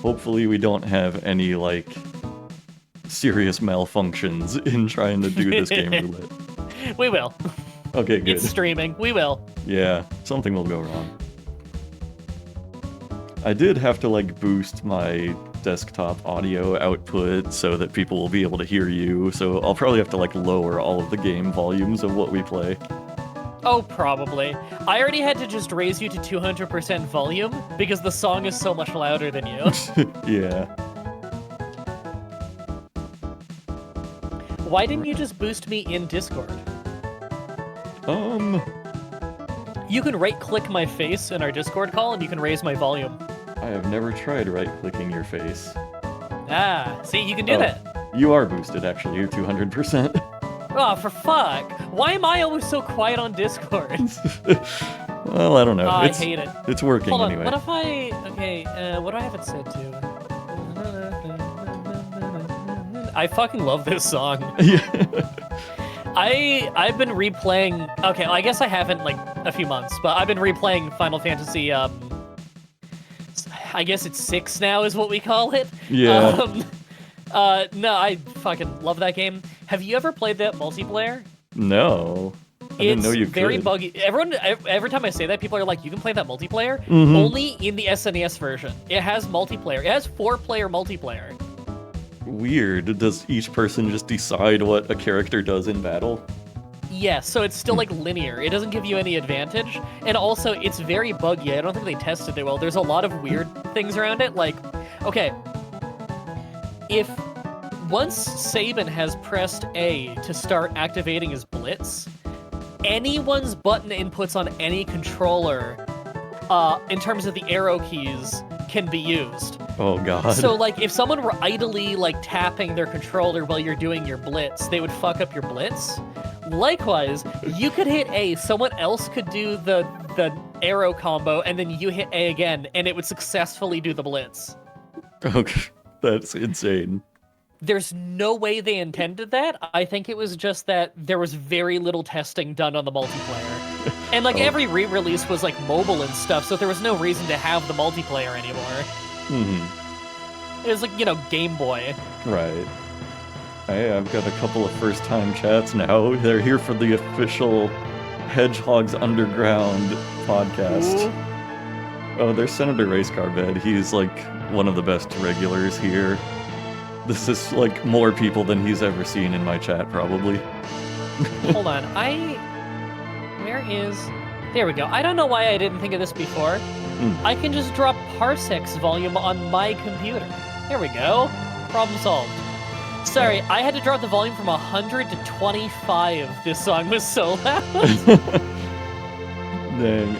Hopefully we don't have any, like, serious malfunctions in trying to do this game roulette. We will. Okay, good. It's streaming. We will. Yeah, something will go wrong. I did have to, like, boost my desktop audio output so that people will be able to hear you, so I'll probably have to, like, lower all of the game volumes of what we play. Oh, probably. I already had to just raise you to 200% volume because the song is so much louder than you. Yeah. Why didn't you just boost me in Discord? You can right-click my face in our Discord call and you can raise my volume. I have never tried right-clicking your face. Ah, see, you can do that. You are boosted, actually. You're 200%. Oh, for fuck. Why am I always so quiet on Discord? Well, I don't know. I hate it. It's working Hold on, anyway. what if I... Okay, what do I have it set to? I fucking love this song. Yeah. I've been replaying... Okay, I guess I haven't, like, a few months, but I've been replaying Final Fantasy, I guess it's 6 now is what we call it. Yeah. No, I fucking love that game. Have you ever played that multiplayer? No. I didn't know you could. It's very buggy. Every time I say that, people are like, you can play that multiplayer? Mm-hmm. Only in the SNES version. It has multiplayer. It has 4-player multiplayer. Weird. Does each person just decide what a character does in battle? Yes, so it's still, like, linear. It doesn't give you any advantage. And also, it's very buggy. I don't think they tested it well. There's a lot of weird things around it. Like, okay, once Sabin has pressed A to start activating his blitz, anyone's button inputs on any controller, in terms of the arrow keys, can be used. Oh god. So, like, if someone were idly, like, tapping their controller while you're doing your blitz, they would fuck up your blitz. Likewise, you could hit A, someone else could do the arrow combo, and then you hit A again, and it would successfully do the blitz. Okay, that's insane. There's no way they intended that. I think it was just that there was very little testing done on the multiplayer. And, like, every re-release was, like, mobile and stuff, so there was no reason to have the multiplayer anymore. Mm-hmm. It was like, Game Boy. Right. Hey, I've got a couple of first-time chats now. They're here for the official Hedgehog's Underground podcast. Ooh. Oh, there's Senator Racecarbed. He's, like, one of the best regulars here. This is, like, more people than he's ever seen in my chat, probably. Hold on, Where is... There we go. I don't know why I didn't think of this before. I can just drop Parsec's volume on my computer. There we go. Problem solved. Sorry, I had to drop the volume from 100 to 25. This song was so loud. Dang.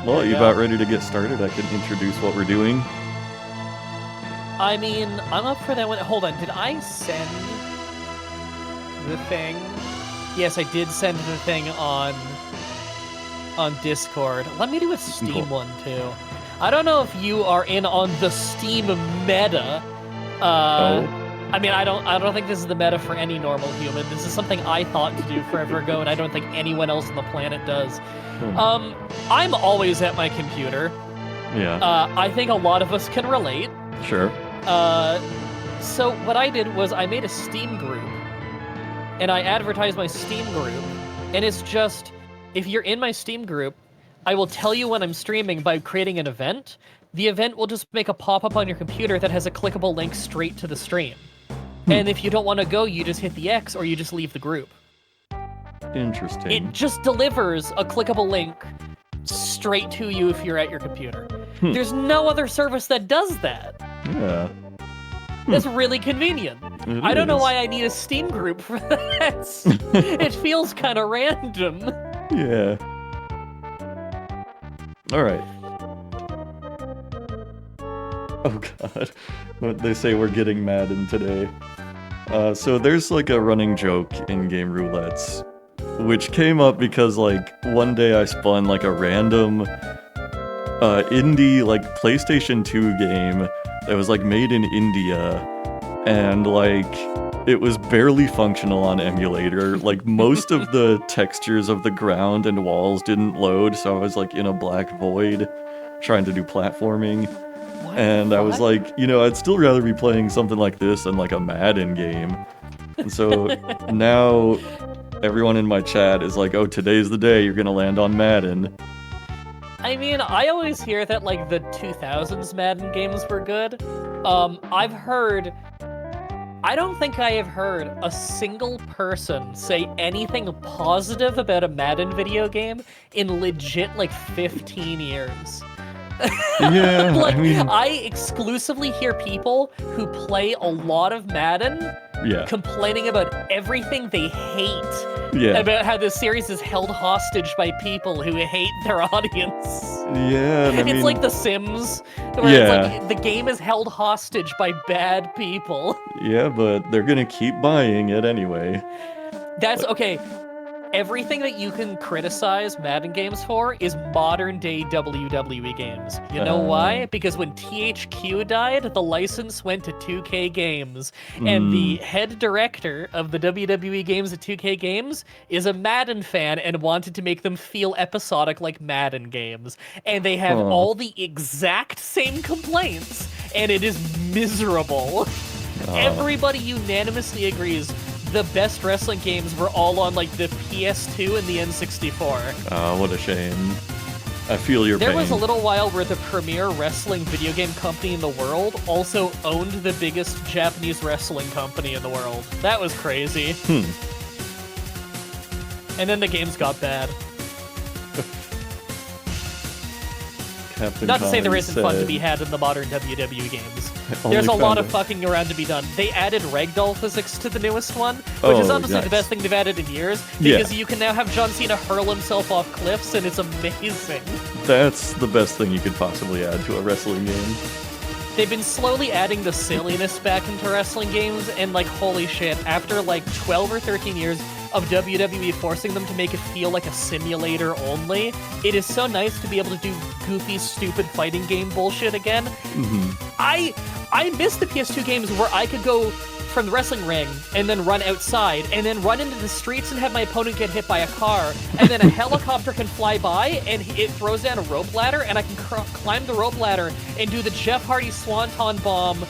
Well, you about ready to get started? I can introduce what we're doing. I mean, I'm up for that one. Hold on, did I send the thing? Yes, I did send the thing on Discord. Let me do a Steam one, too. I don't know if you are in on the Steam meta. I mean, I don't think this is the meta for any normal human. This is something I thought to do forever ago, and I don't think anyone else on the planet does. I'm always at my computer. Yeah. I think a lot of us can relate. Sure. So what I did was I made a Steam group, and I advertised my Steam group, and it's just, if you're in my Steam group, I will tell you when I'm streaming by creating an event. The event will just make a pop-up on your computer that has a clickable link straight to the stream. And if you don't want to go, you just hit the X or you just leave the group. Interesting. It just delivers a clickable link straight to you if you're at your computer. There's no other service that does that. Yeah. That's really convenient. I don't know why I need a Steam group for that. It feels kind of random. Yeah. All right. Oh god. They say we're getting Madden today. So there's like a running joke in game roulettes, which came up because like one day I spun like a random indie like PlayStation 2 game that was like made in India, and like it was barely functional on emulator. Like most of the textures of the ground and walls didn't load, so I was like in a black void trying to do platforming. And I was like, I'd still rather be playing something like this than like a Madden game. And so now everyone in my chat is like, oh, today's the day you're gonna land on Madden. I mean, I always hear that like the 2000s Madden games were good. I don't think I have heard a single person say anything positive about a Madden video game in legit like 15 years. Yeah, like, I mean... I exclusively hear people who play a lot of Madden complaining about everything they hate. Yeah. About how the series is held hostage by people who hate their audience. Yeah, and it's like The Sims, where it's like the game is held hostage by bad people. Yeah, but they're gonna keep buying it anyway. That's okay. Everything that you can criticize Madden games for is modern-day WWE games. You know why? Because when THQ died, the license went to 2K Games, and the head director of the WWE games at 2K Games is a Madden fan and wanted to make them feel episodic like Madden games. And they have all the exact same complaints, and it is miserable. Everybody unanimously agrees the best wrestling games were all on like the PS2 and the N64. Oh, what a shame. I feel your pain. There was a little while where the premier wrestling video game company in the world also owned the biggest Japanese wrestling company in the world. That was crazy. And then the games got bad. Not to say there isn't fun to be had in the modern WWE games. There's a lot of fucking around to be done. They added ragdoll physics to the newest one, which is honestly the best thing they've added in years, because you can now have John Cena hurl himself off cliffs, and it's amazing. That's the best thing you could possibly add to a wrestling game. They've been slowly adding the silliness back into wrestling games, and like, holy shit, after like 12 or 13 years of WWE forcing them to make it feel like a simulator only, it is so nice to be able to do goofy, stupid fighting game bullshit again. I miss the PS2 games where I could go from the wrestling ring and then run outside and then run into the streets and have my opponent get hit by a car, and then a helicopter can fly by and it throws down a rope ladder, and I can climb the rope ladder and do the Jeff Hardy Swanton bomb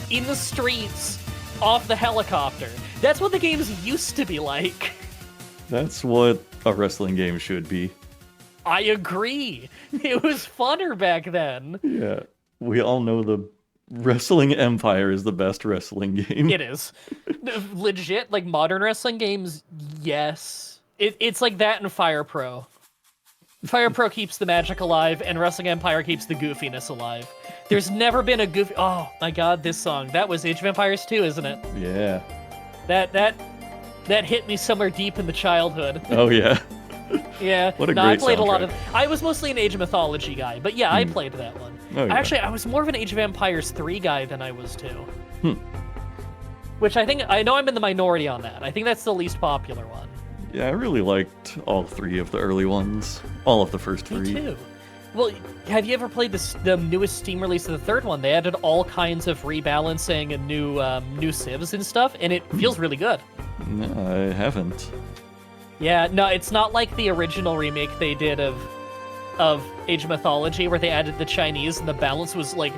in the streets off the helicopter. That's what the games used to be like. That's what a wrestling game should be. I agree. It was funner back then. Yeah. We all know the Wrestling Empire is the best wrestling game. It is. Legit, like modern wrestling games, yes. It's like that and Fire Pro. Fire Pro keeps the magic alive, and Wrestling Empire keeps the goofiness alive. There's never been a goofy... Oh my god, this song. That was Age of Empires 2, isn't it? Yeah. That hit me somewhere deep in the childhood. Oh, yeah. Yeah. What a great I played soundtrack. a lot of... I was mostly an Age of Mythology guy, but yeah, I played that one. Oh, yeah. Actually, I was more of an Age of Empires 3 guy than I was 2. Which I know I'm in the minority on that. I think that's the least popular one. Yeah, I really liked all three of the early ones. All of the first three. Me too. Well, have you ever played the newest Steam release of the third one? They added all kinds of rebalancing and new civs and stuff, and it feels really good. No, I haven't. Yeah, no, it's not like the original remake they did of Age of Mythology, where they added the Chinese and the balance was like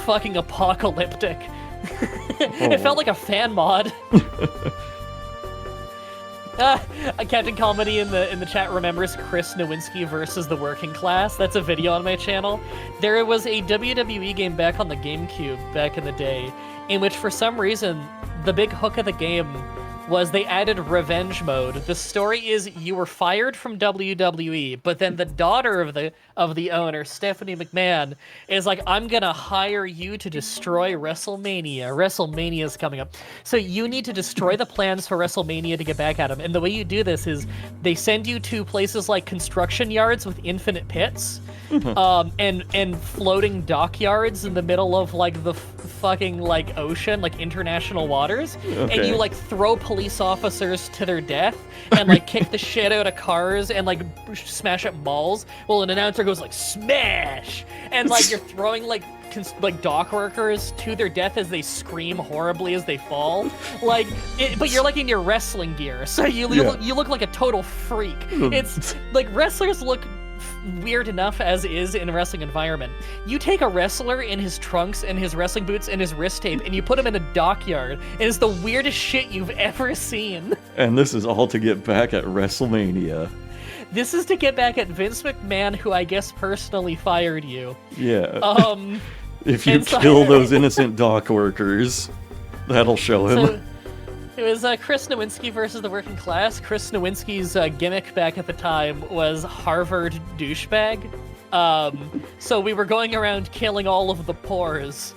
fucking apocalyptic. It felt like a fan mod. Captain Comedy in the chat remembers Chris Nowinski versus the Working Class. That's a video on my channel. There was a WWE game back on the GameCube back in the day, in which for some reason the big hook of the game was they added revenge mode. The story is you were fired from WWE, but then the daughter of the owner, Stephanie McMahon, is like, I'm gonna hire you to destroy WrestleMania. WrestleMania is coming up. So you need to destroy the plans for WrestleMania to get back at them. And the way you do this is they send you to places like construction yards with infinite pits, and floating dockyards in the middle of like the fucking like ocean, like international waters, and you like throw police officers to their death and like kick the shit out of cars and like smash up malls. Well, an announcer goes like smash, and like you're throwing like dock workers to their death as they scream horribly as they fall. But you're like in your wrestling gear, so you look like a total freak. It's like wrestlers look weird enough as is in a wrestling environment. You take a wrestler in his trunks and his wrestling boots and his wrist tape and you put him in a dockyard, and it's the weirdest shit you've ever seen. And this is all to get back at WrestleMania. This is to get back at Vince McMahon, who I guess personally fired you. Yeah. If you kill those innocent dock workers, that'll show him. So, it was Chris Nowinski versus the working class. Chris Nowinski's gimmick back at the time was Harvard douchebag. So we were going around killing all of the pores.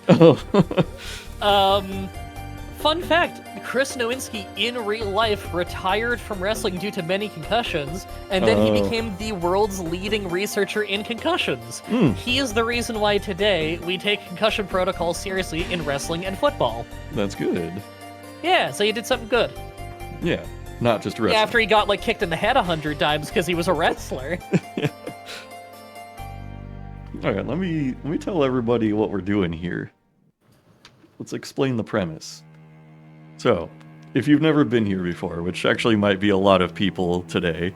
Fun fact, Chris Nowinski in real life retired from wrestling due to many concussions, and then he became the world's leading researcher in concussions. He is the reason why today we take concussion protocol seriously in wrestling and football. That's good. Yeah, so you did something good. Yeah, not just wrestling. After he got like kicked in the head 100 times because he was a wrestler. All right, let me tell everybody what we're doing here. Let's explain the premise. So, if you've never been here before, which actually might be a lot of people today,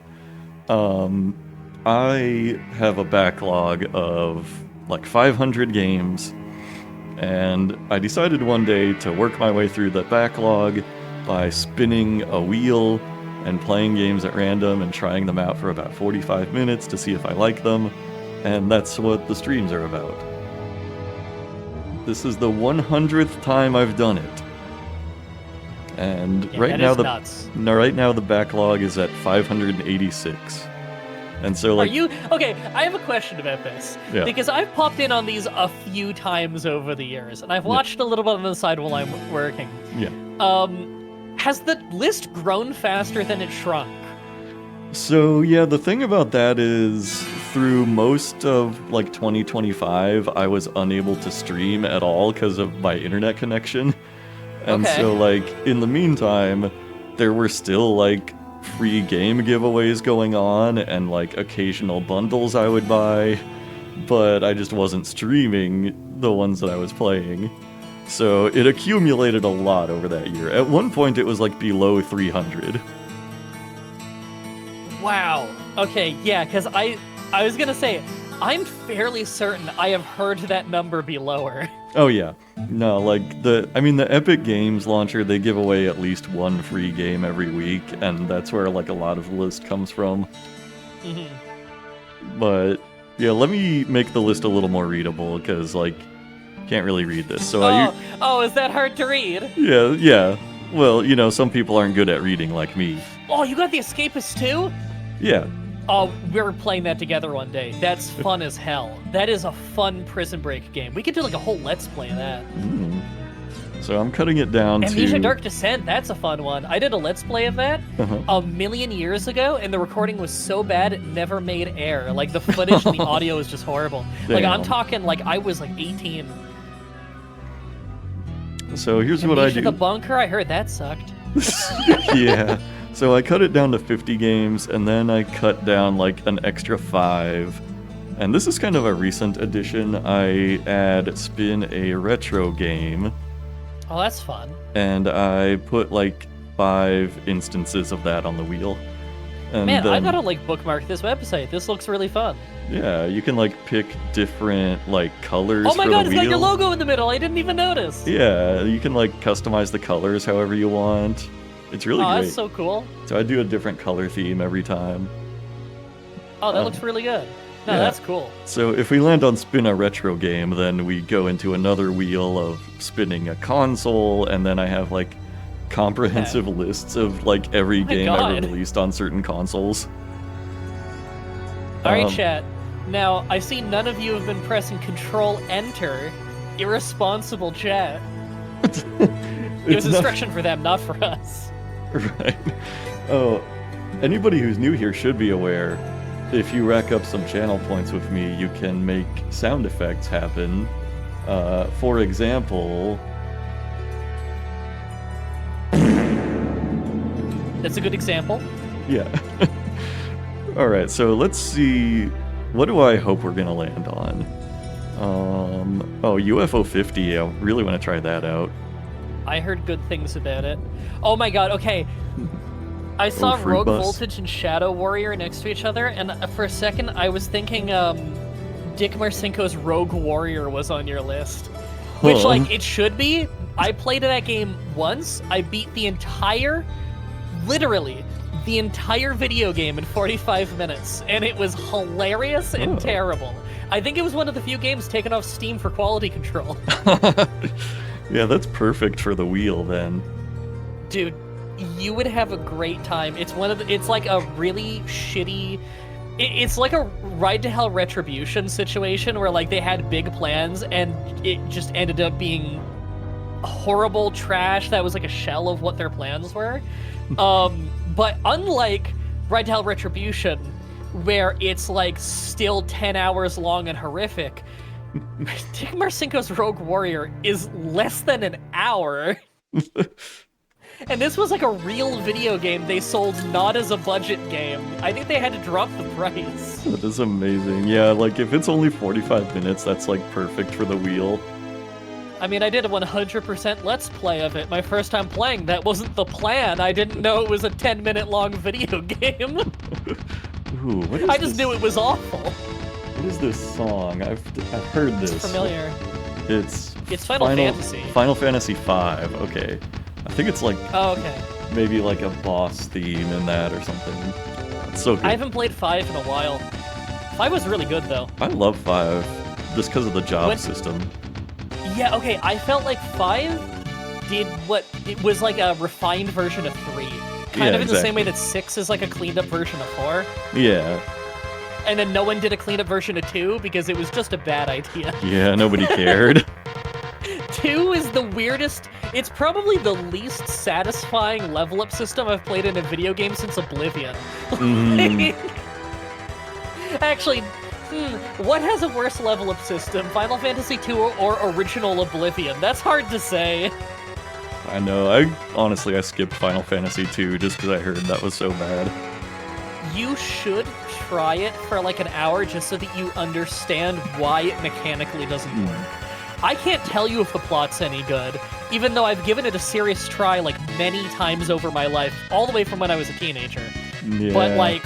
I have a backlog of like 500 games. And I decided one day to work my way through the backlog by spinning a wheel and playing games at random and trying them out for about 45 minutes to see if I like them. And that's what the streams are about. This is the 100th time I've done it. And Yeah, right now nuts. right now the backlog is at 586. And so, like, Are you okay? I have a question about this because I've popped in on these a few times over the years, and I've watched a little bit on the side while I'm working. Yeah. Has the list grown faster than it shrunk? So yeah, the thing about that is through most of like 2025, I was unable to stream at all because of my internet connection. And so like in the meantime, there were still like free game giveaways going on and like occasional bundles I would buy, but I just wasn't streaming the ones that I was playing. So it accumulated a lot over that year. At one point it was like below 300. Wow. Okay, yeah, because I was gonna say, I'm fairly certain I have heard that number be lower. Oh yeah. No, like the Epic Games launcher, they give away at least one free game every week, and that's where like a lot of the list comes from. But yeah, let me make the list a little more readable, because like, can't really read this. So is that hard to read? Yeah. Well, you know, some people aren't good at reading like me. Oh, you got The Escapist too? Yeah. Oh, we're playing that together one day. That's fun as hell. That is a fun Prison Break game. We could do like a whole Let's Play of that. So I'm cutting it down Amnesia Dark Descent, that's a fun one. I did a Let's Play of that a million years ago, and the recording was so bad it never made air. Like, the footage and the audio is just horrible. Like, I'm talking like I was like 18. So here's what I do. The Bunker, I heard that sucked. Yeah. So I cut it down to 50 games, and then I cut down like an extra 5. And this is kind of a recent addition. I spin a retro game. Oh, that's fun. And I put like 5 instances of that on the wheel. And Man, then, I gotta like bookmark this website. This looks really fun. Yeah, you can like pick different like colors. Oh my for god, the it's got your wheel. logo in the middle. I didn't even notice. Yeah, you can like customize the colors however you want. It's really great. That's so cool. So I do a different color theme every time. Oh, that looks really good. No, yeah. That's cool. So if we land on spin a retro game, then we go into another wheel of spinning a console, and then I have like comprehensive lists of like every game ever released on certain consoles. Alright, chat. Now, I see none of you have been pressing Control-Enter. Irresponsible chat. It was instruction for them, not for us. Right. Oh, anybody who's new here should be aware, if you rack up some channel points with me, you can make sound effects happen. For example... That's a good example. Yeah. Alright, so let's see... What do I hope we're gonna land on? UFO 50, I really want to try that out. I heard good things about it. Oh my god, okay. I saw fruit Rogue bus. Voltage and Shadow Warrior next to each other, and for a second I was thinking Dick Marcinko's Rogue Warrior was on your list. Which, Huh. like, it should be. I played that game once. I beat literally, the entire video game in 45 minutes, and it was hilarious and terrible. I think it was one of the few games taken off Steam for quality control. Yeah, that's perfect for the wheel then. Dude, you would have a great time. It's like a really shitty... It's like a Ride to Hell Retribution situation where, like, they had big plans and it just ended up being horrible trash that was like a shell of what their plans were. But unlike Ride to Hell Retribution, where it's, like, still 10 hours long and horrific, Dick Marcinko's Rogue Warrior is less than an hour. And this was like a real video game they sold not as a budget game. I think they had to drop the price. That is amazing. Yeah, like, if it's only 45 minutes, that's, like, perfect for the wheel. I mean, I did a 100% Let's Play of it. My first time playing, that wasn't the plan. I didn't know it was a 10-minute long video game. Ooh, what is I just this? knew it was awful. What is this song? I've heard this. It's familiar. It's Final Fantasy. Final Fantasy V. Okay. I think it's like Oh, okay. maybe like a boss theme in that or something. It's so good. I haven't played 5 in a while. 5 was really good, though. I love 5 just because of the job system. Yeah, okay, I felt like 5 did what... It was like a refined version of 3. Kind of in the same way that 6 is like a cleaned up version of 4. Yeah. And then no one did a cleaned up version of 2 because it was just a bad idea. Yeah, nobody cared. 2 is the weirdest... It's probably the least satisfying level up system I've played in a video game since Oblivion. Actually, what has a worse level up system? Final Fantasy 2 or original Oblivion? That's hard to say. I know. I skipped Final Fantasy 2 just because I heard that was so bad. You should try it for like an hour just so that you understand why it mechanically doesn't work. I can't tell you if the plot's any good, even though I've given it a serious try like many times over my life, all the way from when I was a teenager. Yeah. But like,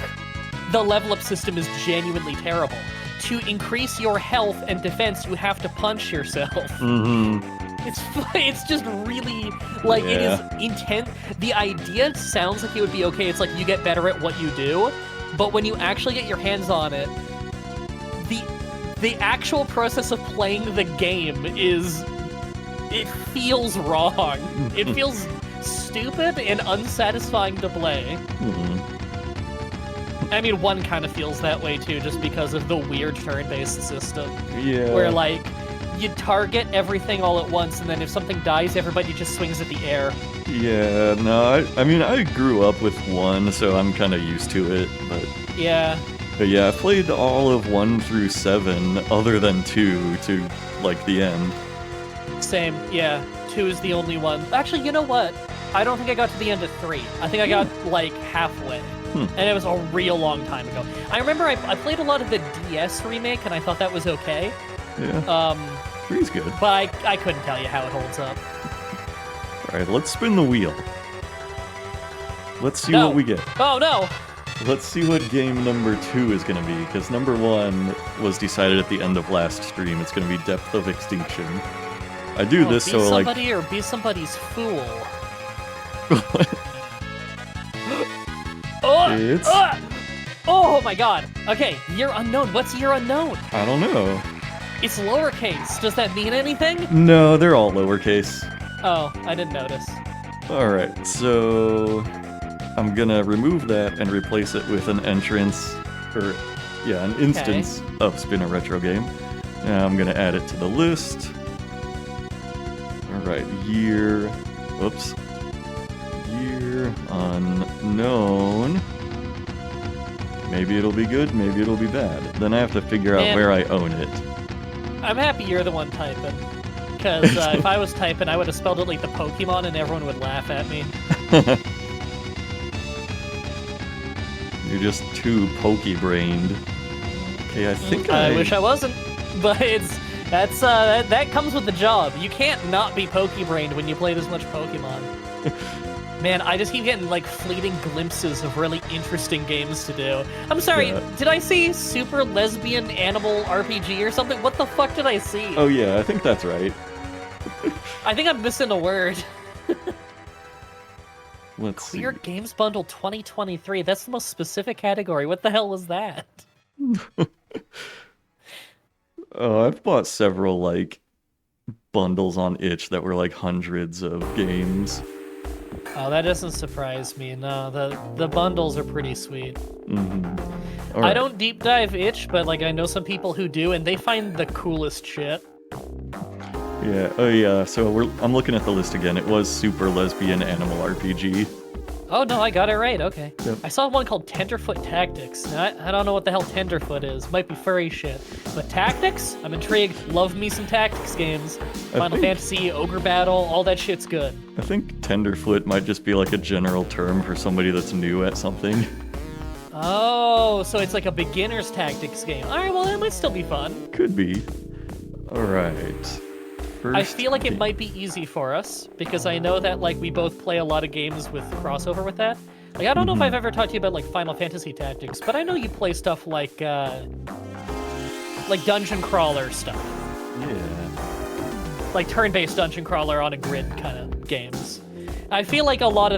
the level up system is genuinely terrible. To increase your health and defense, you have to punch yourself. It's just really, like, it is intense. The idea sounds like it would be okay. It's like you get better at what you do, but when you actually get your hands on it, the actual process of playing the game it feels wrong. It feels stupid and unsatisfying to play. I mean, 1 kind of feels that way too, just because of the weird turn-based system. Yeah. Where, like, you target everything all at once, and then if something dies, everybody just swings at the air. Yeah, no, I mean, I grew up with 1, so I'm kind of used to it, but... Yeah. But yeah, I played all of 1 through 7, other than 2, to, like, the end. Same, yeah. 2 is the only one. Actually, you know what? I don't think I got to the end of 3. I think I got, like, halfway. And it was a real long time ago. I remember I played a lot of the DS remake, and I thought that was okay. Yeah. 3's good. But I couldn't tell you how it holds up. Alright, let's spin the wheel. Let's see what we get. Oh, no! Let's see what game number 2 is going to be, because number 1 was decided at the end of last stream. It's going to be Depth of Extinction. I do this so, like... Be somebody or be somebody's fool. It's... Oh my god. Okay, year unknown. What's year unknown? I don't know. It's lowercase. Does that mean anything? No, they're all lowercase. Oh, I didn't notice. Alright, so... I'm gonna remove that and replace it with an entrance, or, yeah, an instance of Spin a Retro Game. Now I'm gonna add it to the list. Alright, year... Whoops. Year unknown. Maybe it'll be good, maybe it'll be bad. Then I have to figure out where I own it. I'm happy you're the one typing. Because if I was typing, I would have spelled it like the Pokemon and everyone would laugh at me. You're just too pokey-brained. Okay, I think I wish I wasn't, but that comes with the job. You can't not be pokey-brained when you play this much Pokemon. Man, I just keep getting like fleeting glimpses of really interesting games to do. I'm sorry, Yeah. did I see Super Lesbian Animal RPG or something? What the fuck did I see? Oh yeah, I think that's right. I think I'm missing a word. Let's see. Queer Games Bundle 2023. That's the most specific category. What the hell was that? Oh, I've bought several like bundles on itch that were like hundreds of games. Oh, that doesn't surprise me. No, the bundles are pretty sweet. Mm-hmm. I don't deep dive itch, but like I know some people who do, and they find the coolest shit. Yeah. Oh yeah. So I'm looking at the list again. It was Super Lesbian Animal RPG. Oh no, I got it right. Okay. Yep. I saw one called Tenderfoot Tactics. Now, I don't know what the hell Tenderfoot is. Might be furry shit. But Tactics? I'm intrigued. Love me some Tactics games. Final Fantasy, Ogre Battle, all that shit's good. I think Tenderfoot might just be like a general term for somebody that's new at something. Oh, so it's like a beginner's tactics game. All right, well, that might still be fun. Could be. All right. I feel like it might be easy for us because I know that like we both play a lot of games with crossover with that. Like I don't know if I've ever talked to you about like Final Fantasy Tactics, but I know you play stuff like dungeon crawler stuff. Yeah. Like turn-based dungeon crawler on a grid kind of games. I feel like a lot of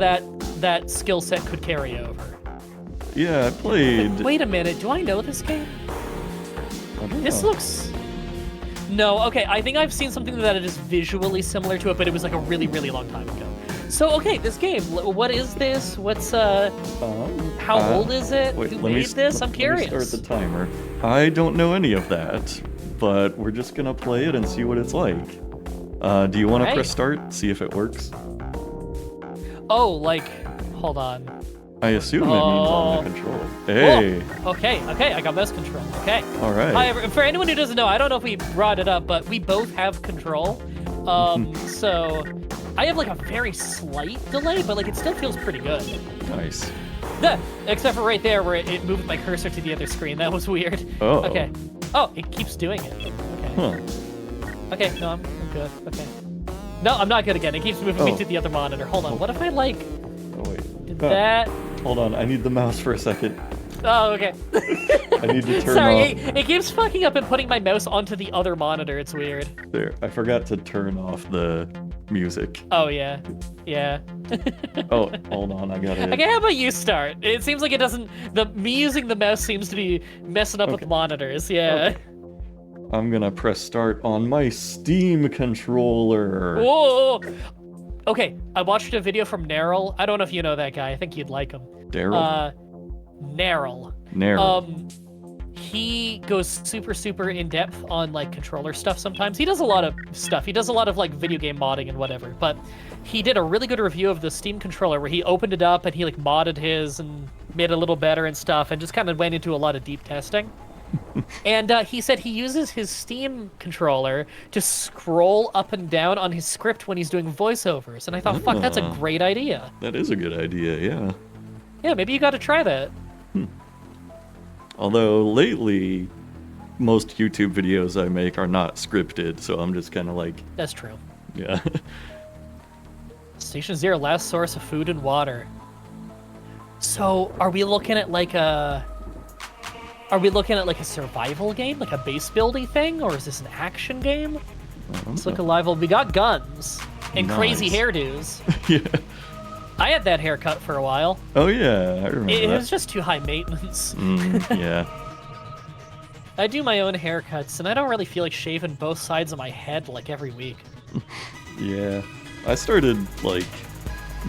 that skill set could carry over. Yeah, I played. Wait a minute, do I know this game? I don't This know. looks... No, okay, I think I've seen something that is visually similar to it, but it was like a really, really long time ago. So, okay, this game, what is this? What's, how old is it? Wait, Who let me made this? I'm curious. Let me start the timer. I don't know any of that, but we're just gonna play it and see what it's like. Do you want to Alright. press start, see if it works? Oh, like, hold on. I assume it means on the controller. Hey! Whoa. Okay, I got mouse control, okay. Alright. Hi, for anyone who doesn't know, I don't know if we brought it up, but we both have control. So I have like a very slight delay, but like it still feels pretty good. Nice. Yeah, except for right there where it moved my cursor to the other screen. That was weird. Oh. Okay. Oh, it keeps doing it. Okay. Huh. Okay, no, I'm good. Okay. No, I'm not good again. It keeps moving me to the other monitor. Hold on. What if I like Oh, wait. did that? Hold on, I need the mouse for a second. Oh, okay. I need to turn Sorry, off. it keeps fucking up and putting my mouse onto the other monitor. It's weird. There, I forgot to turn off the music. Oh, yeah. Yeah. Oh, hold on, I got it. Okay, how about you start? It seems like it doesn't... Me using the mouse seems to be messing up with Okay. monitors. Yeah. Okay. I'm gonna press start on my Steam controller. Whoa! Okay, I watched a video from Neryl. I don't know if you know that guy. I think you'd like him. Daryl? Neryl. He goes super in depth on like controller stuff sometimes. He does a lot of stuff. He does a lot of like video game modding and whatever. But he did a really good review of the Steam controller where he opened it up and he like modded his and made it a little better and stuff and just kind of went into a lot of deep testing. And he said he uses his Steam controller to scroll up and down on his script when he's doing voiceovers. And I thought, fuck, that's a great idea. That is a good idea, yeah. Yeah, maybe you got to try that. Although lately, most YouTube videos I make are not scripted, so I'm just kind of like, That's true. yeah. Station Zero, last source of food and water. So, are we looking at like a... Are we looking at like a survival game? Like a base building thing? Or is this an action game? Let's look alive. Well, we got guns and crazy Nice. hairdos. Yeah. I had that haircut for a while. Oh yeah, I remember It that. was just too high maintenance. Yeah. I do my own haircuts, and I don't really feel like shaving both sides of my head like every week. Yeah. I started like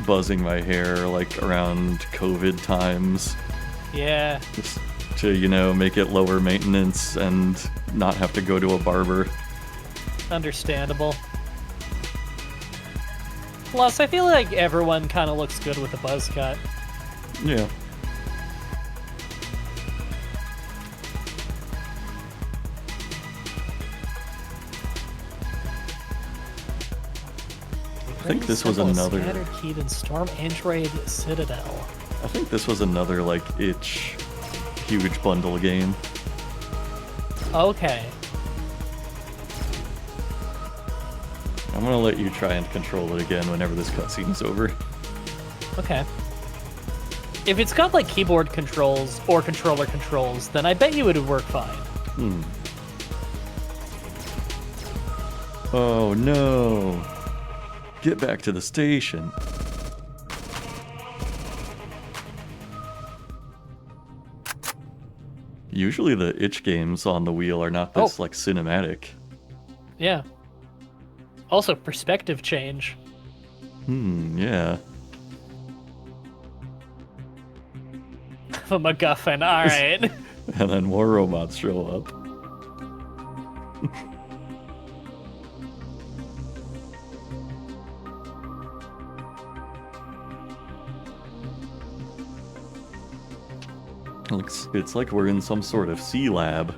buzzing my hair like around COVID times. Yeah. Just to, you know, make it lower maintenance and not have to go to a barber. Understandable. Plus, I feel like everyone kind of looks good with a buzz cut. Yeah. I think this was another. Scattered Keyed and Storm Android Citadel. I think this was another like itch huge bundle game. Okay. I'm gonna let you try and control it again whenever this cutscene is over. Okay. If it's got like keyboard controls or controller controls, then I bet you it would work fine. Oh no. Get back to the station. Usually the itch games on the wheel are not this like cinematic. Yeah. Also perspective change. Yeah. The MacGuffin, alright. And then more robots show up. It's like we're in some sort of sea lab.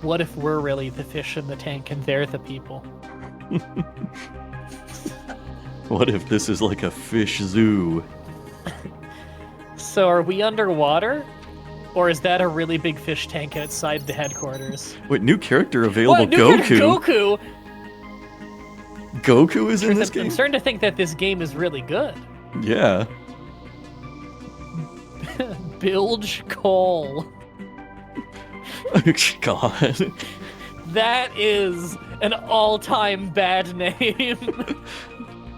What if we're really the fish in the tank and they're the people? What if this is like a fish zoo? So are we underwater? Or is that a really big fish tank outside the headquarters? Wait, new character available, What? New Goku! Goku! Goku is in this game? I'm starting to think that this game is really good. Yeah. Bilge Cole. God. That is an all-time bad name.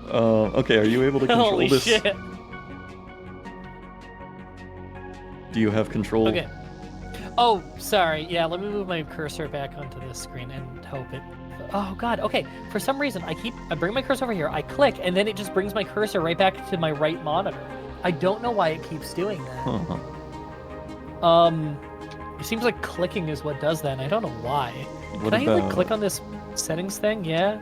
Okay, are you able to control Holy this? shit. Do you have control? Okay. Oh, sorry. Yeah, let me move my cursor back onto this screen and hope it... Oh, God. Okay. For some reason, I bring my cursor over here, I click, and then it just brings my cursor right back to my right monitor. I don't know why it keeps doing that. It seems like clicking is what does that, and I don't know why. What Can I, about... like, click on this settings thing? Yeah.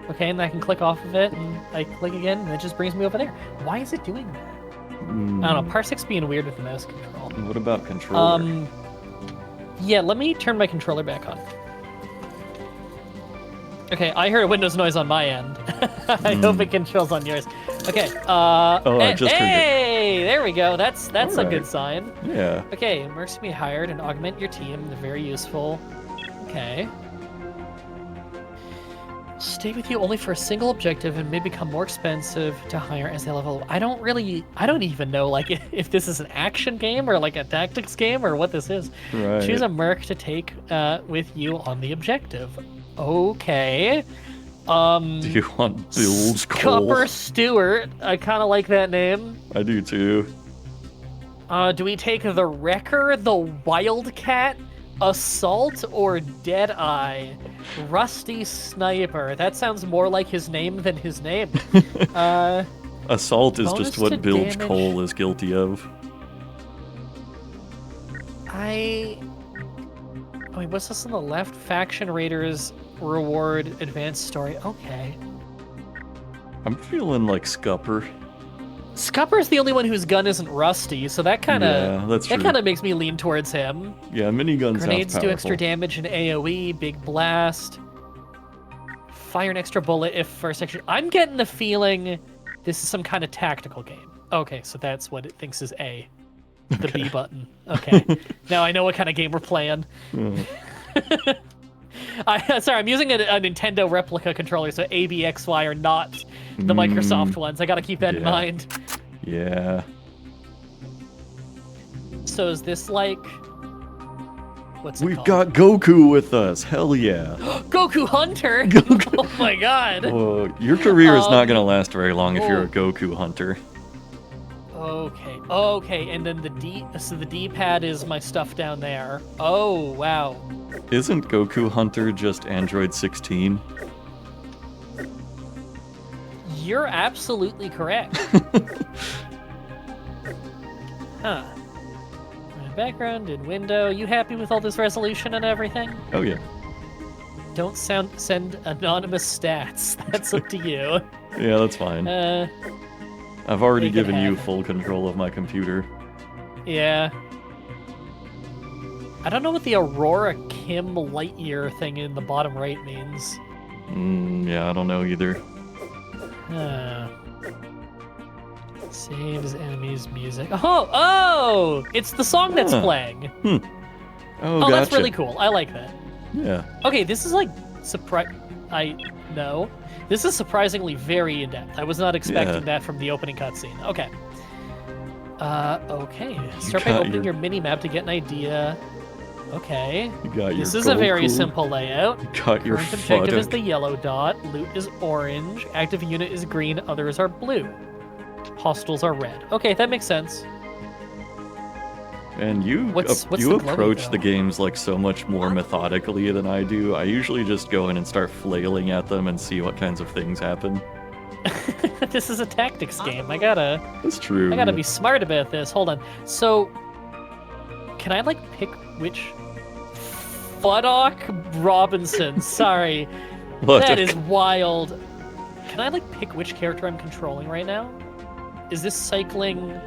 Okay, and I can click off of it, and I click again, and it just brings me over there. Why is it doing that? I don't know. Parsec's being weird with the mouse control. What about controller? Yeah, let me turn my controller back on. Okay, I heard a Windows noise on my end. I hope it controls on yours. Okay, I just turned it. Hey, there we go. That's a Alright. good sign. Yeah. Okay, mercs can be hired and augment your team. They're very useful. Okay. Stay with you only for a single objective and may become more expensive to hire as they level up. I don't even know like if this is an action game or like a tactics game or what this is. Right. Choose a merc to take with you on the objective. Okay. Do you want Bilge Cole? Copper Stewart. I kind of like that name. I do too. Do we take the Wrecker, the Wildcat, Assault, or Deadeye? Rusty Sniper. That sounds more like his name than his name. Assault is bonus just to what Bilge damage. Cole is guilty of. Wait, what's this on the left? Faction Raiders reward advanced story. Okay. I'm feeling like Scupper. Scupper's the only one whose gun isn't rusty, so that kind of Yeah, that's true. makes me lean towards him. Yeah, miniguns Grenades sounds do extra powerful. damage in AoE, big blast. Fire an extra bullet if first action. I'm getting the feeling this is some kind of tactical game. Okay, so that's what it thinks is A. The B button. Okay. Now I know what kind of game we're playing. Sorry, I'm using a Nintendo replica controller, so A, B, X, Y are not the Microsoft ones. I gotta keep that in Yeah. mind. Yeah. So is this like... What's it We've called? got Goku with us. Hell yeah. Goku Hunter! Goku. Oh my god! Whoa, your career is not going to last very long if you're a Goku hunter. Okay, and then the D-pad is my stuff down there. Oh, wow. Isn't Goku Hunter just Android 16? You're absolutely correct. Huh. Background in window. You happy with all this resolution and everything? Oh yeah. Don't send anonymous stats. That's up to you. Yeah, that's fine. I've already make it given you happen. full control of my computer. Yeah. I don't know what the Aurora Kim Lightyear thing in the bottom right means. Yeah, I don't know either. Saves enemies music. Oh! It's the song that's Huh. playing. Oh, Oh, gotcha. that's really cool. I like that. Yeah. Okay, this is like This is surprisingly very in-depth. I was not expecting that from the opening cutscene. Okay. Okay. Start by opening your mini-map to get an idea. Okay. You got this your is a very Goku. simple layout. You got your Current objective is Fuddock. the yellow dot. Loot is orange. Active unit is green. Others are blue. Hostiles are red. Okay, that makes sense. And you What's you the glowing approach though? the games like so much more methodically than I do. I usually just go in and start flailing at them and see what kinds of things happen. This is a tactics game. I gotta That's true. be smart about this. Hold on. So, can I like pick which? Fuddock Robinson. Sorry, What? that is wild. Can I like pick which character I'm controlling right now? Is this cycling?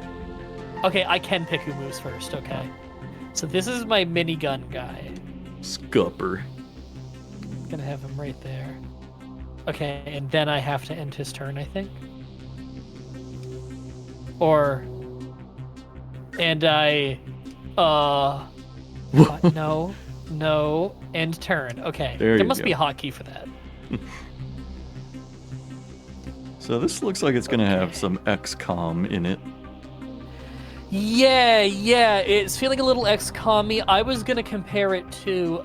Okay, I can pick who moves first. Okay, so this is my minigun guy. Scupper. Gonna have him right there. Okay, and then I have to end his turn, I think. Or, and I, no, end turn. Okay, there must be a hotkey for that. So this looks like it's gonna have some XCOM in it. Yeah, it's feeling a little XCOM-y. I was gonna compare it to,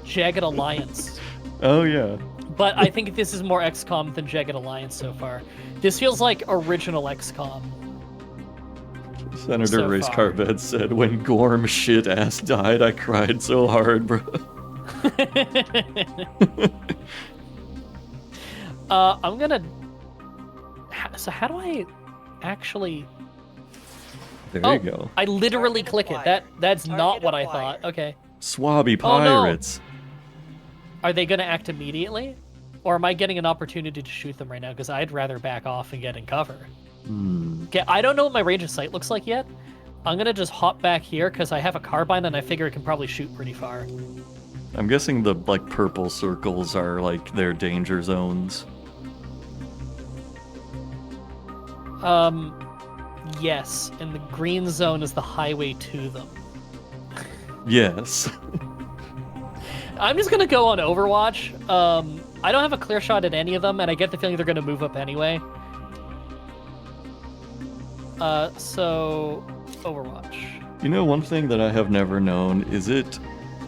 Jagged Alliance. Oh yeah. But I think this is more XCOM than Jagged Alliance so far. This feels like original XCOM. Senator So Race far. Carpet said, "When Gorm shit ass died, I cried so hard, bro." I'm gonna. So how do I actually? There you go. I literally click it. That's not what I thought. Okay. Swabby Oh, no. pirates. Are they gonna act immediately, or am I getting an opportunity to shoot them right now? Because I'd rather back off and get in cover. Okay, I don't know what my range of sight looks like yet. I'm gonna just hop back here because I have a carbine and I figure it can probably shoot pretty far. I'm guessing the like purple circles are like their danger zones. Yes, and the green zone is the highway to them. Yes. I'm just gonna go on Overwatch. I don't have a clear shot at any of them, and I get the feeling they're gonna move up anyway. So Overwatch. You know, one thing that I have never known, is it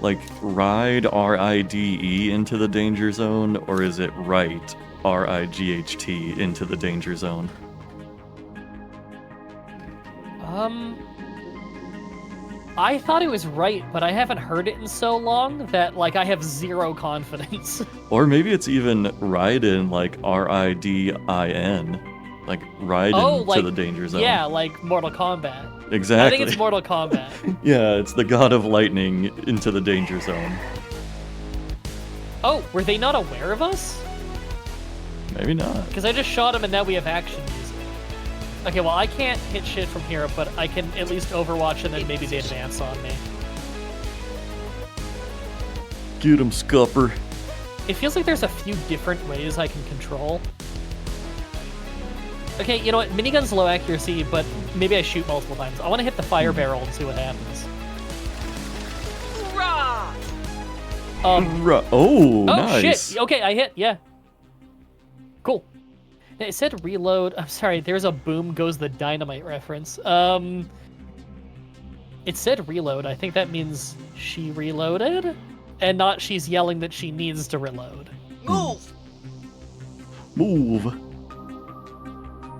like ride R-I-D-E into the danger zone, or is it write R-I-G-H-T into the danger zone? I thought it was right, but I haven't heard it in so long that like I have zero confidence. Or maybe it's even ride in like R-I-D-I-N. Like ride into the danger zone. Yeah, like Mortal Kombat. Exactly. I think it's Mortal Kombat. Yeah, it's the god of lightning into the danger zone. Oh, were they not aware of us? Maybe not. Because I just shot him and now we have action music. Okay, well, I can't hit shit from here, but I can at least Overwatch and then maybe they advance on me. Get him, Scupper. It feels like there's a few different ways I can control. Okay, you know what? Minigun's low accuracy, but maybe I shoot multiple times. I want to hit the fire barrel and see what happens. Oh, nice. Shit! Okay, I hit, yeah. Cool. It said reload. I'm sorry, there's a boom goes the dynamite reference. It said reload. I think that means she reloaded, and not she's yelling that she needs to reload. Move! Move.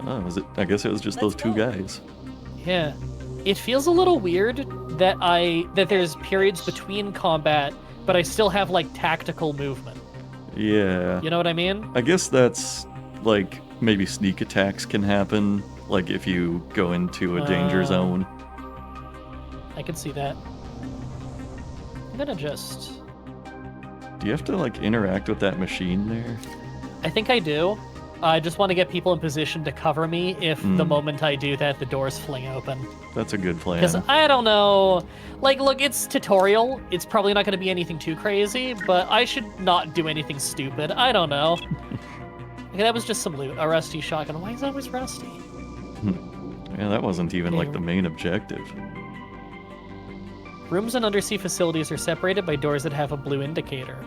Oh, was it? I guess it was just those two guys. Yeah. It feels a little weird that there's periods between combat, but I still have like tactical movement. Yeah. You know what I mean? I guess that's like maybe sneak attacks can happen, like if you go into a danger zone. I can see that. I'm gonna just... Do you have to like interact with that machine there? I think I do. I just want to get people in position to cover me if the moment I do that, the doors fling open. That's a good plan. Because I don't know. Like, look, it's tutorial. It's probably not going to be anything too crazy, but I should not do anything stupid. I don't know. Okay, that was just some loot. A rusty shotgun. Why is that always rusty? Yeah, that wasn't even like the main objective. Rooms and undersea facilities are separated by doors that have a blue indicator.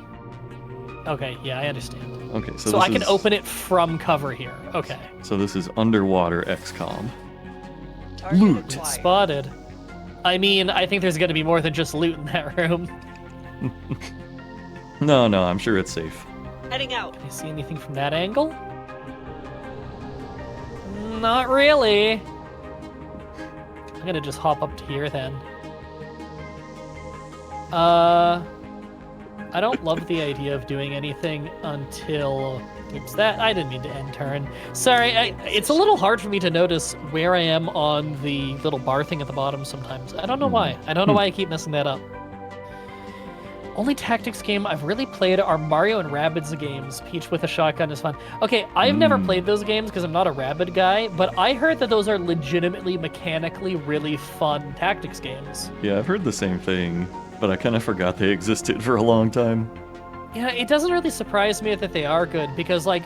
Okay, yeah, I understand. Okay, So I can open it from cover here. Okay. So this is underwater XCOM. Target Loot. acquired. Spotted. I mean, I think there's going to be more than just loot in that room. No, I'm sure it's safe. Heading out. Can I see anything from that angle? Not really. I'm going to just hop up to here then. I don't love the idea of doing anything until... Oops, I didn't mean to end turn. Sorry, it's a little hard for me to notice where I am on the little bar thing at the bottom sometimes. I don't know why. I don't know why I keep messing that up. Only tactics game I've really played are Mario and Rabbids games. Peach with a shotgun is fun. Okay, I've never played those games because I'm not a Rabbid guy, but I heard that those are legitimately mechanically really fun tactics games. Yeah, I've heard the same thing, but I kind of forgot they existed for a long time. Yeah, it doesn't really surprise me that they are good because, like,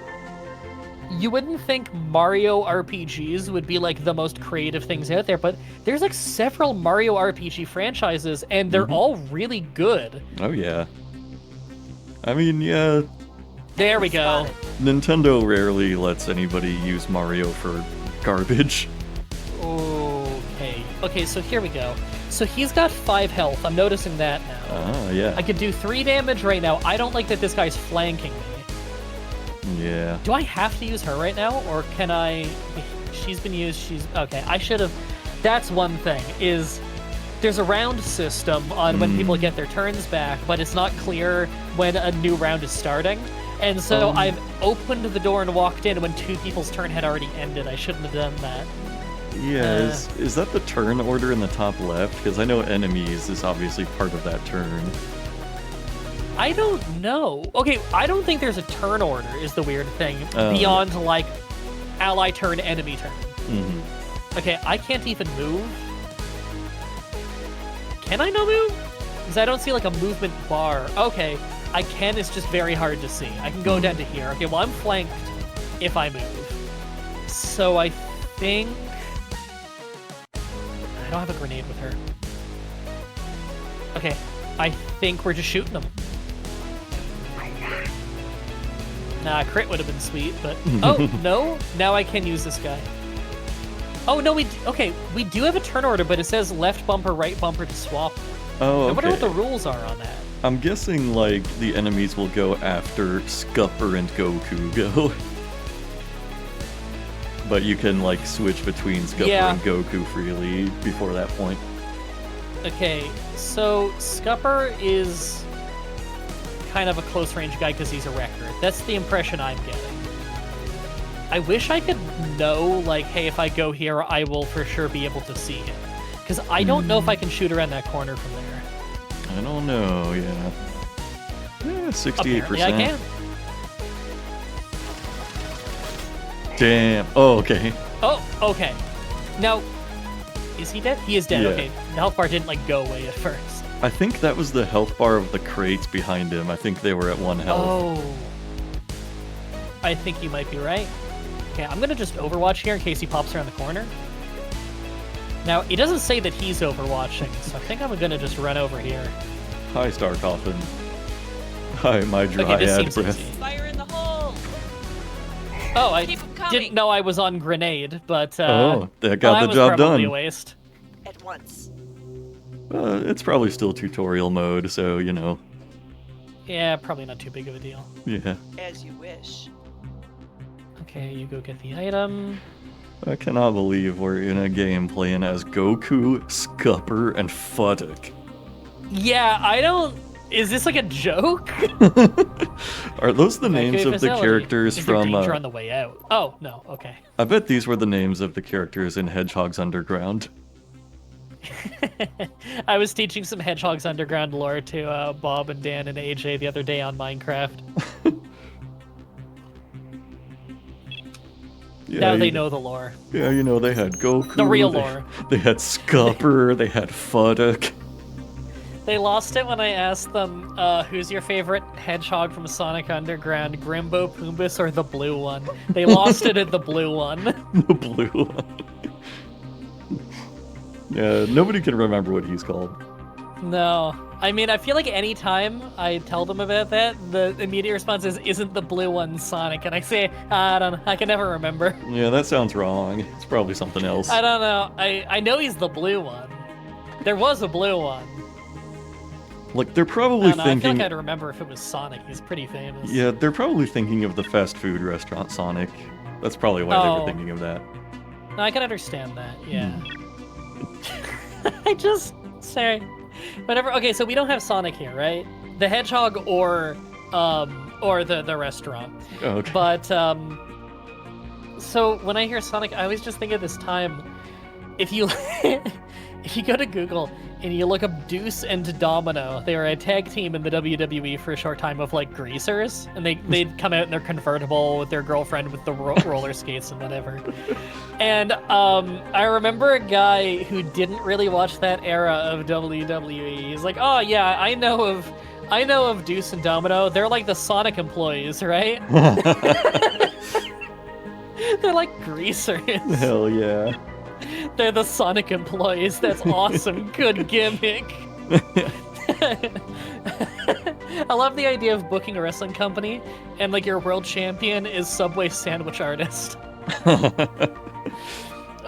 you wouldn't think Mario RPGs would be, like, the most creative things out there, but there's, like, several Mario RPG franchises, and they're all really good. Oh, yeah. I mean, yeah, There we go. Nintendo rarely lets anybody use Mario for garbage. Okay, so here we go. So he's got 5 health. I'm noticing that now. Ah, yeah. I could do 3 damage right now. I don't like that this guy's flanking me. Yeah. Do I have to use her right now, or can I... She's been used, Okay, I should have... That's one thing, is there's a round system on when people get their turns back, but it's not clear when a new round is starting. And so I've opened the door and walked in when 2 people's turn had already ended. I shouldn't have done that. Yeah, is that the turn order in the top left? Because I know enemies is obviously part of that turn. I don't know. Okay, I don't think there's a turn order, is the weird thing, Oh. beyond, like, ally turn, enemy turn. Okay, I can't even move. Can I no move? Because I don't see, like, a movement bar. Okay, I can, it's just very hard to see. I can go down to here. Okay, well, I'm flanked if I move. So I think... I don't have a grenade with her. Okay, I think we're just shooting them. Nah, crit would have been sweet, but... Oh, no? Now I can use this guy. Oh, no, okay, we do have a turn order, but it says left bumper, right bumper to swap. Oh, okay. I wonder what the rules are on that. I'm guessing, like, the enemies will go after Scupper and Goku go. But you can, like, switch between Scupper and Goku freely before that point. Okay, so Scupper is kind of a close-range guy because he's a wrecker. That's the impression I'm getting. I wish I could know, like, hey, if I go here, I will for sure be able to see him. Because I don't know if I can shoot around that corner from there. I don't know, yeah. Yeah, 68%. Apparently I can. Damn. Oh, okay. Oh, okay. Now, is he dead? He is dead, Yeah. okay. The health bar didn't, like, go away at first. I think that was the health bar of the crates behind him. I think they were at 1 health. Oh. I think you might be right. Okay, I'm gonna just overwatch here in case he pops around the corner. Now, it doesn't say that he's overwatching, so I think I'm gonna just run over here. Hi, Star Coffin. Hi, my Okay, dryad this seems breath. easy. Fire in the hole. Oh, I Keep 'em coming. didn't know I was on grenade, but Oh, that got the was job probably done. a waste. At once. It's probably still tutorial mode, so, you know. Yeah, probably not too big of a deal. Yeah. As you wish. Okay, you go get the item. I cannot believe we're in a game playing as Goku, Scupper, and Fuddick. Yeah, I don't... Is this like a joke? Are those the names of the Facility. characters Is there from... danger on the way out? Oh, no, okay. I bet these were the names of the characters in Hedgehog's Underground. I was teaching some Hedgehog's Underground lore to Bob and Dan and AJ the other day on Minecraft. Yeah, Now they know the lore. Yeah, you know, they had Goku. The real lore. They had Scupper, they had Fuddick. They lost it when I asked them, who's your favorite hedgehog from Sonic Underground, Grimbo, Pumbus, or the blue one? They lost it at the blue one. The blue one. Yeah, nobody can remember what he's called. No. I mean, I feel like any time I tell them about that, the immediate response is, "Isn't the blue one Sonic?" And I say, I don't know. I can never remember. Yeah, that sounds wrong. It's probably something else. I don't know. I know he's the blue one. There was a blue one. Like, they're I probably don't know. I feel thinking... like I'd remember if it was Sonic. He's pretty famous. Yeah, they're probably thinking of the fast food restaurant Sonic. That's probably why they Oh. were thinking of that. No, I can understand that. Yeah. I just sorry. Whatever. Okay, so we don't have Sonic here, right? The Hedgehog or the restaurant. Oh, okay. But so when I hear Sonic, I always just think of this time. If you if you go to Google and you look up Deuce and Domino, they were a tag team in the WWE for a short time of like greasers, and they'd come out in their convertible with their girlfriend with the roller skates and whatever. And I remember a guy who didn't really watch that era of WWE. He's like, "Oh yeah, I know of Deuce and Domino. They're like the Sonic employees, right? They're like greasers. Hell yeah. They're the Sonic employees. That's awesome. Good gimmick." I love the idea of booking a wrestling company and like your world champion is Subway sandwich artist.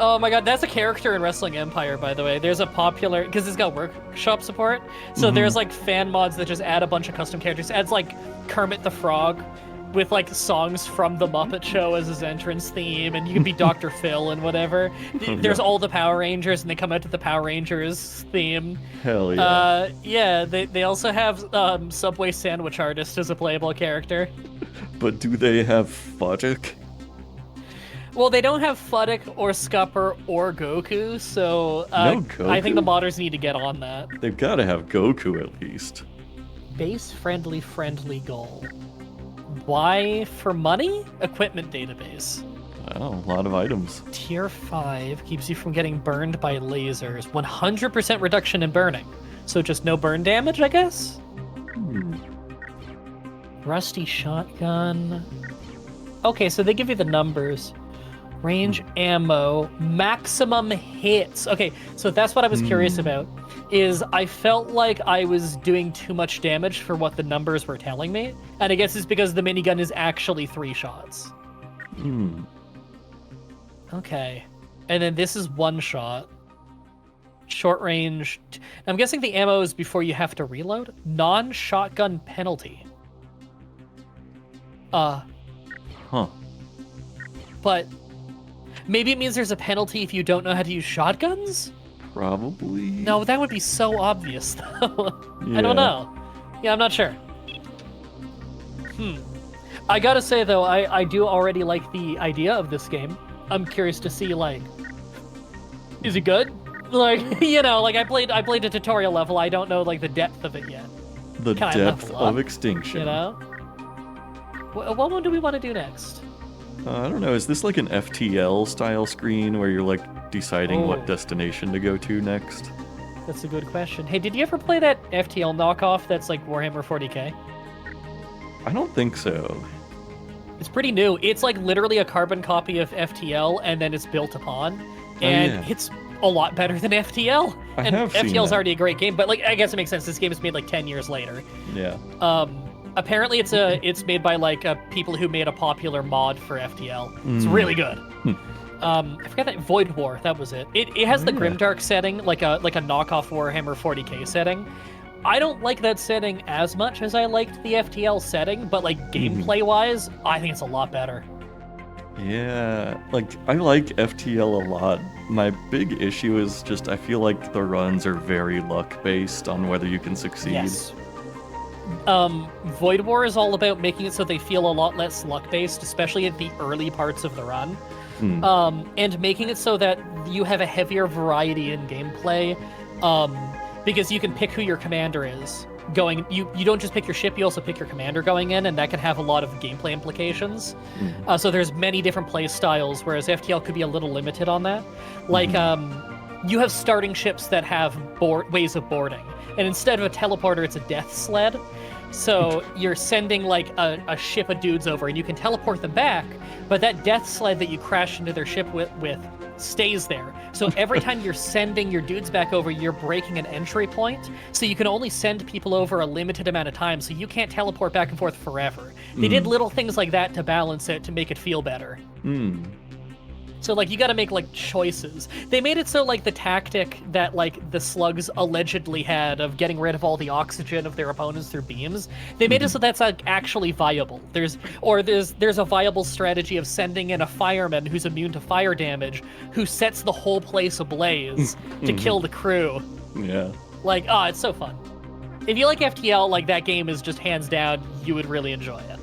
Oh my god, that's a character in Wrestling Empire, by the way. There's a popular, because it's got workshop support, so there's like fan mods that just add a bunch of custom characters. It adds like Kermit the Frog with like songs from the Muppet Show as his entrance theme, and you can be Dr. Phil and whatever. There's all the Power Rangers, and they come out to the Power Rangers theme. Hell yeah. Yeah, they also have Subway sandwich artist as a playable character. But do they have Fudgic? Well, they don't have Fuddick or Scupper or Goku, so No Goku? I think the modders need to get on that. They've got to have Goku at least. Base friendly goal. Why for money? Equipment database. Wow, a lot of items. Tier 5 keeps you from getting burned by lasers. 100% reduction in burning. So just no burn damage, I guess? Rusty shotgun. Okay, so they give you the numbers. Range ammo, maximum hits. Okay, so that's what I was curious about. Is I felt like I was doing too much damage for what the numbers were telling me, and I guess it's because the minigun is actually 3 shots. Okay, and then this is 1 shot. Short range. I'm guessing the ammo is before you have to reload. Non-shotgun penalty. Huh. But maybe it means there's a penalty if you don't know how to use shotguns? Probably. No, that would be so obvious, though. Yeah. I don't know. Yeah, I'm not sure. I gotta say, though, I do already like the idea of this game. I'm curious to see, like, is it good? Like, you know, like I played a tutorial level. I don't know, like, the depth of it yet. The Can I depth level up? of extinction. You know? What one do we want to do next? I don't know, is this like an FTL style screen where you're like deciding Oh. what destination to go to next? That's a good question. Hey, did you ever play that FTL knockoff that's like Warhammer 40k? I don't think so. It's pretty new. It's like literally a carbon copy of FTL, and then it's built upon, and yeah. it's a lot better than FTL. I And have seen FTL's that. already a great game, but like I guess it makes sense. This game is made like 10 years later. Yeah. Apparently it's made by like people who made a popular mod for FTL. It's really good. I forgot that Void War. That was it. It has the Yeah. Grimdark setting, like a knockoff Warhammer 40k setting. I don't like that setting as much as I liked the FTL setting, but like gameplay wise, I think it's a lot better. Yeah, like I like FTL a lot. My big issue is just I feel like the runs are very luck based on whether you can succeed. Yes. Void War is all about making it so they feel a lot less luck based, especially at the early parts of the run. And making it so that you have a heavier variety in gameplay, because you can pick who your commander is. You don't just pick your ship, you also pick your commander going in, and that can have a lot of gameplay implications. So there's many different play styles, whereas FTL could be a little limited on that. Like, you have starting ships that have ways of boarding, and instead of a teleporter, it's a death sled. So you're sending like a ship of dudes over, and you can teleport them back, but that death sled that you crash into their ship with stays there. So every time you're sending your dudes back over, you're breaking an entry point. So you can only send people over a limited amount of time, so you can't teleport back and forth forever. They did little things like that to balance it, to make it feel better. So, like, you gotta make, like, choices. They made it so, like, the tactic that, like, the slugs allegedly had of getting rid of all the oxygen of their opponents through beams, they made it so that's, like, actually viable. There's a viable strategy of sending in a fireman who's immune to fire damage, who sets the whole place ablaze to kill the crew. Yeah. Like, it's so fun. If you like FTL, like, that game is just hands down, you would really enjoy it.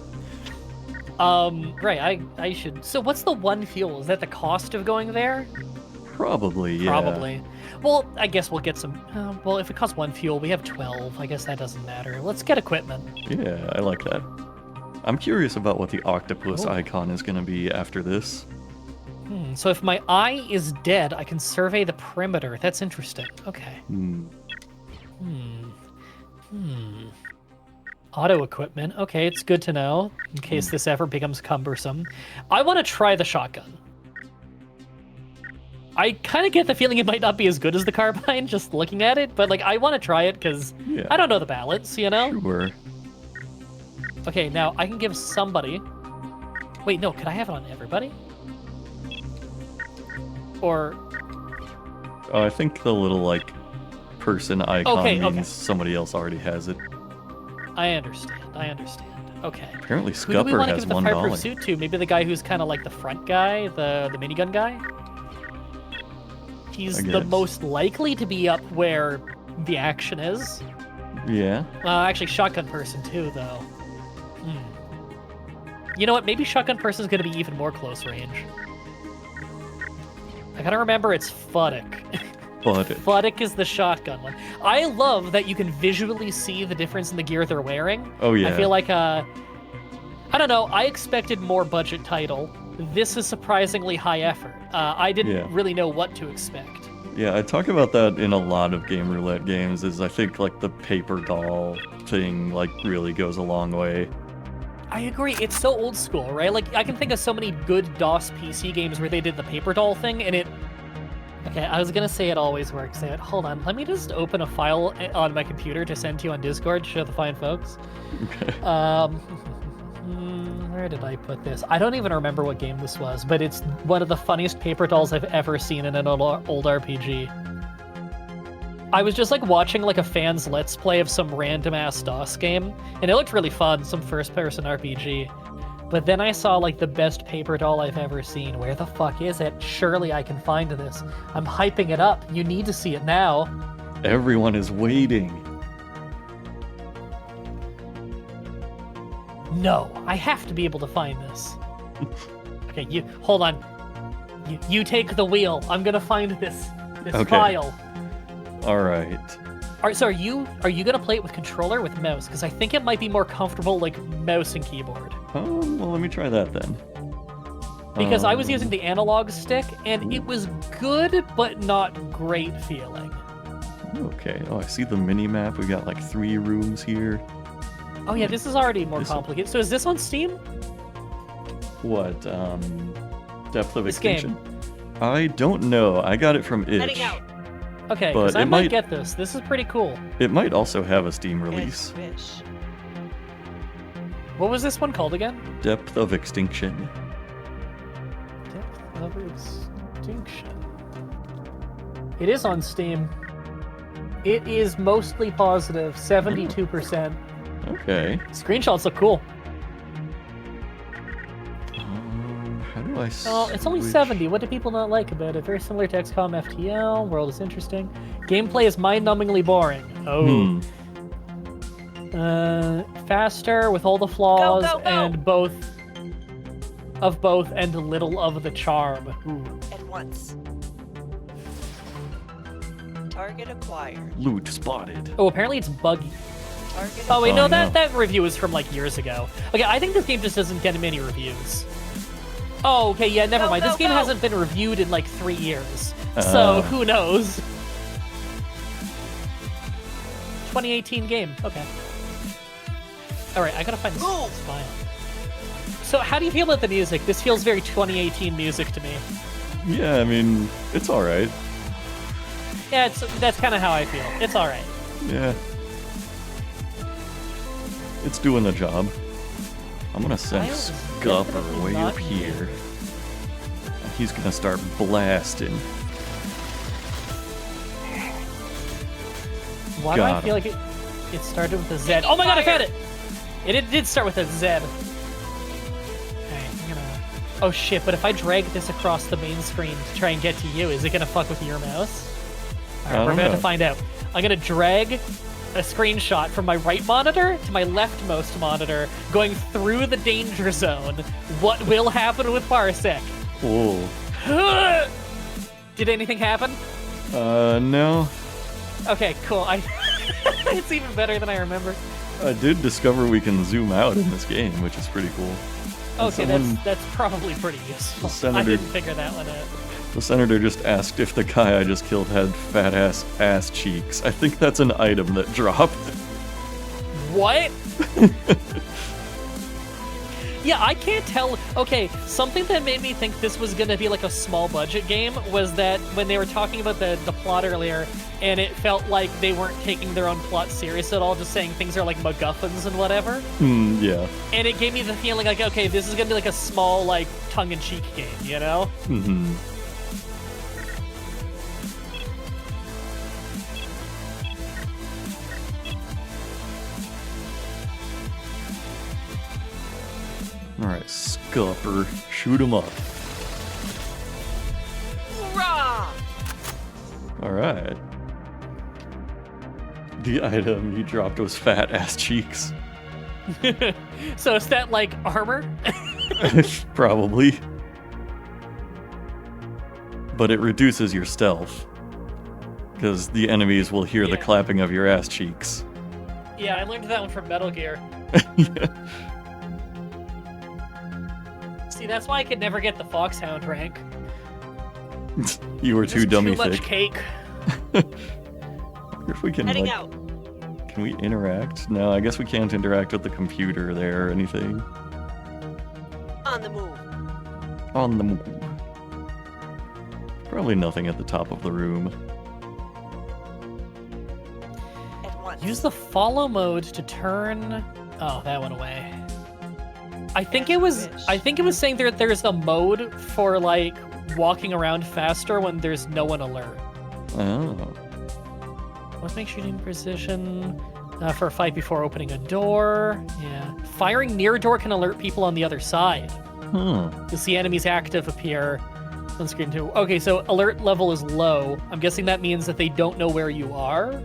Right, I should... So what's the one fuel? Is that the cost of going there? Probably, yeah. Probably. Well, I guess we'll get some... well, if it costs one fuel, we have 12. I guess that doesn't matter. Let's get equipment. Yeah, I like that. I'm curious about what the octopus icon is going to be after this. So if my eye is dead, I can survey the perimeter. That's interesting. Okay. Auto equipment. Okay, it's good to know in case this ever becomes cumbersome. I want to try the shotgun. I kind of get the feeling it might not be as good as the carbine, just looking at it, but like I want to try it because I don't know the balance, you know? Sure. Okay, now I can give somebody... Wait, no, could I have it on everybody? Or... Oh, I think the little, like, person icon means okay. somebody else already has it. I understand. Okay. Apparently Who do we Scupper want to has give the one fireproof dollar. suit to? Maybe the guy who's kind of like the front guy, the minigun guy? He's the most likely to be up where the action is. Yeah. Actually, shotgun person too, though. You know what? Maybe shotgun person is going to be even more close range. I gotta remember it's Fuddick. Fuddick is the shotgun one. I love that you can visually see the difference in the gear they're wearing. Oh, yeah. I feel like, I don't know, I expected more budget title. This is surprisingly high effort. I didn't really know what to expect. Yeah, I talk about that in a lot of Game Roulette games, is I think, like, the paper doll thing, like, really goes a long way. I agree. It's so old school, right? Like, I can think of so many good DOS PC games where they did the paper doll thing, and it... Okay, I was gonna say it always works. Hold on, let me just open a file on my computer to send to you on Discord to show the fine folks. Okay. Where did I put this? I don't even remember what game this was, but it's one of the funniest paper dolls I've ever seen in an old RPG. I was just like watching like a fan's let's play of some random ass DOS game, and it looked really fun, some first-person RPG. But then I saw, like, the best paper doll I've ever seen. Where the fuck is it? Surely I can find this. I'm hyping it up. You need to see it now. Everyone is waiting. No, I have to be able to find this. Okay, hold on. You take the wheel. I'm gonna find this file. All right. All right, so are you gonna play it with controller or with mouse? Because I think it might be more comfortable like mouse and keyboard. Well, let me try that then. Because I was using the analog stick, and it was good, but not great feeling. Okay. Oh, I see the mini-map. We got like 3 rooms here. Oh yeah, this is already more complicated. So is this on Steam? What, Depth of This Extinction? game. I don't know. I got it from Itch. Heading out. Okay, But because I it might might- get this. This is pretty cool. It might also have a Steam release. As you wish. What was this one called again? Depth of Extinction. Depth of Extinction. It is on Steam. It is mostly positive, 72%. Okay. Screenshots look cool. How do I Oh, it's only switch? 70. What do people not like about it? Very similar to XCOM FTL. World is interesting. Gameplay is mind-numbingly boring. Oh. Faster with all the flaws Go, go, go. and both and little of the charm. Ooh. At once. Target acquired. Loot spotted. Oh, apparently it's buggy. Target Oh wait, Oh, no, no. that review is from like years ago. Okay, I think this game just doesn't get many reviews. Oh, okay, yeah, never Go, mind. go, This game go. hasn't been reviewed in like 3 years. So, who knows? 2018 game. Okay. Alright, I gotta find this file. So, how do you feel about the music? This feels very 2018 music to me. Yeah, I mean, it's alright. Yeah, that's kind of how I feel. It's all right. Yeah. It's doing the job. I'm gonna send I was Scupper definitely way not up here. And he's gonna start blasting. Why do I Got feel him. like it started with a Z? Oh my god, I found it! It did start with a Z. Alright, I'm gonna... Oh shit, but if I drag this across the main screen to try and get to you, is it gonna fuck with your mouse? Alright, we're don't about know. to find out. I'm gonna drag a screenshot from my right monitor to my leftmost monitor, going through the danger zone. What will happen with Parsec? Oh. Did anything happen? No. Okay, cool. It's even better than I remember. I did discover we can zoom out in this game, which is pretty cool. And Okay, someone- that's probably pretty useful. The senator- I didn't figure that one out. The senator just asked if the guy I just killed had fat ass cheeks. I think that's an item that dropped. What? Yeah, I can't tell. Okay, something that made me think this was gonna be like a small budget game was that when they were talking about the plot earlier, and it felt like they weren't taking their own plot serious at all, just saying things are like MacGuffins and whatever. Yeah. And it gave me the feeling like, okay, this is gonna be like a small, like, tongue-in-cheek game, you know? Mm-hmm. Alright, Scupper, shoot him up. Hoorah! Alright. The item you dropped was fat ass cheeks. So is that like armor? Probably. But it reduces your stealth. Because the enemies will hear the Yeah. clapping of your ass cheeks. Yeah, I learned that one from Metal Gear. See, that's why I could never get the Foxhound rank. You were Just too dummy too much thick. cake. If we can, Heading like, out. can we interact? No, I guess we can't interact with the computer there or anything. On the move. On the move. Probably nothing at the top of the room. At once. Use the follow mode to turn... Oh, that went away. I think it was saying there's a mode for, like, walking around faster when there's no one alert. Oh. What makes you in position for a fight before opening a door? Yeah. Firing near a door can alert people on the other side. Huh. You'll see enemies active appear on screen too. Okay, so alert level is low. I'm guessing that means that they don't know where you are.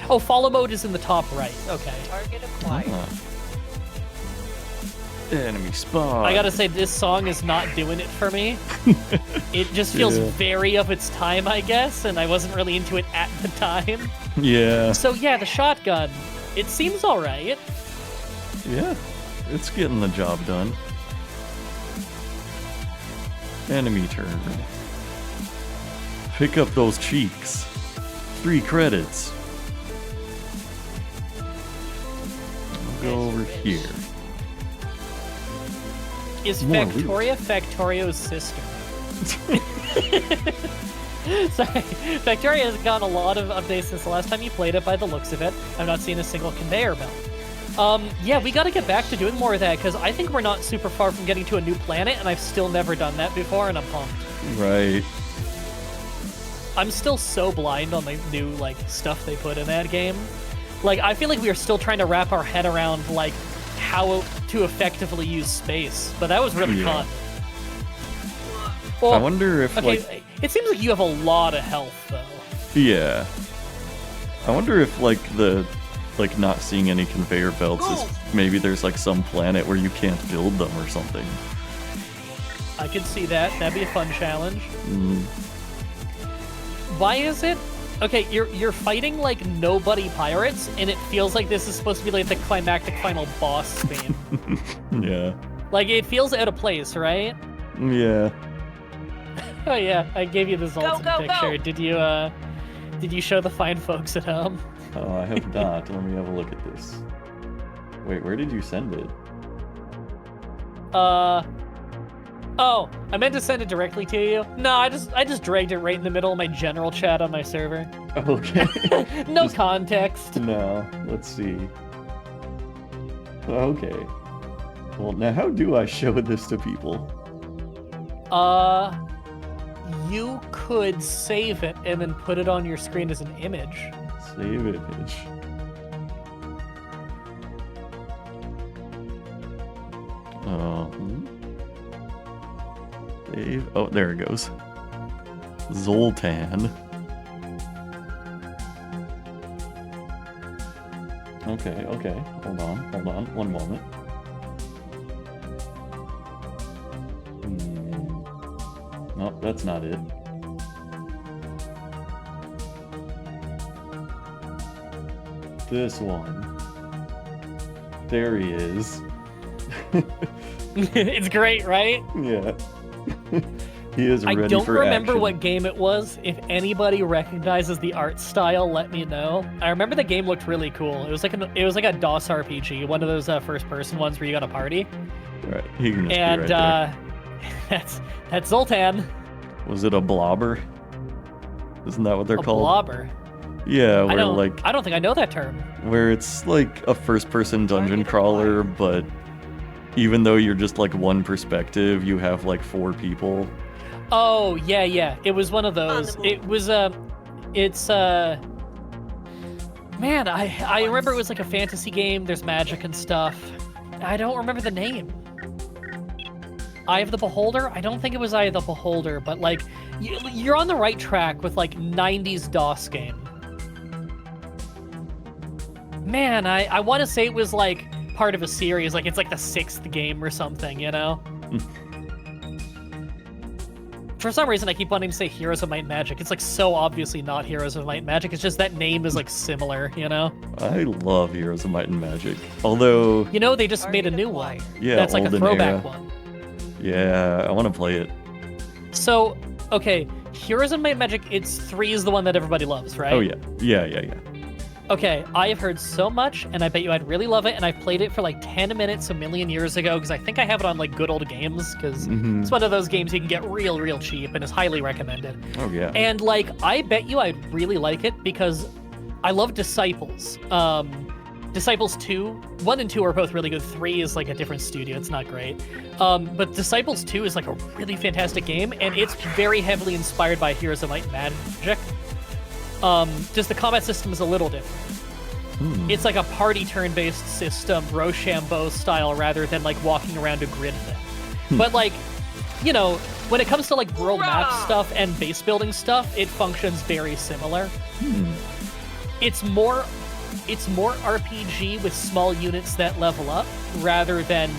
Oh, follow mode is in the top right. Okay. Target acquired. Ah. Enemy spot. I gotta say, this song is not doing it for me. It just feels Yeah. very of its time, I guess, and I wasn't really into it at the time. Yeah. So yeah, the shotgun. It seems alright. Yeah. It's getting the job done. Enemy turn. Pick up those cheeks. 3 credits. I'll go over here. Is More loot. Factoria Factorio's sister? Sorry, Factoria has gotten a lot of updates since the last time you played it by the looks of it. I've not seen a single conveyor belt. Yeah, we gotta get back to doing more of that, because I think we're not super far from getting to a new planet, and I've still never done that before, and I'm pumped. Right. I'm still so blind on the new, like, stuff they put in that game. Like, I feel like we are still trying to wrap our head around, like, how to effectively use space, but that was really Yeah. fun. Well, I wonder if, okay, like... it seems like you have a lot of health, though. Yeah. I wonder if, like, not seeing any conveyor belts is... Maybe there's, like, some planet where you can't build them or something. I could see that. That'd be a fun challenge. Mm. Why is it? Okay, you're fighting like nobody pirates, and it feels like this is supposed to be like the climactic final boss theme. Yeah. Like it feels out of place, right? Yeah. Oh yeah, I gave you the Zoltan go, picture. go! Did you show the fine folks at home? Oh, I have not. Let me have a look at this. Wait, where did you send it? Oh, I meant to send it directly to you. No, I just dragged it right in the middle of my general chat on my server. Okay. No Just- context. No, let's see. Okay. Well, now how do I show this to people? You could save it and then put it on your screen as an image. Save image. Save. Oh, there it goes. Zoltan. Okay, okay. Hold on. One moment. Nope, that's not it. This one. There he is. It's great, right? Yeah. He is I ready don't for remember action. what game it was. If anybody recognizes the art style, let me know. I remember the game looked really cool. It was like a DOS RPG, one of those first-person ones where you got a party. Right, he can just And be right there. that's Zoltan, Was it a blobber? Isn't that what they're a called? blobber. Yeah, I where don't think I know that term. where it's like a first-person dungeon crawler, but even though you're just like one perspective, you have like 4 people. Oh, yeah. It was one of those. move. It was man, I remember it was like a fantasy game. There's magic and stuff. I don't remember the name. Eye of the Beholder? I don't think it was Eye of the Beholder, but like you're on the right track with like 90s DOS game. Man, I want to say it was like part of a series, like it's like the 6th game or something, you know? For some reason, I keep wanting to say Heroes of Might and Magic. It's like so obviously not Heroes of Might and Magic. It's just that name is like similar, you know? I love Heroes of Might and Magic. Although, You know, they just made a new one. yeah, That's like a olden throwback era. one. Yeah, I want to play it. So, okay, Heroes of Might and Magic, it's 3 is the one that everybody loves, right? Oh yeah. Yeah. Okay, I have heard so much, and I bet you I'd really love it, and I played it for like 10 minutes a million years ago, because I think I have it on like good old games, because Mhm. it's one of those games you can get real cheap, and is highly recommended. Oh yeah. And like, I bet you I'd really like it, because I love Disciples. Disciples 2, 1 and 2 are both really good. 3 is like a different studio, it's not great. But Disciples 2 is like a really fantastic game, and it's very heavily inspired by Heroes of Might and Magic. Just the combat system is a little different. It's like a party turn-based system, Rochambeau style, rather than like walking around a grid thing. But like, you know, when it comes to like world map stuff and base building stuff, it functions very similar. It's more RPG with small units that level up, rather than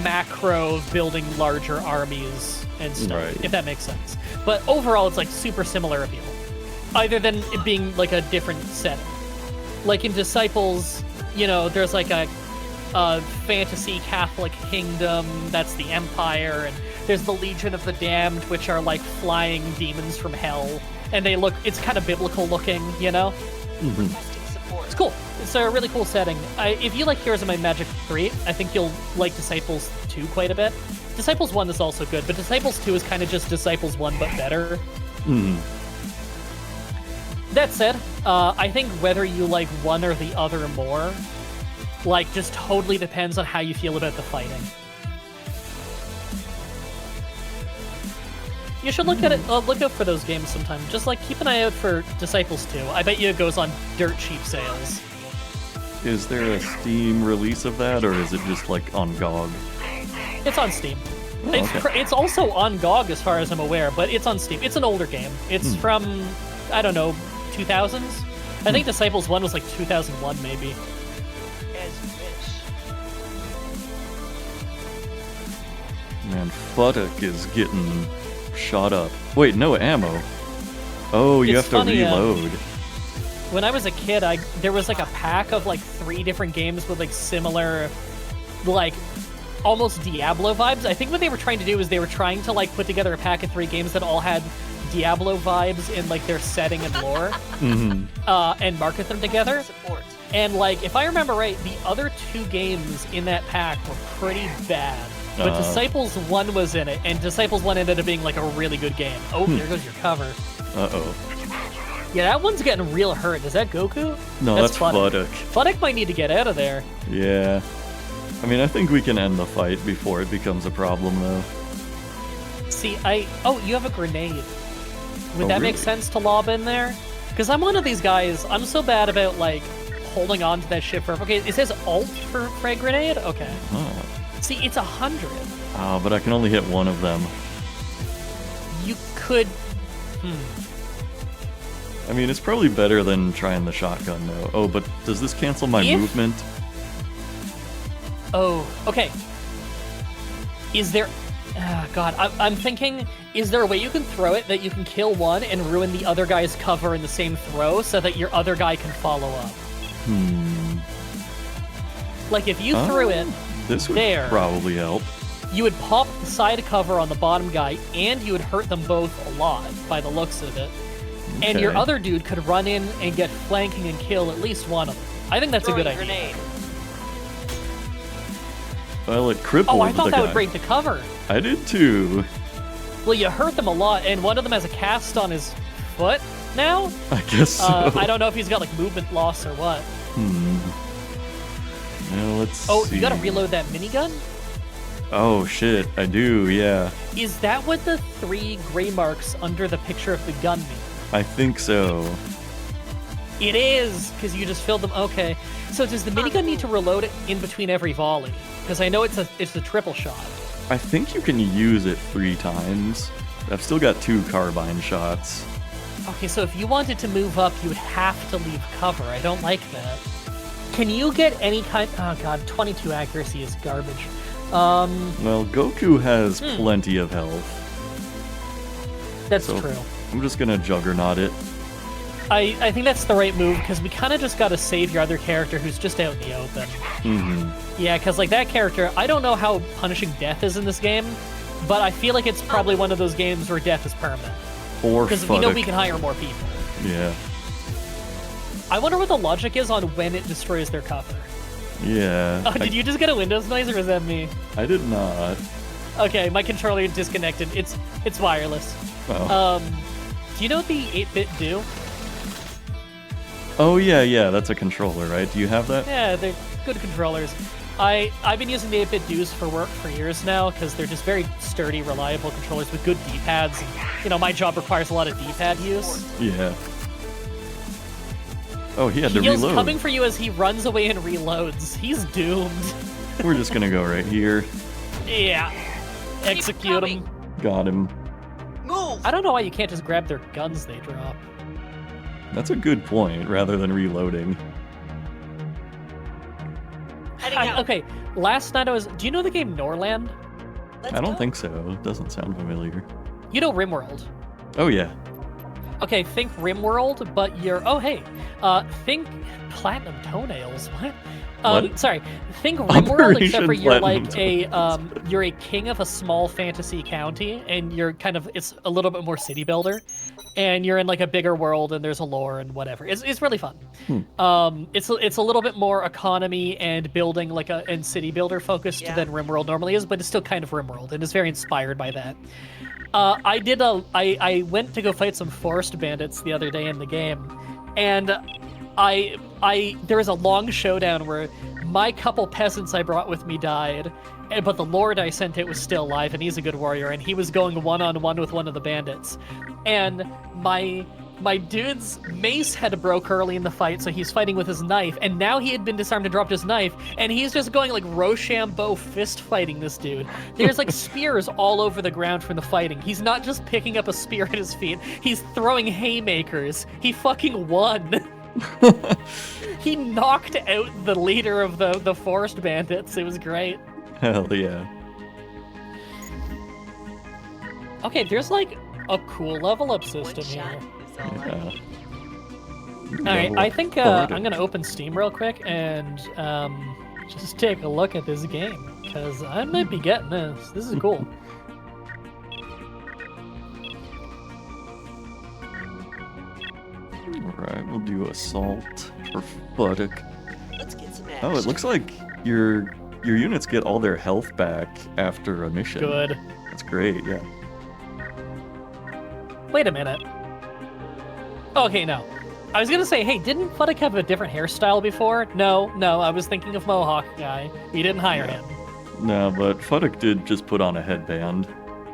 macro building larger armies and stuff, Right. if that makes sense. But overall, it's like super similar appeal, other than it being like a different setting. Like in Disciples, you know, there's like a fantasy Catholic kingdom, that's the Empire, and there's the Legion of the Damned, which are like flying demons from hell, and it's kind of biblical looking, you know? Requesting support. It's cool. It's a really cool setting. If you like Heroes of Might and Magic 3, I think you'll like Disciples 2 quite a bit. Disciples 1 is also good, but Disciples 2 is kind of just Disciples 1 but better. That said, I think whether you like one or the other more, like, just totally depends on how you feel about the fighting. You should look at it. Look out for those games sometime. Just like keep an eye out for Disciples 2. I bet you it goes on dirt cheap sales. Is there a Steam release of that, or is it just like on GOG? It's on Steam. Oh, okay. It's also on GOG as far as I'm aware, but it's on Steam. It's an older game. It's from, I don't know, 2000s? I think Disciples 1 was like 2001 maybe. As you wish. Man, Futtock is getting shot up. Wait, no ammo. Oh, you It's have to funny, reload. When I was a kid, there was like a pack of like 3 different games with like similar, like almost Diablo vibes. I think what they were trying to do is they were trying to like put together a pack of 3 games that all had Diablo vibes in like their setting and lore, and market them together. Support. And like, if I remember right, the other 2 games in that pack were pretty bad. but Disciples 1 was in it, and Disciples 1 ended up being like a really good game. Oh, there goes your cover. Uh-oh. Yeah, that one's getting real hurt. Is that Goku? No, that's Fuddick. Fuddick. Fuddick might need to get out of there. Yeah. I mean, I think we can end the fight before it becomes a problem, though. See, Oh, you have a grenade. Would that make really? sense to lob in there? Because I'm one of these guys, I'm so bad about, like, holding on to that shit for... Okay, it says alt for frag grenade? Okay. Oh. See, it's 100. Oh, but I can only hit one of them. You could... I mean, it's probably better than trying the shotgun, though. Oh, but does this cancel my movement? Oh, okay. Is there... God, I'm thinking, is there a way you can throw it that you can kill one and ruin the other guy's cover in the same throw so that your other guy can follow up? Like, if you threw it this would there, probably help. you would pop the side cover on the bottom guy, and you would hurt them both a lot, by the looks of it. Okay. And your other dude could run in and get flanking and kill at least one of them. I think that's a good idea. Grenade. Well, it crippled Oh, I thought the that guy. would break the cover. I did too. Well, you hurt them a lot, and one of them has a cast on his foot now. I guess so. I don't know if he's got, like, movement loss or what. Now, let's see. Oh, you gotta reload that minigun? Oh, shit. I do, yeah. Is that what the 3 gray marks under the picture of the gun mean? I think so. It is, because you just filled them. Okay. So does the minigun need to reload it in between every volley? Because I know it's a triple shot. I think you can use it 3 times. I've still got 2 carbine shots. Okay, so if you wanted to move up, you would have to leave cover. I don't like that. Can you get any kind... Oh, God, 22 accuracy is garbage. Well, Goku has plenty of health. That's So- true. I'm just gonna Juggernaut it. I think that's the right move, because we kind of just got to save your other character who's just out in the open. Yeah, because, like, that character, I don't know how punishing death is in this game, but I feel like it's probably one of those games where death is permanent. Or Because we know Fuddick. we can hire more people. Yeah. I wonder what the logic is on when it destroys their cover. Yeah. Oh, did you just get a Windows noise, or was that me? I did not. Okay, my controller disconnected. It's wireless. Oh. Do you know what the 8-bit do? Oh, yeah, that's a controller, right? Do you have that? Yeah, they're good controllers. I've been using the 8-bit do's for work for years now, because they're just very sturdy, reliable controllers with good D-pads. And, you know, my job requires a lot of D-pad use. Yeah. Oh, he had to Heel's reload. coming for you as he runs away and reloads. He's doomed. We're just gonna go right here. Yeah. Execute him. coming. Got him. Move. I don't know why you can't just grab their guns they drop. That's a good point, rather than reloading. Heading out. Okay, last night do you know the game Norland? Let's I don't go. think so. It doesn't sound familiar. You know RimWorld. Oh, yeah. Okay, think RimWorld, but think Platinum Toenails. What? What? Sorry. Think RimWorld, except for Operation you're like Platinum you're a king of a small fantasy county, and you're it's a little bit more city builder, and you're in like a bigger world, and there's a lore and whatever. It's really fun. It's a little bit more economy and building and city builder focused than RimWorld normally is, but it's still kind of RimWorld, and it's very inspired by that. I went to go fight some forest bandits the other day in the game, and there was a long showdown where my couple peasants I brought with me died, but the lord I sent it was still alive, and he's a good warrior, and he was going one-on-one with one of the bandits. And my dude's mace had broke early in the fight, so he's fighting with his knife, and now he had been disarmed and dropped his knife, and he's just going like Rochambeau fist fighting this dude. There's like spears all over the ground from the fighting. He's not just picking up a spear at his feet, he's throwing haymakers. He fucking won. He knocked out the leader of the forest bandits. It was great. Hell yeah. Okay, there's like a cool level up One system shot here. is all I Yeah. need. Alright, I think I'm gonna open Steam real quick and just take a look at this game, because I might be getting this. This is cool. Alright, we'll do assault for Fuddick. Let's get some action. Oh, it looks like you your units get all their health back after a mission. Good. That's great, yeah. Wait a minute. Okay, no. I was gonna say, hey, didn't Fuddick have a different hairstyle before? No, I was thinking of Mohawk guy. You didn't hire him. No, but Fuddick did just put on a headband,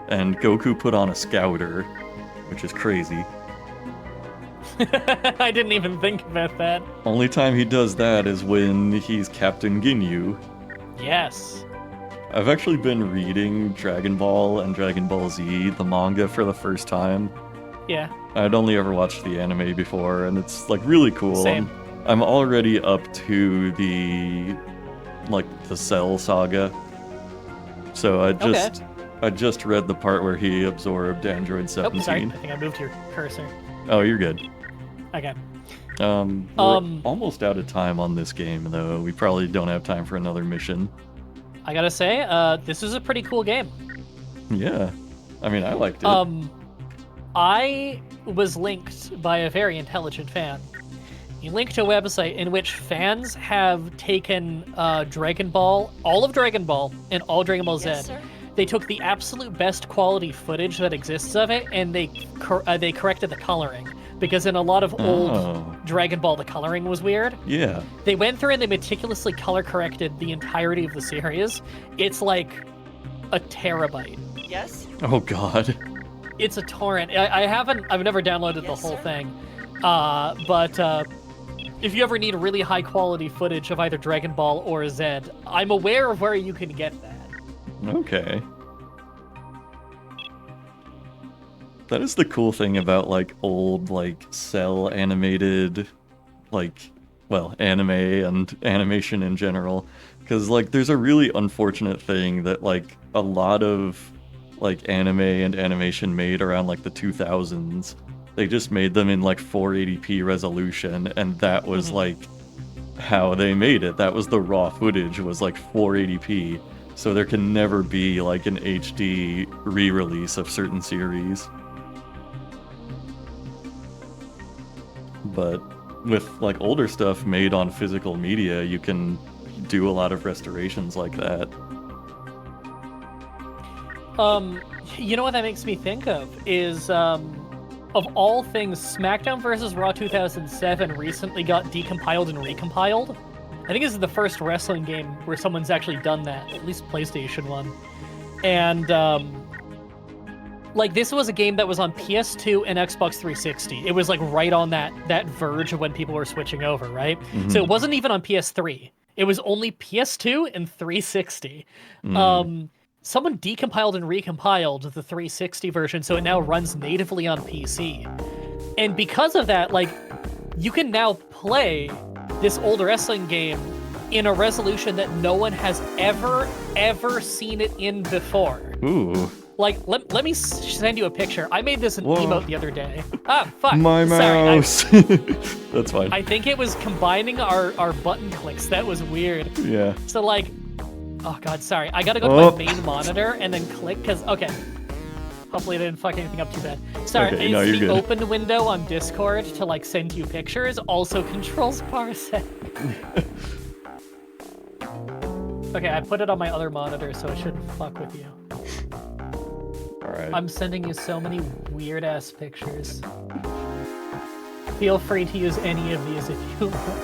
and Goku put on a scouter, which is crazy. I didn't even think about that. Only time he does that is when he's Captain Ginyu. Yes. I've actually been reading Dragon Ball and Dragon Ball Z, the manga, for the first time. Yeah. I'd only ever watched the anime before, and it's like really cool. Same. I'm already up to the Cell saga. So I just read the part where he absorbed Android 17. Oh, sorry. I think I moved your cursor. Oh, you're good. Okay. We're almost out of time on this game, though. We probably don't have time for another mission. I gotta say, this is a pretty cool game. Yeah. I mean, I liked it. I was linked by a very intelligent fan. He linked to a website in which fans have taken Dragon Ball, all of Dragon Ball, and all Dragon Ball Z. Yes, sir. They took the absolute best quality footage that exists of it, and they corrected the coloring. Because in a lot of old Dragon Ball, the coloring was weird. Yeah. They went through and they meticulously color corrected the entirety of the series. It's like a terabyte. Yes. Oh, God. It's a torrent. I've never downloaded the Yes, whole sir. thing. But if you ever need really high quality footage of either Dragon Ball or Z, I'm aware of where you can get that. Okay. That is the cool thing about, like, old, like, cell animated, like, well, anime and animation in general. Because, like, there's a really unfortunate thing that, like, a lot of, like, anime and animation made around, like, the 2000s, they just made them in, like, 480p resolution, and that was, like, how they made it. That was the raw footage, was, like, 480p. So there can never be, like, an HD re-release of certain series. But with, like, older stuff made on physical media, you can do a lot of restorations like that. You know what that makes me think of is, of all things, SmackDown vs. Raw 2007 recently got decompiled and recompiled. I think this is the first wrestling game where someone's actually done that, at least PlayStation 1. And, like, this was a game that was on PS2 and Xbox 360. It was, like, right on that verge of when people were switching over, right? Mm-hmm. So it wasn't even on PS3. It was only PS2 and 360. Someone decompiled and recompiled the 360 version, so it now runs natively on PC. And because of that, like, you can now play this old wrestling game in a resolution that no one has ever seen it in before. Ooh. Like, let me send you a picture. I made this an Whoa. emote the other day. Ah, fuck. My Sorry, mouse! That's fine. I think it was combining our button clicks. That was weird. Yeah. So, like, oh god, sorry. I gotta go to my main monitor and then click, because, okay. Hopefully I didn't fuck anything up too bad. Sorry, Okay, no, it's you're the good. open window on Discord to, like, send you pictures also controls Parsec. Okay, I put it on my other monitor, so it shouldn't fuck with you. Alright. I'm sending you so many weird-ass pictures. Feel free to use any of these if you want.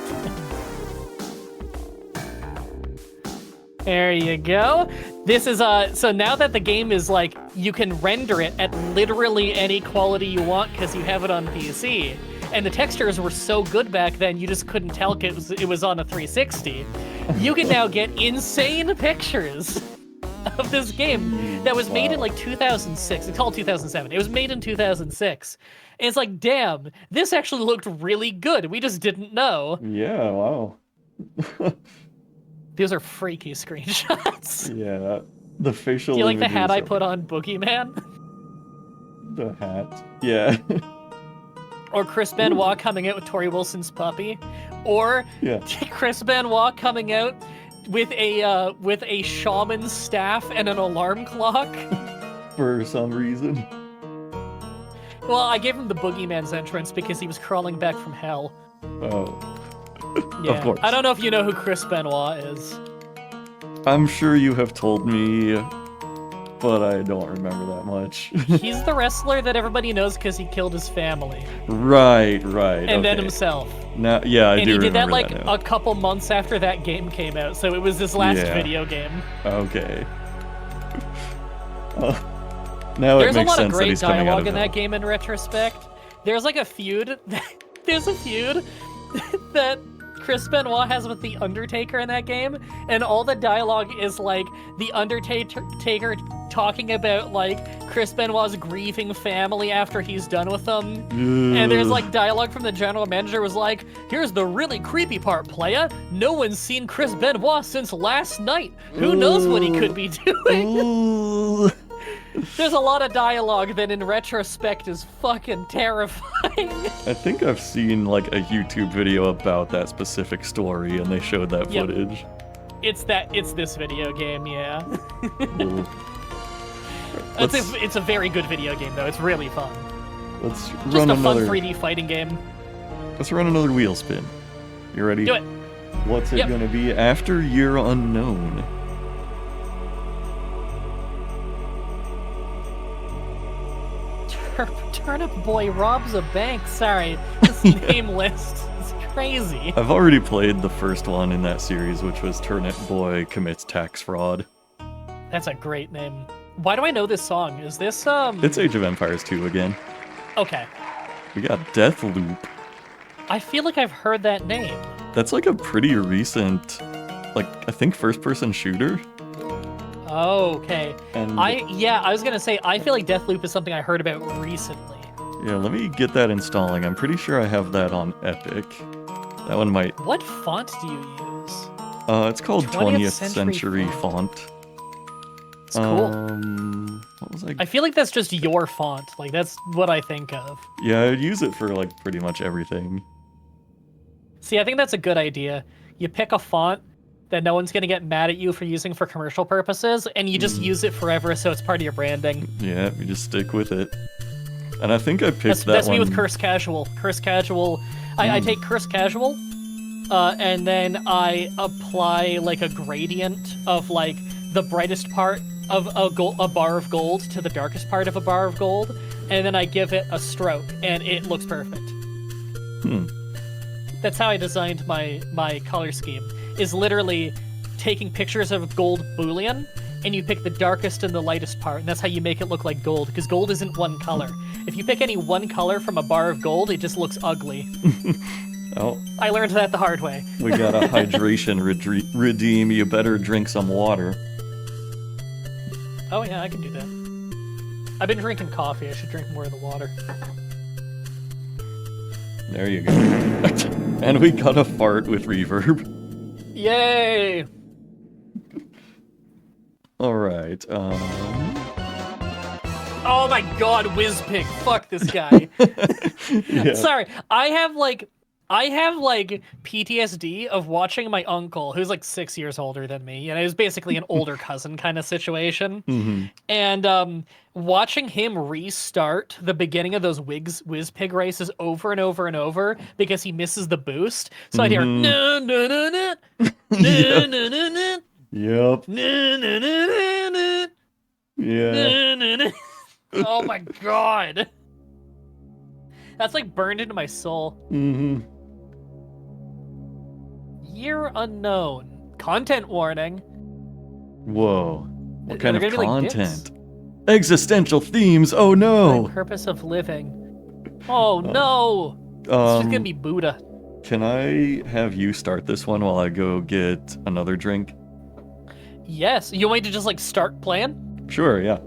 There you go. This is, so now that the game is, like, you can render it at literally any quality you want because you have it on PC. And the textures were so good back then, you just couldn't tell it was on a 360. You can now get insane pictures of this game that was made in, like, 2006. It's called 2007. It was made in 2006. And it's like, damn, this actually looked really good. We just didn't know. Yeah, wow. These are freaky screenshots. Yeah. The facial Do you like the images hat I are- put on Boogeyman? The hat. Yeah. Or Chris Benoit coming out with Tori Wilson's puppy? Or Yeah. Chris Benoit coming out with a shaman's staff and an alarm clock? For some reason. Well, I gave him the Boogeyman's entrance because he was crawling back from hell. Oh. Yeah. Of course. I don't know if you know who Chris Benoit is. I'm sure you have told me, but I don't remember that much. He's the wrestler that everybody knows because he killed his family Right. and then Okay. himself. Now, yeah, I And do he did that remember like now. a couple months after that game came out, so it was his last Yeah. video game. Okay. Now There's it a makes lot of sense that great he's coming out dialogue of in that it. game in retrospect. There's like a feud. There's a feud that Chris Benoit has with The Undertaker in that game, and all the dialogue is like The Undertaker talking about like Chris Benoit's grieving family after he's done with them. And there's like dialogue from the general manager was like, here's the really creepy part, playa. No one's seen Chris Benoit since last night. Who knows what he could be doing? Ooh. There's a lot of dialogue that in retrospect is fucking terrifying. I think I've seen like a YouTube video about that specific story, and they showed that Yep. footage. It's this video game, yeah. Ooh. Let's, It's a very good video game though. It's really fun. let's Just run a fun another. 3D fighting game. Let's run another wheel spin. You ready? Do it. What's it Yep. gonna be after Year Unknown? Turnip Boy robs a bank. Sorry, this name list is crazy. I've already played the first one in that series, which was Turnip Boy Commits Tax Fraud. That's a great name. Why do I know this song? Is this It's Age of Empires 2 again. Okay. We got Deathloop. I feel like I've heard that name. That's like a pretty recent, like, I think first-person shooter. Oh, okay. And I was gonna say I feel like Deathloop is something I heard about recently. yeah, let me get that installing. I'm pretty sure I have that on Epic. That one might. What font do you use? It's called 20th 20th Century Font. It's cool. What was I feel like that's just your font. Like that's what I think of. Yeah, I would use it for like pretty much everything. See, I think that's a good idea. You pick a font that no one's gonna get mad at you for using for commercial purposes, and you just use it forever, so it's part of your branding. Yeah, you just stick with it. And I think I picked That's, that that's one. me with Curse Casual. Curse Casual, I take Curse Casual, and then I apply like a gradient of like the brightest part of a bar of gold to the darkest part of a bar of gold, and then I give it a stroke, and it looks perfect. That's how I designed my color scheme, is literally taking pictures of gold bullion, and you pick the darkest and the lightest part, and that's how you make it look like gold, because gold isn't one color. If you pick any one color from a bar of gold, it just looks ugly. Oh, I learned that the hard way. we got a hydration redeem. You better drink some water. Oh yeah, I can do that. I've been drinking coffee, I should drink more of the water. There you go. And we got a fart with reverb. Yay! Alright, Oh my god, Whizpig, fuck this guy. yeah. Sorry, I have like PTSD of watching my uncle, who's like 6 years older than me. You know, he was basically an older cousin kind of situation. And watching him restart the beginning of those Whizpig races over and over and over because he misses the boost. So I'd hear no no no no no no no no Yep. no no no no Yeah. no no. Oh my god. That's like burned into my soul. Year unknown. Content warning. Whoa. What kind of They're gonna be like content? Existential themes. Oh no. The purpose of living. Oh no. It's just gonna be Buddha. Can I have you start this one while I go get another drink? Yes. You want me to just like start playing? Sure, yeah.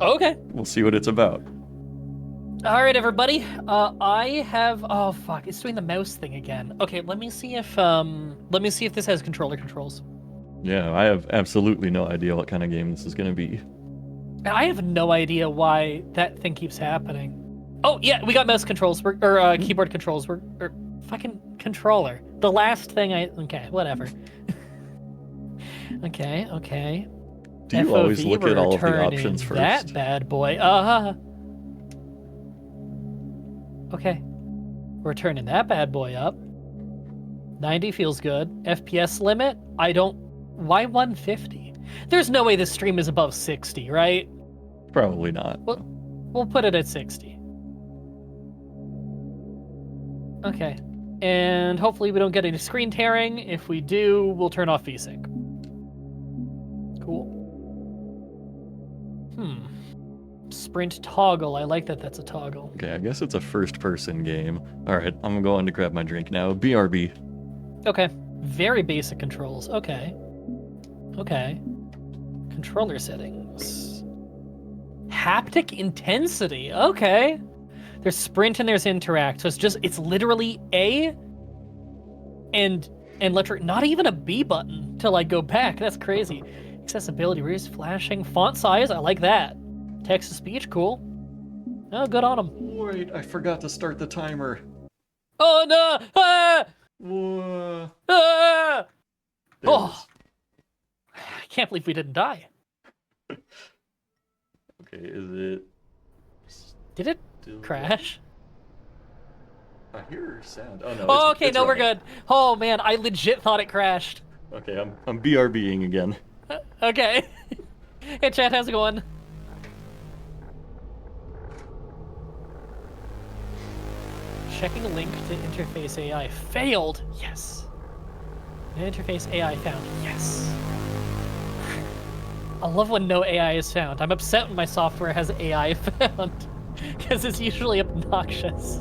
Okay. We'll see what it's about. All right, everybody. I have. Oh fuck! It's doing the mouse thing again. Okay, let me see if this has controller controls. Yeah, I have absolutely no idea what kind of game this is gonna be. I have no idea why that thing keeps happening. Oh yeah, we got mouse controls. Or keyboard controls. Or fucking controller. The last thing okay, whatever. Okay. Do you always FOV, look we're at all of the returning options first? That bad boy. Okay. We're turning that bad boy up. 90 feels good. FPS limit? I don't Why 150? There's no way this stream is above 60, right? Probably not. We'll put it at 60. Okay. And hopefully we don't get any screen tearing. If we do, we'll turn off VSync. Cool. Sprint toggle. I like that that's a toggle. Okay, I guess it's a first-person game. All right, I'm going to grab my drink now. BRB. Okay. Very basic controls. Okay. Okay. Controller settings. Haptic intensity. Okay. There's sprint and there's interact. So it's literally A and not even a B button to like go back. That's crazy. Accessibility, rears flashing, font size. I like that. Text to speech, cool. Oh, good on them. Wait, I forgot to start the timer. Oh no! Ah! Whoa. Ah! There it Oh, I can't believe we didn't die. is. Okay, is it Did it still crash? I hear sound. Oh no. Oh, it's okay, no, we're running. good. Oh man, I legit thought it crashed. Okay, I'm BRBing again. Okay. Hey, chat, how's it going? Checking a link to interface AI. Failed. Yes. Interface AI found. Yes. I love when no AI is found. I'm upset when my software has AI found, because it's usually obnoxious.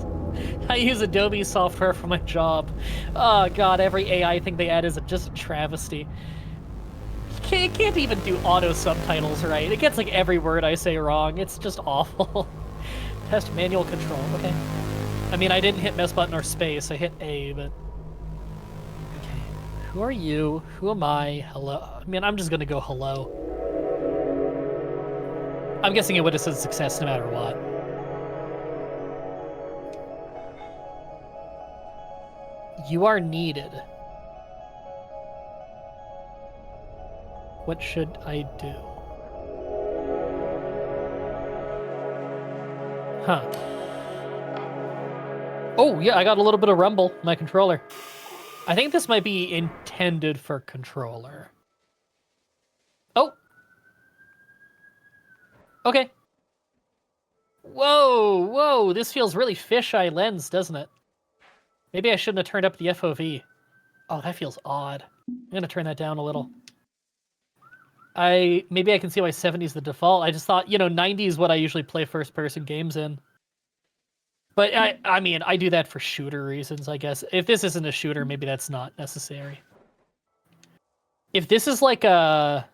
I use Adobe software for my job. Oh god, every AI thing they add is just a travesty. It can't even do auto subtitles right. It gets like every word I say wrong. It's just awful. Test manual control. Okay. I mean, I didn't hit mouse button or space. I hit A, but... Okay. Who are you? Who am I? Hello? I mean, I'm just gonna go hello. I'm guessing it would have said success no matter what. You are needed. What should I do? Huh. Oh, yeah, I got a little bit of rumble in my controller. I think this might be intended for controller. Oh! Okay. Whoa, this feels really fisheye lens, doesn't it? Maybe I shouldn't have turned up the FOV. Oh, that feels odd. I'm gonna turn that down a little. Maybe I can see why 70 is the default. I just thought, 90 is what I usually play first-person games in. But I mean, I do that for shooter reasons, I guess. If this isn't a shooter, maybe that's not necessary. If this is like an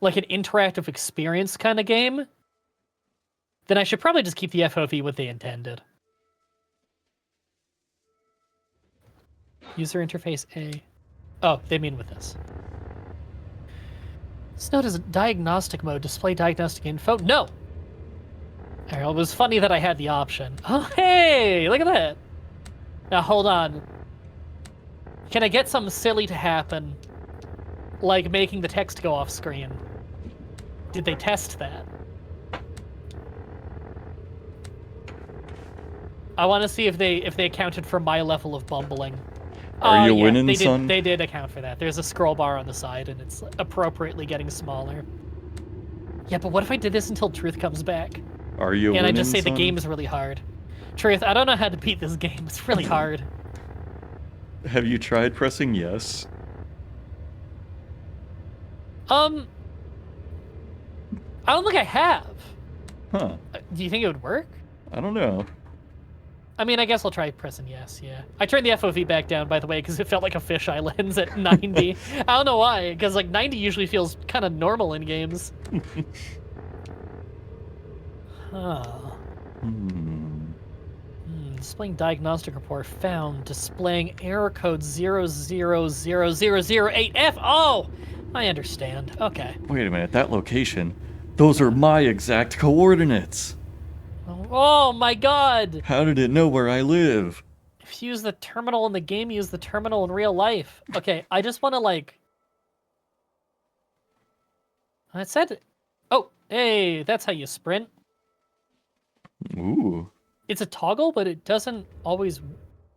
interactive experience kind of game, then I should probably just keep the FOV what they intended. User interface A. Oh, they mean with this. This note is a diagnostic mode. Display diagnostic info. No! It was funny that I had the option. Oh, hey! Look at that! Now, hold on. Can I get something silly to happen? Like making the text go off screen. Did they test that? I want to see if they accounted for my level of bumbling. Are you winning, son? They did account for that. There's a scroll bar on the side, and it's appropriately getting smaller. Yeah, but what if I did this until Truth comes back? Are you winning, And I just say son? the game is really hard. Truth, I don't know how to beat this game. It's really hard. Have you tried pressing yes? I don't think I have. Huh. Do you think it would work? I don't know. I mean, I guess I'll try pressing yes, yeah. I turned the FOV back down, by the way, because it felt like a fisheye lens at 90. I don't know why, because like 90 usually feels kind of normal in games. Huh. Displaying diagnostic report found. Displaying error code 000008F. Oh! I understand. Okay. Wait a minute, that location. Those are my exact coordinates. Oh my god! How did it know where I live? If you use the terminal in the game, use the terminal in real life. Okay, I just want to like... I said... Oh, hey, that's how you sprint. Ooh. It's a toggle, but it doesn't always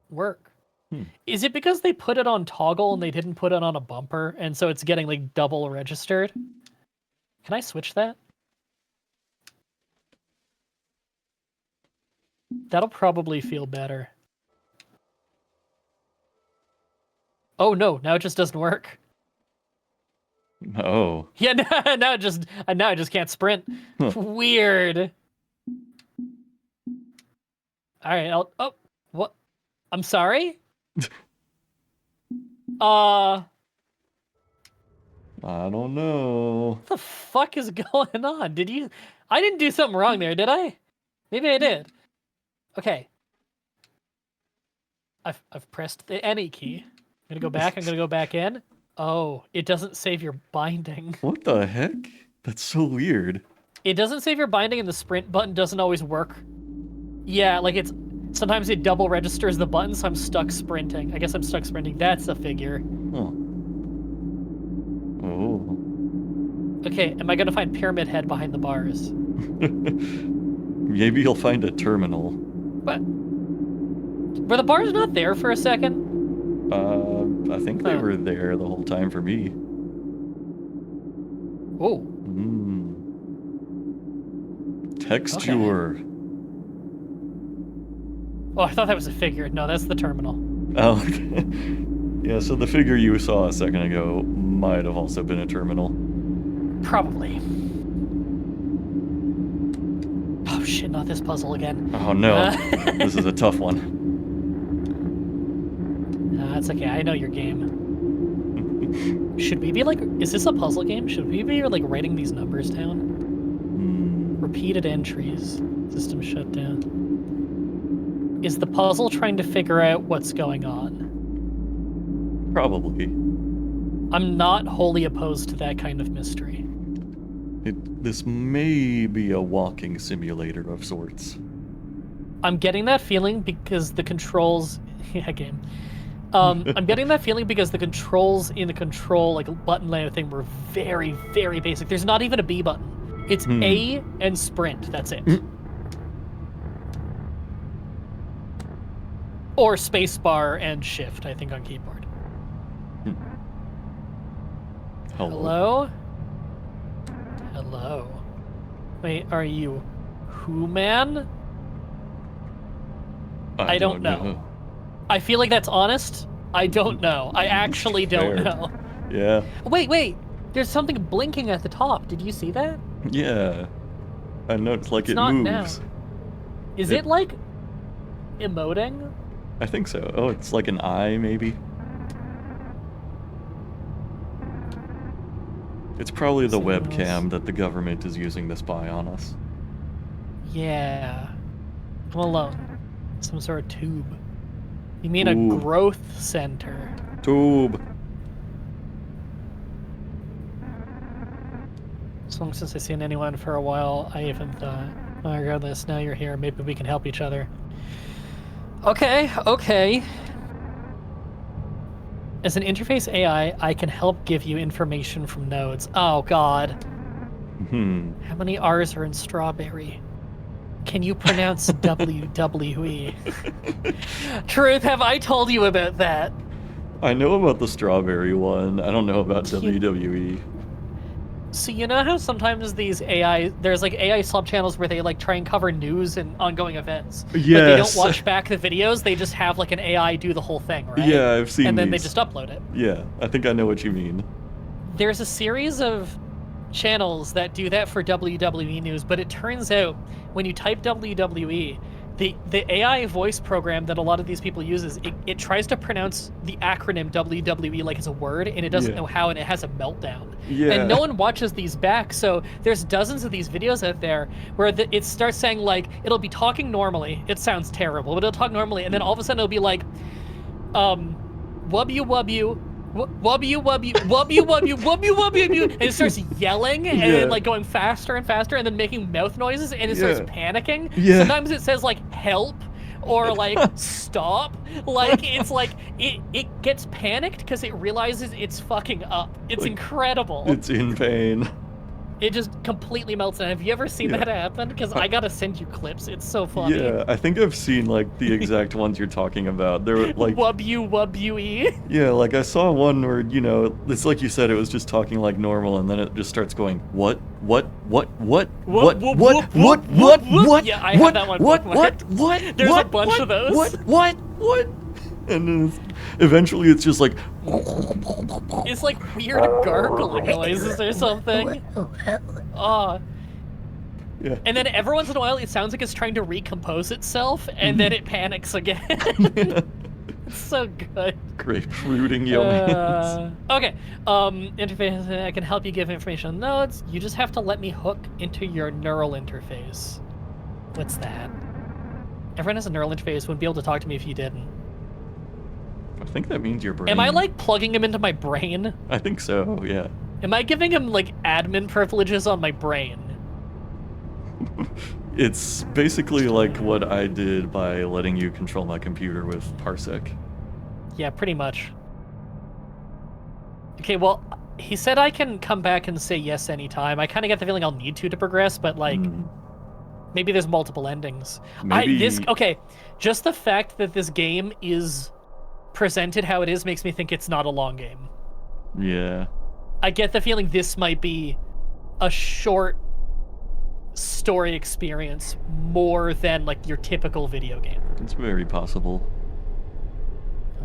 work. Hmm. Is it because they put it on toggle and they didn't put it on a bumper, and so it's getting like double registered? Can I switch that? That'll probably feel better. Oh no, now it just doesn't work. Oh. Yeah, now I just can't sprint. Huh. Weird. All right, oh, what? I'm sorry? I don't know. What the fuck is going on? I didn't do something wrong there, did I? Maybe I did. Okay. I've pressed the any key. I'm gonna go back in. Oh, it doesn't save your binding. What the heck? That's so weird. It doesn't save your binding, and the sprint button doesn't always work. Yeah, like sometimes it double registers the button, so I'm stuck sprinting. I guess I'm stuck sprinting. That's a figure. Huh. Oh. Okay, am I gonna find Pyramid Head behind the bars? Maybe you'll find a terminal. But were the bars not there for a second? I think they were there the whole time for me. Oh. Texture. Okay. Oh, I thought that was a figure. No, that's the terminal. Oh. Yeah, so the figure you saw a second ago might have also been a terminal. Probably. Oh shit, not this puzzle again. Oh no. This is a tough one. It's okay, I know your game. Should we be like, is this a puzzle game? Should we be like writing these numbers down? Repeated entries. System shut down. Is the puzzle trying to figure out what's going on? Probably. I'm not wholly opposed to that kind of mystery. This may be a walking simulator of sorts. I'm getting that feeling because the controls... Yeah, game. I'm getting that feeling because the controls in the control like button layout thing were very, very basic. There's not even a B button. It's A and sprint. That's it. Or spacebar and shift, I think, on keyboard. Hello? Hello? Wait, are you who, man? I don't know. I feel like that's honest. I don't know. I actually don't know. Yeah. Wait. There's something blinking at the top. Did you see that? Yeah. I know it's like it's it not moves. Now. Is it like emoting? I think so. Oh, it's like an eye, maybe? It's probably the webcam that the government is using to spy on us. Yeah. I'm alone. Some sort of tube. You mean a growth center? Tube. As long since I've seen anyone for a while, I even thought, oh, regardless, now you're here, maybe we can help each other. Okay. As an interface AI, I can help give you information from nodes. Oh, God. How many R's are in strawberry? Can you pronounce WWE? Truth, have I told you about that? I know about the strawberry one. I don't know about WWE. So you know how sometimes these there's like AI sub channels where they like try and cover news and ongoing events. Yes. But they don't watch back the videos. They just have like an AI do the whole thing, right? Yeah, I've seen And then these. they just upload it. Yeah, I think I know what you mean. There's a series of channels that do that for WWE news, but it turns out when you type WWE, the AI voice program that a lot of these people uses, it tries to pronounce the acronym WWE like it's a word, and it doesn't know how, and it has a meltdown. Yeah. And no one watches these back, so there's dozens of these videos out there where it starts saying, like, it'll be talking normally. It sounds terrible, but it'll talk normally, and then all of a sudden it'll be like, wubby wubby, wubby wubby, wubby wubby, wubby wubby, and it starts yelling and like going faster and faster, and then making mouth noises, and it starts panicking. Sometimes it says like help or like stop. Like it's like it gets panicked because it realizes it's fucking up. It's like, incredible. It's in pain. It just completely melts down. Have you ever seen Yeah. that happen? Because I gotta send you clips. It's so funny. Yeah, I think I've seen like the exact ones you're talking about. There were like WWE. yeah, like I saw one where, you know, it's like you said, it was just talking like normal, and then it just starts going, what? Yeah, I have that one bookmarked. What? There's what? a bunch what? of those. What? And then eventually it's just like, It's like weird gargling noises or something. Oh. yeah. And then every once in a while, it sounds like it's trying to recompose itself, and then it panics again. It's so good. Grapefruiting yummy. Okay. Interface. I can help you give information on nodes. You just have to let me hook into your neural interface. What's that? Everyone has a neural interface. Wouldn't be able to talk to me if you didn't. I think that means your brain. Am I like plugging him into my brain? I think so, yeah. Am I giving him like admin privileges on my brain? It's basically like what I did by letting you control my computer with Parsec. Yeah, pretty much. Okay, well, he said I can come back and say yes anytime. I kind of get the feeling I'll need to progress, but like, maybe there's multiple endings. Maybe... Okay, just the fact that this game is presented how it is makes me think it's not a long game. Yeah. I get the feeling this might be a short story experience more than like your typical video game. It's very possible.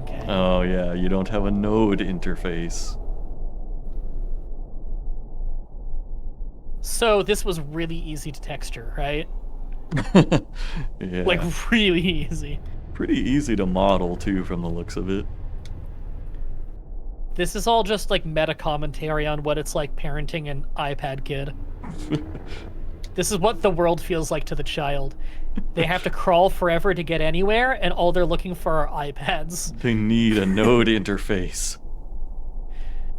Okay. Oh yeah, you don't have a node interface. So this was really easy to texture, right? Yeah. Like really easy. Pretty easy to model too from the looks of it. This is all just like meta commentary on what it's like parenting an iPad kid. This is what the world feels like to the child. They have to crawl forever to get anywhere, and all they're looking for are iPads. They need a node interface.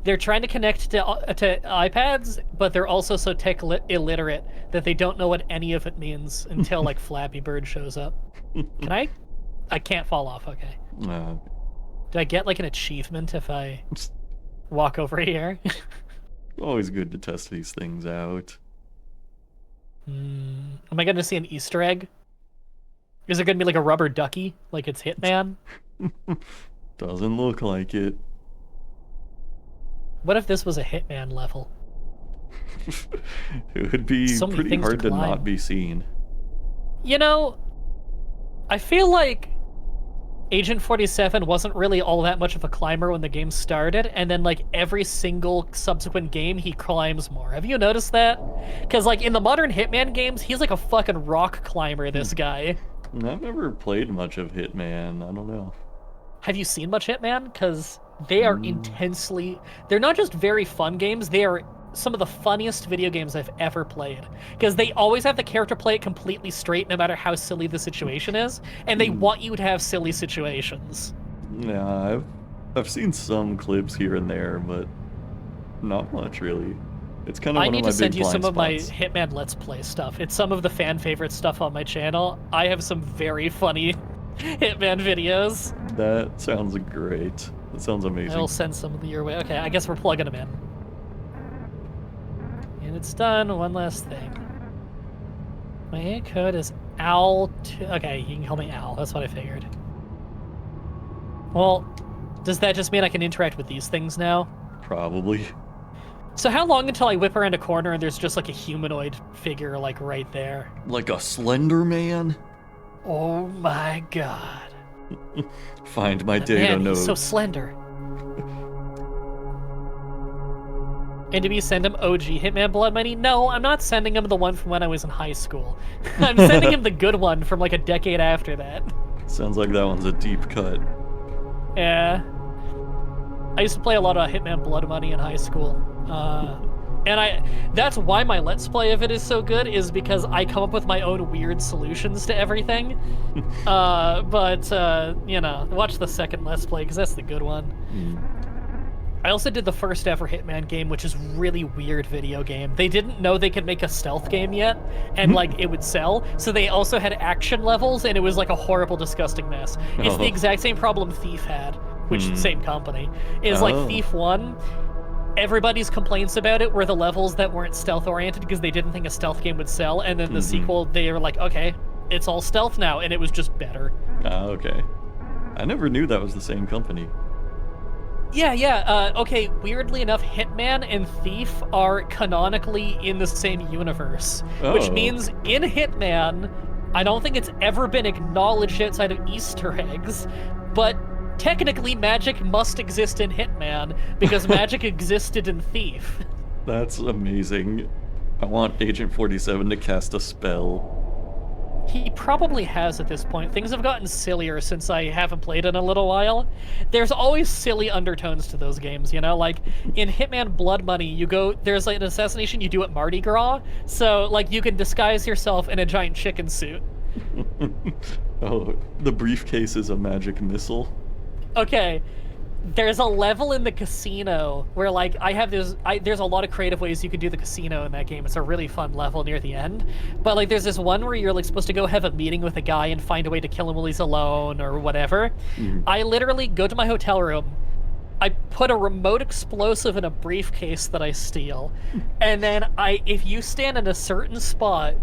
They're trying to connect to iPads, but they're also so tech illiterate that they don't know what any of it means until like Flappy Bird shows up. Can I? I can't fall off, okay. Did I get like an achievement if I walk over here? Always good to test these things out. Am I going to see an Easter egg? Is it going to be like a rubber ducky, like it's Hitman? Doesn't look like it. What if this was a Hitman level? It would be So many pretty things to hard to climb. not be seen. You know, I feel like Agent 47 wasn't really all that much of a climber when the game started, and then like every single subsequent game he climbs more. Have you noticed that? Because like in the modern Hitman games, he's like a fucking rock climber, this guy. I've never played much of Hitman. I don't know. Have you seen much Hitman? Because they are intensely... They're not just very fun games, they are some of the funniest video games I've ever played. Because they always have the character play it completely straight no matter how silly the situation is, and they want you to have silly situations. Yeah, I've seen some clips here and there, but not much really. It's kind of I one need of my to send big you some blind of my spots. Hitman Let's Play stuff. It's some of the fan favorite stuff on my channel. I have some very funny Hitman videos. That sounds great. That sounds amazing. I'll send some your way. Okay, I guess we're plugging them in. And it's done. One last thing. My A code is Al. Okay, you can call me Al. That's what I figured. Well, does that just mean I can interact with these things now? Probably. So how long until I whip around a corner and there's just like a humanoid figure like right there? Like a Slender Man? Oh my god. Find my That data man, node. he's so slender. And do we send him OG Hitman Blood Money? No, I'm not sending him the one from when I was in high school. I'm sending him the good one from like a decade after that. Sounds like that one's a deep cut. Yeah. I used to play a lot of Hitman Blood Money in high school. And that's why my Let's Play of it is so good, is because I come up with my own weird solutions to everything. You know, watch the second Let's Play, because that's the good one. I also did the first ever Hitman game, which is really weird video game. They didn't know they could make a stealth game yet, and like it would sell. So they also had action levels, and it was like a horrible, disgusting mess. It's the exact same problem Thief had, which same company. Is like Thief 1 everybody's complaints about it were the levels that weren't stealth oriented because they didn't think a stealth game would sell, and then the sequel, they were like, okay, it's all stealth now, and it was just better. Ah, okay. I never knew that was the same company. Yeah. Okay, weirdly enough, Hitman and Thief are canonically in the same universe, which Oh. means in Hitman, I don't think it's ever been acknowledged outside of Easter eggs, but technically magic must exist in Hitman because magic existed in Thief. That's amazing. I want Agent 47 to cast a spell. He probably has at this point. Things have gotten sillier since I haven't played in a little while. There's always silly undertones to those games, you know? Like, in Hitman Blood Money, there's like an assassination you do at Mardi Gras, so, like, you can disguise yourself in a giant chicken suit. Oh, the briefcase is a magic missile. Okay, there's a level in the casino where, like, there's a lot of creative ways you could do the casino in that game. It's a really fun level near the end. But, like, there's this one where you're, like, supposed to go have a meeting with a guy and find a way to kill him while he's alone or whatever. I literally go to my hotel room, I put a remote explosive in a briefcase that I steal, and then if you stand in a certain spot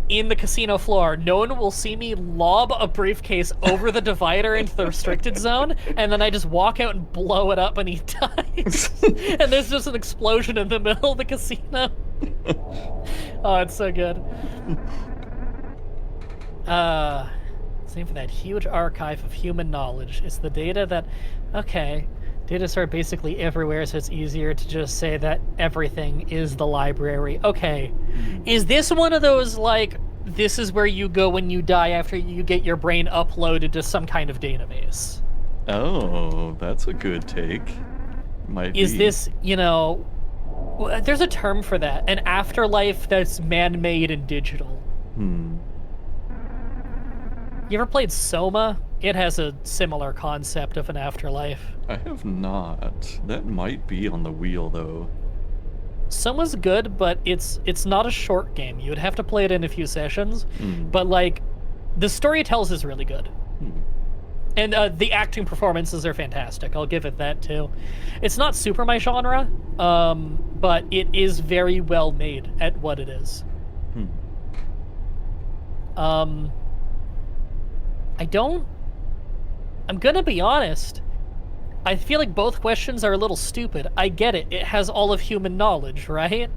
in the casino floor, no one will see me lob a briefcase over the divider into the restricted zone, and then I just walk out and blow it up and he dies. And there's just an explosion in the middle of the casino. Oh, it's so good. Same for that huge archive of human knowledge. It's the data that, okay, data's are basically everywhere, so it's easier to just say that everything is the library. Okay, is this one of those, like, this is where you go when you die after you get your brain uploaded to some kind of database? Oh, that's a good take. Might Is be. this, you know, there's a term for that, an afterlife that's man-made and digital. You ever played Soma? It has a similar concept of an afterlife. I have not. That might be on the wheel, though. Soma's good, but it's not a short game. You would have to play it in a few sessions. But, like, the story it tells is really good. And the acting performances are fantastic. I'll give it that, too. It's not super my genre, but it is very well made at what it is. I'm gonna be honest. I feel like both questions are a little stupid. I get it. It has all of human knowledge, right?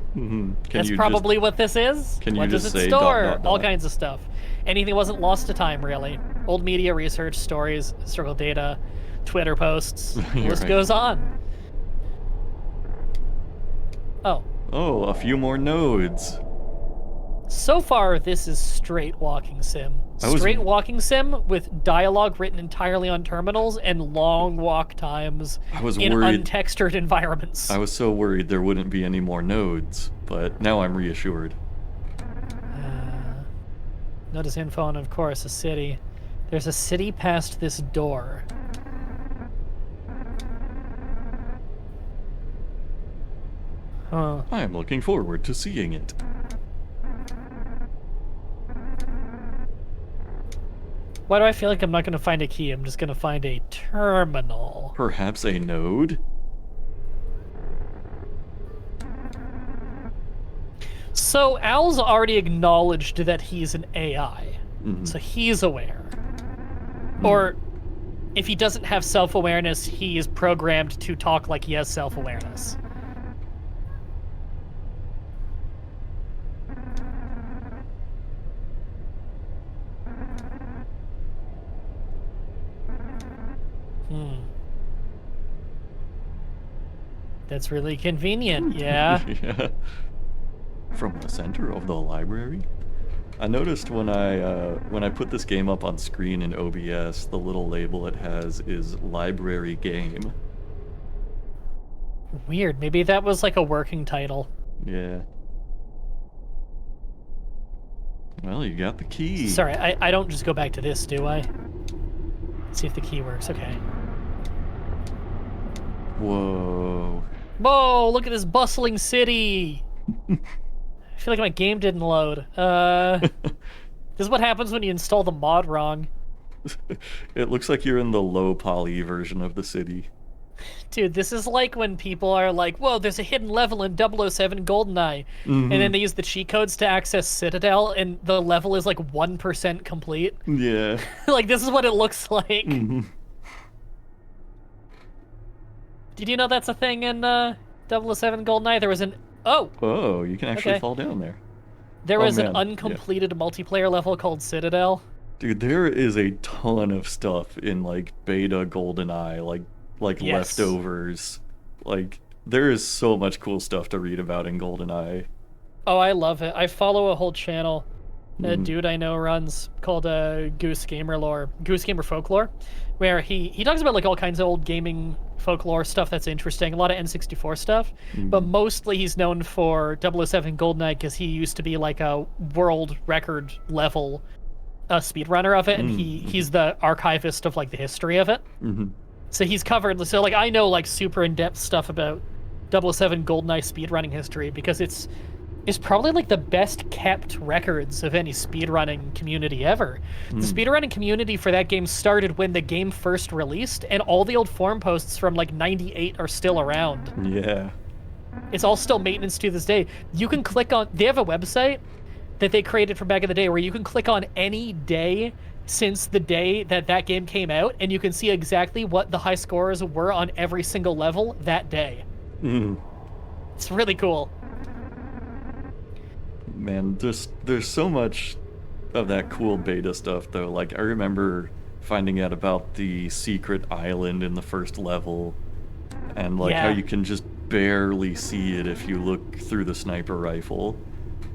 That's probably what this is. Can you what just does it say store? dot, dot, All dot? kinds of stuff. Anything wasn't lost to time, really. Old media research, stories, historical data, Twitter posts. The You're list right. goes on. Oh. Oh, a few more nodes. So far, this is straight walking sim. I was- Straight walking sim with dialogue written entirely on terminals and long walk times I was in worried. untextured environments. I was so worried there wouldn't be any more nodes, but now I'm reassured. Notice info on, of course, a city. There's a city past this door. Huh. I am looking forward to seeing it. Why do I feel like I'm not going to find a key? I'm just going to find a terminal. Perhaps a node? So Al's already acknowledged that he's an AI. So he's aware. Or if he doesn't have self-awareness, he is programmed to talk like he has self-awareness. That's really convenient, yeah. Yeah. From the center of the library? I noticed when I put this game up on screen in OBS, the little label it has is library game. Weird. Maybe that was like a working title. Yeah. Well, you got the key. Sorry, I don't just go back to this, do I? Let's see if the key works. Okay. Whoa. Whoa, look at this bustling city! I feel like my game didn't load. This is what happens when you install the mod wrong. It looks like you're in the low poly version of the city. Dude, this is like when people are like, whoa, there's a hidden level in 007 GoldenEye. And then they use the cheat codes to access Citadel, and the level is like 1% complete. Yeah. Like, this is what it looks like. Did you know that's a thing in 007 GoldenEye? There was an... Oh, you can actually Okay. fall down there. There Oh, was an man, yeah. uncompleted multiplayer level called Citadel. Dude, there is a ton of stuff in like beta GoldenEye, like Yes. leftovers. Like there is so much cool stuff to read about in GoldenEye. Oh, I love it. I follow a whole channel a Mhm. dude I know runs called Goose Gamer Folklore, where he talks about like all kinds of old gaming folklore stuff that's interesting, a lot of N64 stuff, but mostly he's known for 007 GoldenEye because he used to be like a world record level speedrunner of it, and he's the archivist of like the history of it. So he's covered, so like I know like super in-depth stuff about 007 GoldenEye speedrunning history because it's probably like the best kept records of any speedrunning community ever. The speedrunning community for that game started when the game first released, and all the old forum posts from like 98 are still around. Yeah. It's all still maintenance to this day. You can click on, they have a website that they created from back in the day where you can click on any day since the day that that game came out, and you can see exactly what the high scores were on every single level that day. It's really cool. Man, there's so much of that cool beta stuff though. Like I remember finding out about the secret island in the first level, and like how Yeah. you can just barely see it if you look through the sniper rifle.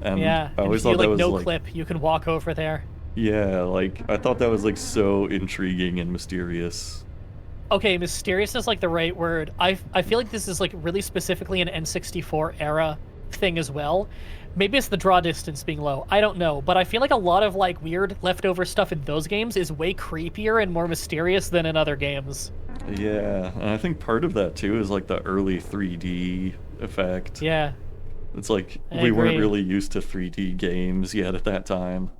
And Yeah, I and always if you thought that like was no like, clip, you can walk over there. yeah, like I thought that was like so intriguing and mysterious. Okay, mysterious is like the right word. I feel like this is like really specifically an N64 era thing as well. Maybe it's the draw distance being low. I don't know, but I feel like a lot of like weird leftover stuff in those games is way creepier and more mysterious than in other games. Yeah, and I think part of that too is like the early 3D effect. Yeah. It's like I we weren't agree. really used to 3D games yet at that time.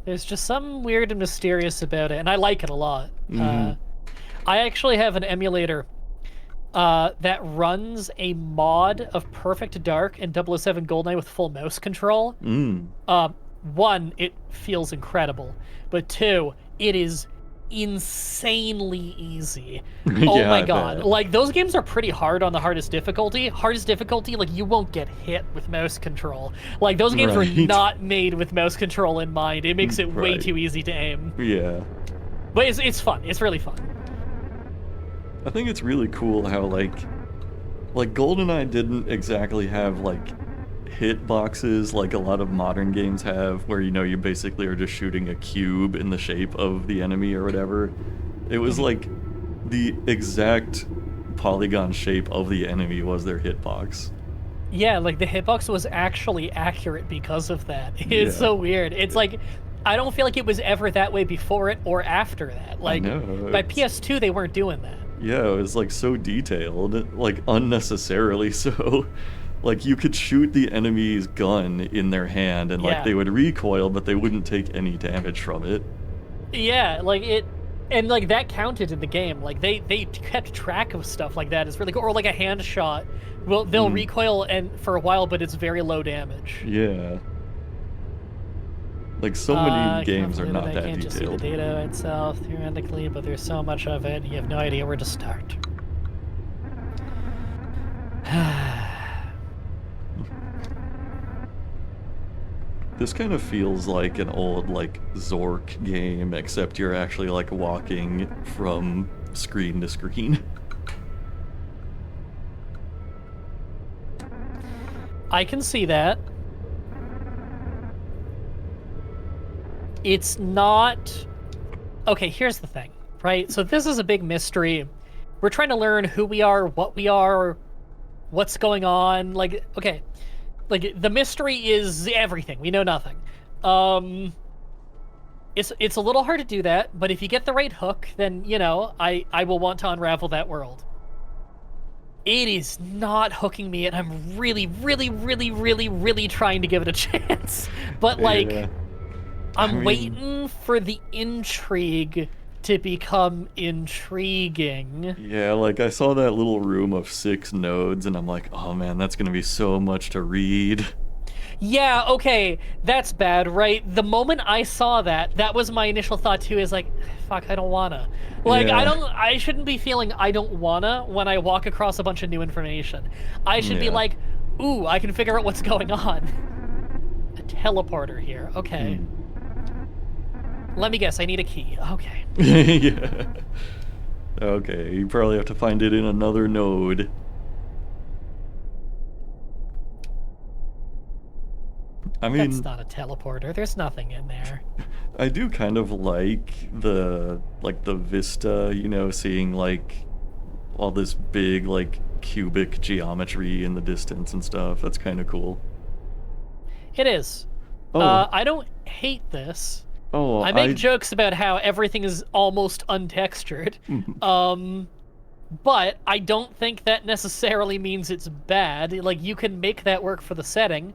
There's just something weird and mysterious about it, and I like it a lot. I actually have an emulator that runs a mod of Perfect Dark and 007 GoldenEye with full mouse control. One, it feels incredible, but two, it is insanely easy. Oh Yeah, my I god. bet. Like, those games are pretty hard on the hardest difficulty. Hardest difficulty, like, you won't get hit with mouse control. Like, those games were Right. not made with mouse control in mind. It makes it way Right. too easy to aim. Yeah. But it's fun. It's really fun. I think it's really cool how like GoldenEye didn't exactly have like hit boxes like a lot of modern games have, where you know you basically are just shooting a cube in the shape of the enemy or whatever. It was like the exact polygon shape of the enemy was their hitbox. Yeah, like the hitbox was actually accurate because of that. It's Yeah. so weird. It's like, I don't feel like it was ever that way before it or after that. Like, know, by it's- PS2, they weren't doing that. Yeah, it was like so detailed, like unnecessarily so. Like you could shoot the enemy's gun in their hand and like Yeah. they would recoil, but they wouldn't take any damage from it. Yeah, like it, and like that counted in the game. Like they kept track of stuff like that. It's really cool. Or like a hand shot. Well, they'll recoil and for a while, but it's very low damage. Yeah. Like so many games are confident not I that can't just see the detailed. data itself theoretically, but there's so much of it, you have no idea where to start. This kind of feels like an old like Zork game, except you're actually like walking from screen to screen. I can see that. It's not... Okay, here's the thing, right? So this is a big mystery. We're trying to learn who we are, what's going on. Like, okay, like the mystery is everything. We know nothing. It's a little hard to do that, but if you get the right hook, then, you know, I will want to unravel that world. It is not hooking me, and I'm really, really, really, really, really trying to give it a chance. But, like, Yeah. I'm I mean- waiting for the intrigue to become intriguing. Yeah, like I saw that little room of 6 nodes, and I'm like, oh man, that's gonna be so much to read. Yeah, okay, that's bad, right? The moment I saw that, that was my initial thought too, is like, fuck, I don't wanna. Like, Yeah. I shouldn't be feeling I don't wanna when I walk across a bunch of new information. I should be Yeah. like, ooh, I can figure out what's going on. A teleporter here, okay. Hmm. Let me guess, I need a key. Okay. Yeah. Okay, you probably have to find it in another node. I That's mean, not a teleporter. There's nothing in there. I do kind of like the vista, you know, seeing like all this big like cubic geometry in the distance and stuff. That's kind of cool. It is. Oh, I don't hate this. oh, I make jokes about how everything is almost untextured. But I don't think that necessarily means it's bad. Like, you can make that work for the setting.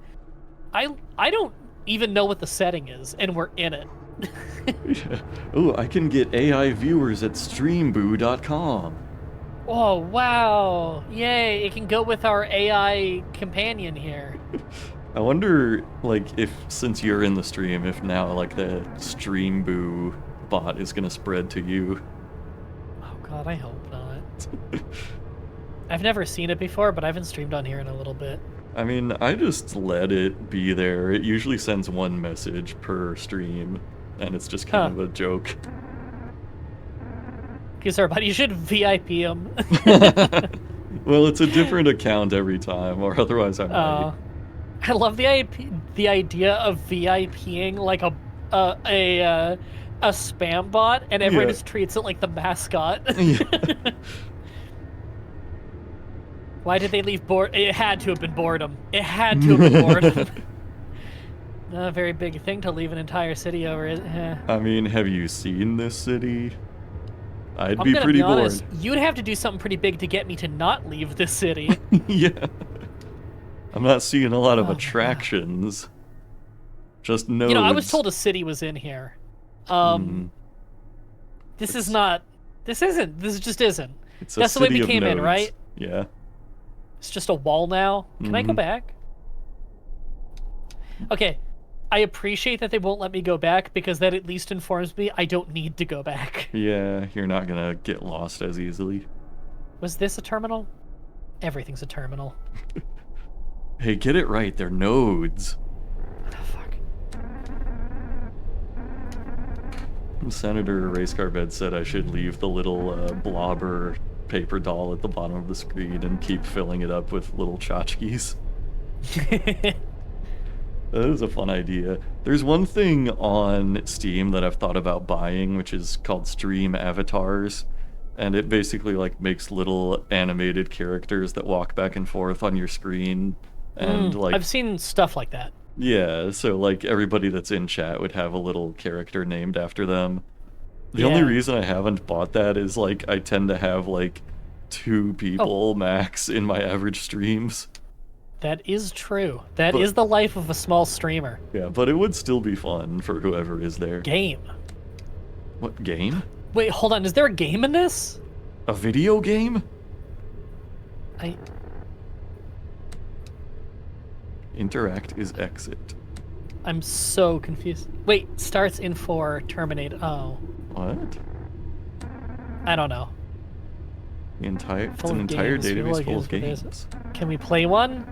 I don't even know what the setting is, and we're in it. Yeah. Oh, I can get AI viewers at streamboo.com. Oh, wow. Yay, it can go with our AI companion here. I wonder, like, if since you're in the stream, if now like the Streamboo bot is gonna spread to you. Oh god, I hope not. I've never seen it before, but I haven't streamed on here in a little bit. I mean, I just let it be there. It usually sends one message per stream, and it's just kind of a joke. Because our buddy should VIP him. Well, it's a different account every time, or otherwise I might. I love the idea of VIPing like a spam bot, and everyone Yeah. just treats it like the mascot. Yeah. Why did they leave boredom? It had to have been boredom. It had to have been boredom. Not a very big thing to leave an entire city over. I mean, have you seen this city? I'd I'm be gonna pretty be honest, bored. you'd have to do something pretty big to get me to not leave this city. Yeah. I'm not seeing a lot of Oh my God. attractions. Just nodes. You know, I was told a city was in here. This is not. This isn't. This just isn't. It's a That's the way city we of came in, nodes. right? Yeah. It's just a wall now. Can I go back? Okay. I appreciate that they won't let me go back because that at least informs me I don't need to go back. Yeah, you're not gonna get lost as easily. Was this a terminal? Everything's a terminal. Hey, get it right, they're nodes. Oh, fuck. Senator Racecarbed said I should leave the little blobber paper doll at the bottom of the screen and keep filling it up with little tchotchkes. That is a fun idea. There's one thing on Steam that I've thought about buying, which is called Stream Avatars. And it basically like makes little animated characters that walk back and forth on your screen. And like I've seen stuff like that. yeah, so like everybody that's in chat would have a little character named after them. The only Yeah. reason I haven't bought that is like I tend to have like 2 people max in my average streams. That is true. That is the life of a small streamer. Yeah, but it would still be fun for whoever is there. Game. What game? Wait, hold on. Is there a game in this? A video game? Interact is exit. I'm so confused. Wait, starts in 4, terminate. Oh, What? I don't know. It's Full an of entire games. database Like, full of what is it? games. Can we play one?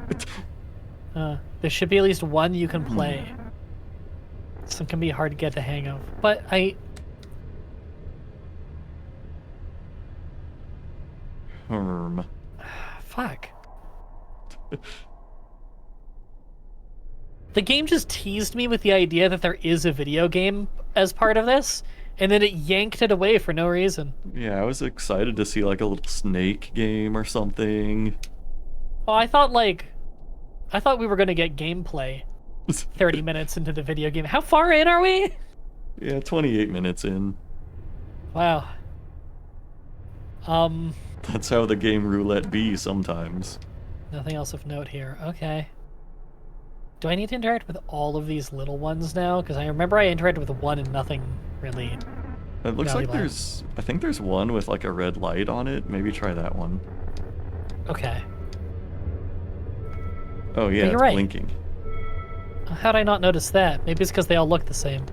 There should be at least one you can play. Some can be hard to get the hang of. But fuck. The game just teased me with the idea that there is a video game as part of this, and then it yanked it away for no reason. Yeah, I was excited to see like a little snake game or something. Well, I thought we were gonna get gameplay 30 minutes into the video game. How far in are we? Yeah, 28 minutes in. Wow. That's how the game roulette be sometimes. Nothing else of note here. Okay. Do I need to interact with all of these little ones now? Because I remember I interacted with one and nothing really It looks Valley like Lab. I think there's one with like a red light on it. Maybe try that one. Okay. Oh yeah, you're it's right. blinking. How'd I not notice that? Maybe it's because they all look the same.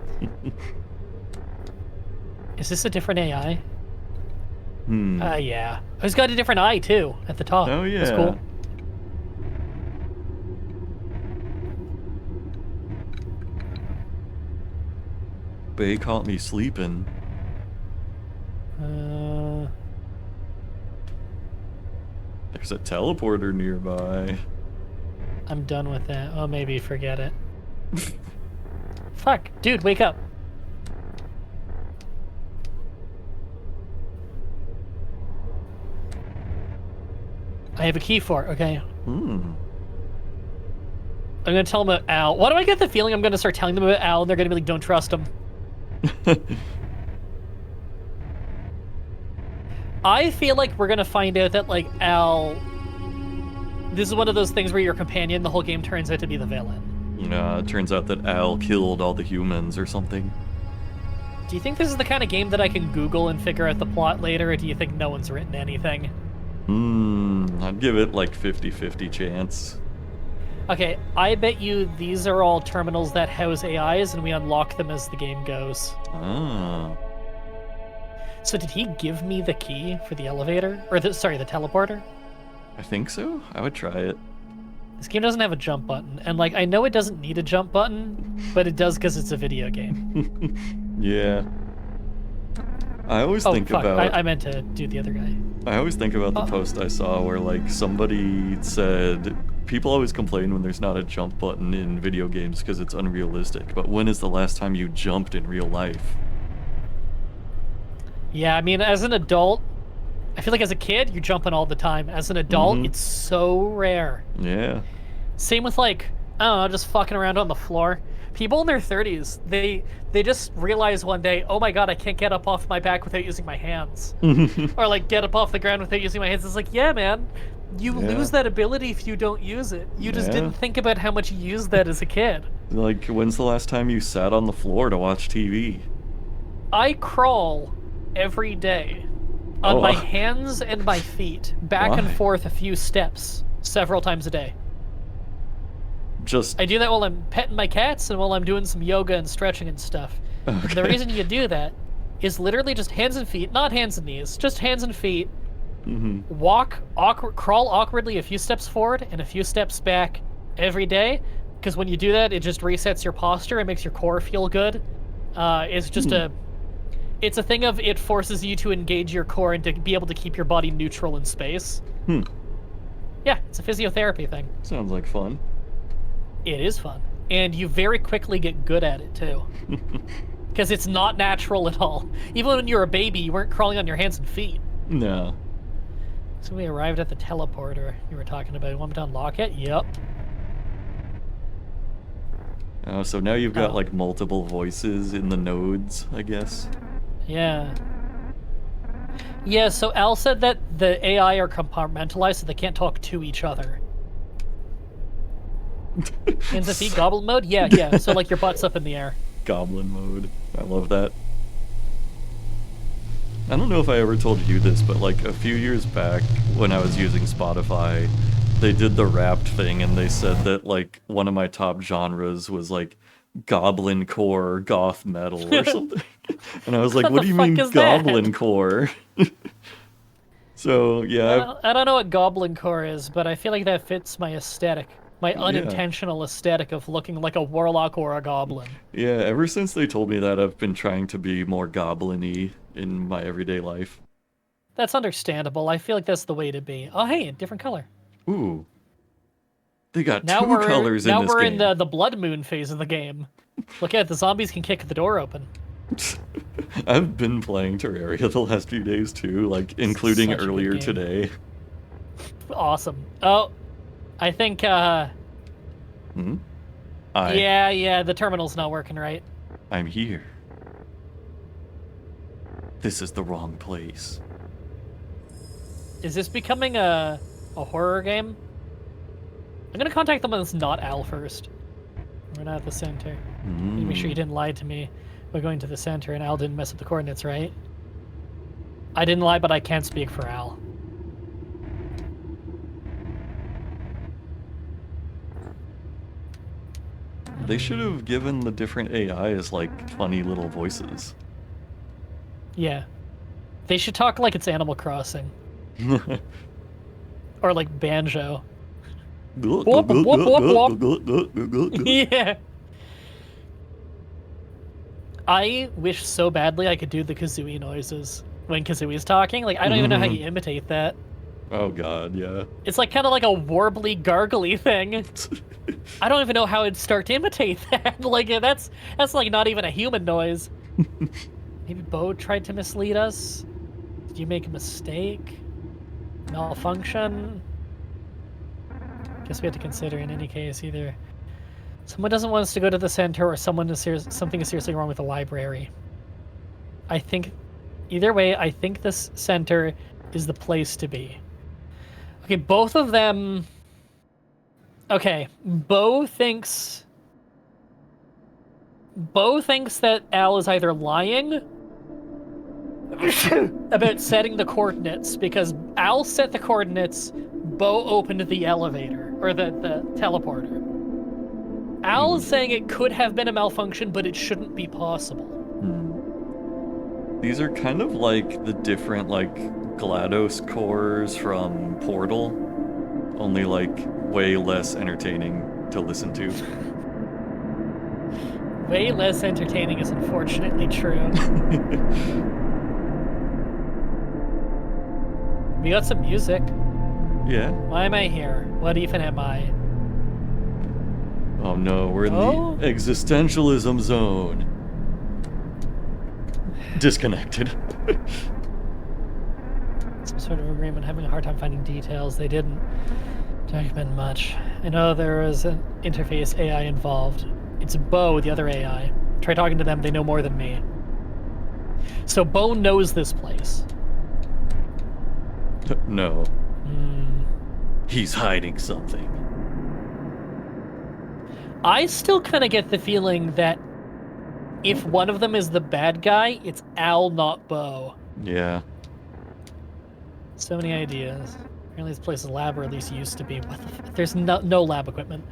Is this a different AI? Yeah. Oh, he's got a different eye, too, at the top. Oh yeah. That's cool. Bay caught me sleeping. There's a teleporter nearby. I'm done with that. Oh, maybe forget it. Fuck. Dude, wake up. I have a key for it, okay? Hmm. I'm gonna tell them about Al. Why do I get the feeling I'm gonna start telling them about Al and they're gonna be like, don't trust him? I feel like we're gonna find out that, like, Al... This is one of those things where your companion the whole game turns out to be the villain. It turns out that Al killed all the humans or something. Do you think this is the kind of game that I can Google and figure out the plot later, or do you think no one's written anything? I'd give it like 50-50 chance. Okay, I bet you these are all terminals that house AIs, and we unlock them as the game goes. Ah. So did he give me the key for the elevator? Or, the teleporter? I think so. I would try it. This game doesn't have a jump button, and, like, I know it doesn't need a jump button, but it does because it's a video game. Yeah. I always think fuck. about... I meant to do the other guy. I always think about the post I saw where, like, somebody said... People always complain when there's not a jump button in video games because it's unrealistic, but when is the last time you jumped in real life? Yeah, I mean, as an adult, I feel like as a kid, you're jumping all the time. As an adult, it's so rare. Yeah. Same with, like, I don't know, just fucking around on the floor. People in their 30s, they just realize one day, oh my god, I can't get up off my back without using my hands. Or, like, get up off the ground without using my hands. It's like, yeah, man, you lose that ability if you don't use it. You just didn't think about how much you used that as a kid. Like, when's the last time you sat on the floor to watch TV? I crawl every day on my hands and my feet, back and forth a few steps, several times a day. I do that while I'm petting my cats and while I'm doing some yoga and stretching and stuff. Okay. The reason you do that is literally just hands and feet, not hands and knees, just hands and feet. Crawl awkwardly a few steps forward and a few steps back every day, because when you do that, it just resets your posture and makes your core feel good. It's just it's a thing of it forces you to engage your core and to be able to keep your body neutral in space. Yeah, it's a physiotherapy thing. Sounds like fun. It is fun. And you very quickly get good at it, too. Because it's not natural at all. Even when you were a baby, you weren't crawling on your hands and feet. No. So we arrived at the teleporter you were talking about. You want me to unlock it? Yep. Oh, so now you've got, like, multiple voices in the nodes, I guess. Yeah. Yeah, so Al said that the AI are compartmentalized so they can't talk to each other. Hands and feet, goblin mode? Yeah. So, like, your butt's up in the air. Goblin mode. I love that. I don't know if I ever told you this, but, like, a few years back when I was using Spotify, they did the Wrapped thing, and they said that, like, one of my top genres was, like, goblin core goth metal or something. And I was like, what do you mean goblin core? So, yeah. I don't know what goblin core is, but I feel like that fits my aesthetic. My unintentional aesthetic of looking like a warlock or a goblin. Yeah, ever since they told me that, I've been trying to be more goblin-y in my everyday life. That's understandable. I feel like that's the way to be. Oh, hey, a different color. Ooh. They got two colors in this game. Now we're in the blood moon phase of the game. Look at it, the zombies can kick the door open. I've been playing Terraria the last few days too, like including earlier today. Awesome. Oh, I think Yeah, the terminal's not working right. I'm here. This is the wrong place. Is this becoming a horror game? I'm gonna contact them when it's not Al first. We're not at the center. Make sure you didn't lie to me. We're going to the center, and Al didn't mess up the coordinates, right? I didn't lie, but I can't speak for Al. They should have given the different AIs like funny little voices. Yeah. They should talk like it's Animal Crossing. Or like Banjo. Yeah. I wish so badly I could do the Kazooie noises when Kazooie's talking. Like, I don't even know how you imitate that. Oh god, yeah. It's like kind of like a warbly, gargly thing. I don't even know how I'd start to imitate that. Like, that's like not even a human noise. Maybe Bo tried to mislead us? Did you make a mistake? Malfunction? Guess we have to consider in any case either someone doesn't want us to go to the center or something is seriously wrong with the library. I think, either way, I think this center is the place to be. Okay, both of them... Okay, Bo thinks that Al is either lying about setting the coordinates, because Al set the coordinates, Bo opened the elevator, or the teleporter. Al is saying it could have been a malfunction, but it shouldn't be possible. These are kind of like the different, like, GLaDOS cores from Portal, only, like, way less entertaining to listen to. Way less entertaining is unfortunately true. We got some music. Yeah. Why am I here? What even am I? Oh no, we're in the existentialism zone. Disconnected. Some sort of agreement, having a hard time finding details. They didn't document much. I know there was an interface AI involved. It's Bo, the other AI. Try talking to them, they know more than me. So Bo knows this place. No. He's hiding something. I still kind of get the feeling that if one of them is the bad guy, it's Al, not Bo. Yeah. So many ideas. Apparently this place is a lab, or at least used to be. What the there's no lab equipment.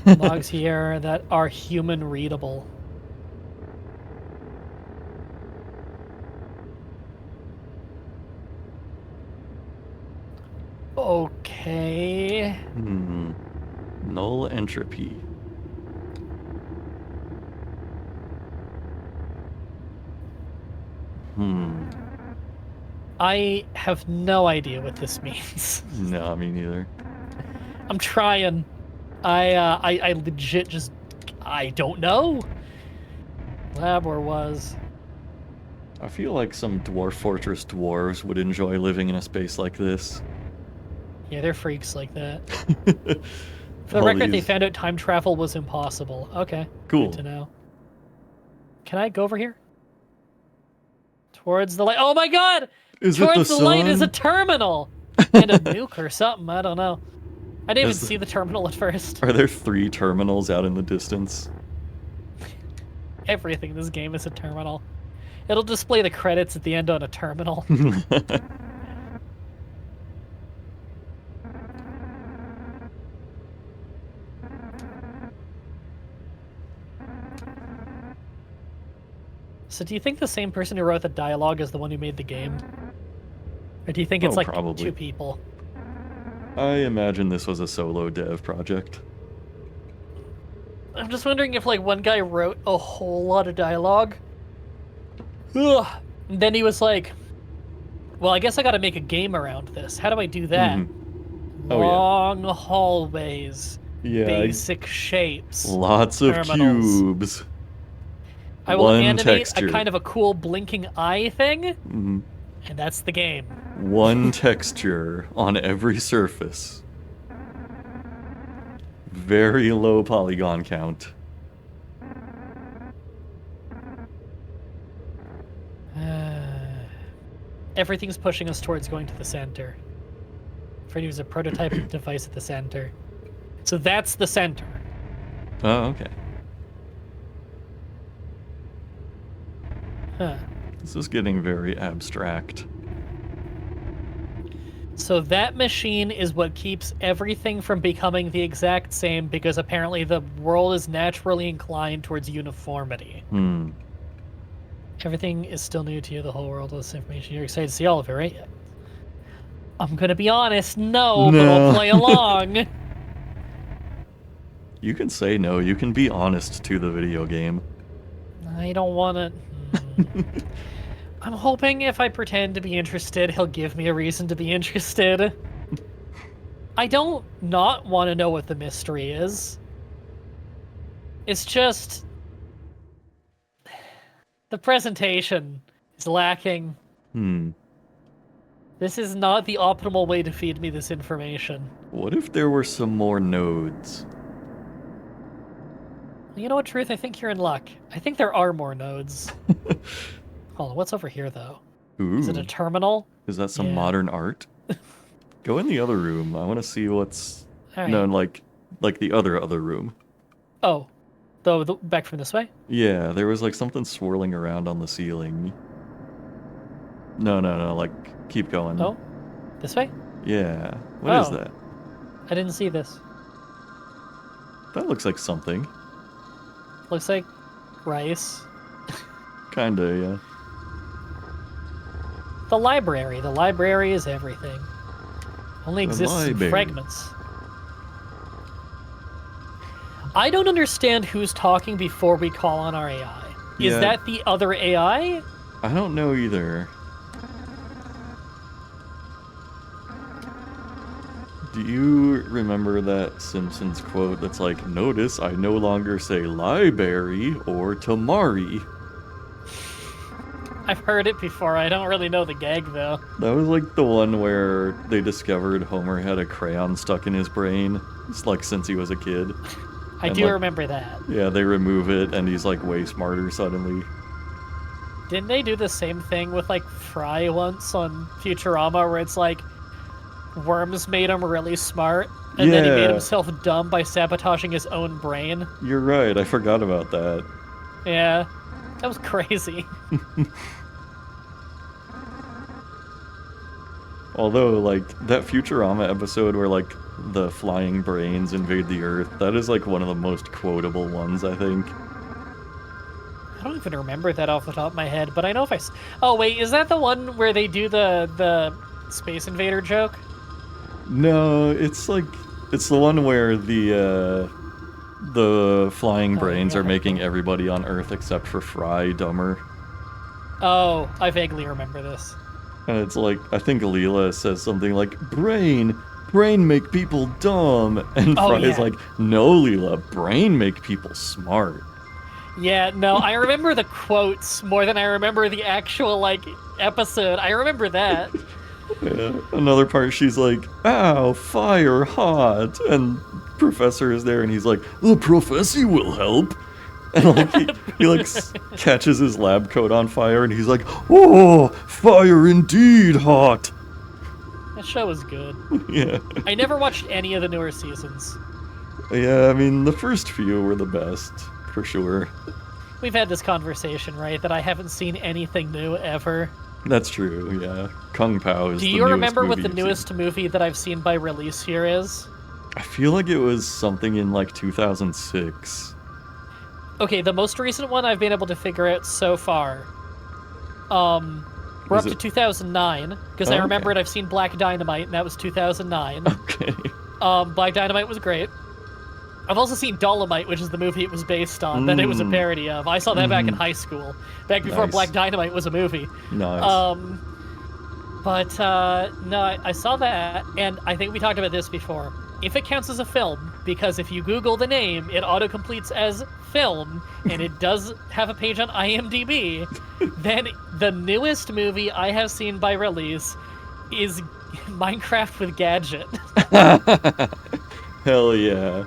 Logs here that are human readable. Okay. Null entropy. I have no idea what this means. No, me neither. I'm trying. I legit just... I don't know. Lab or was. I feel like some Dwarf Fortress dwarves would enjoy living in a space like this. Yeah, they're freaks like that. For the record, they found out time travel was impossible. Okay. Cool. Good to know. Can I go over here? Towards the light. Oh my god! Is Towards it the light is a terminal! And a nuke or something, I don't know. I didn't even see the terminal at first. Are there 3 terminals out in the distance? Everything in this game is a terminal. It'll display the credits at the end on a terminal. So do you think the same person who wrote the dialogue is the one who made the game? Or do you think it's like probably 2 people? I imagine this was a solo dev project. I'm just wondering if like one guy wrote a whole lot of dialogue. Ugh. And then he was like, well, I guess I gotta make a game around this. How do I do that? Long hallways. Yeah. Basic shapes. Lots of terminals. cubes. I will One animate texture. a kind of a cool blinking eye thing, and that's the game. One texture on every surface. Very low polygon count. Everything's pushing us towards going to the center. Freddy was a prototype device at the center. So that's the center. Oh, okay. Huh. This is getting very abstract. So that machine is what keeps everything from becoming the exact same because apparently the world is naturally inclined towards uniformity. Everything is still new to you, the whole world of this information. You're excited to see all of it, right? I'm gonna be honest, no. But we'll play along. You can say no, you can be honest to the video game. I don't want to... I'm hoping if I pretend to be interested, he'll give me a reason to be interested. I don't not want to know what the mystery is. It's just... the presentation is lacking. This is not the optimal way to feed me this information. What if there were some more nodes? You know what, Truth? I think you're in luck. I think there are more nodes. Hold on, what's over here, though? Ooh. Is it a terminal? Is that some Yeah. modern art? Go in the other room. I want to see what's... All right. No, like the other room. Oh. Back from this way? Yeah, there was like something swirling around on the ceiling. No, like, keep going. Oh? This way? Yeah. What is Oh. that? I didn't see this. That looks like something. Looks like rice. Kinda, yeah. The library. The library is everything. Only The exists in library. fragments. I don't understand who's talking before we call on our AI. Is Yeah. that the other AI? I don't know either. Do you remember that Simpsons quote that's like, "Notice I no longer say library or tamari"? I've heard it before. I don't really know the gag, though. That was like the one where they discovered Homer had a crayon stuck in his brain. It's like since he was a kid. I And, do like, remember that. Yeah, they remove it and he's like way smarter suddenly. Didn't they do the same thing with, like, Fry once on Futurama, where it's like, Worms made him really smart, and then he made Yeah. himself dumb by sabotaging his own brain? You're right, I forgot about that. Yeah. That was crazy. Although, like, that Futurama episode where, like, the flying brains invade the Earth, that is, like, one of the most quotable ones, I think. I don't even remember that off the top of my head, but I know if Oh, wait, is that the one where they do the Space Invader joke? No, it's, like, it's the one where the flying brains yeah. are making everybody on Earth except for Fry dumber. Oh, I vaguely remember this. And it's like, I think Leela says something like, brain make people dumb. And Oh, Fry is yeah. like, no, Leela, brain make people smart. Yeah, no, I remember the quotes more than I remember the actual, like, episode. I remember that. Yeah. Another part, she's like, ow, fire, hot. And Professor is there and he's like, the Professor will help. And like he like catches his lab coat on fire and he's like, oh, fire indeed hot. That show was good. Yeah. I never watched any of the newer seasons. Yeah, I mean, the first few were the best, for sure. We've had this conversation, right, that I haven't seen anything new ever. That's true, yeah. Kung Pao is Do the you newest remember what movie the you've seen. newest movie that I've seen by release here is? I feel like it was something in like 2006. Okay, the most recent one I've been able to figure out so far. We're Is up to it- 2009, because Oh, I okay. remembered I've seen Black Dynamite, and that was 2009. Okay. Black Dynamite was great. I've also seen Dolomite, which is the movie it was based on, that it was a parody of. I saw that back in high school, back before Nice. Black Dynamite was a movie. Nice. No, I saw that, and I think we talked about this before. If it counts as a film, because if you Google the name, it auto-completes as film, and it does have a page on IMDb, then the newest movie I have seen by release is Minecraft with Gadget. Hell yeah.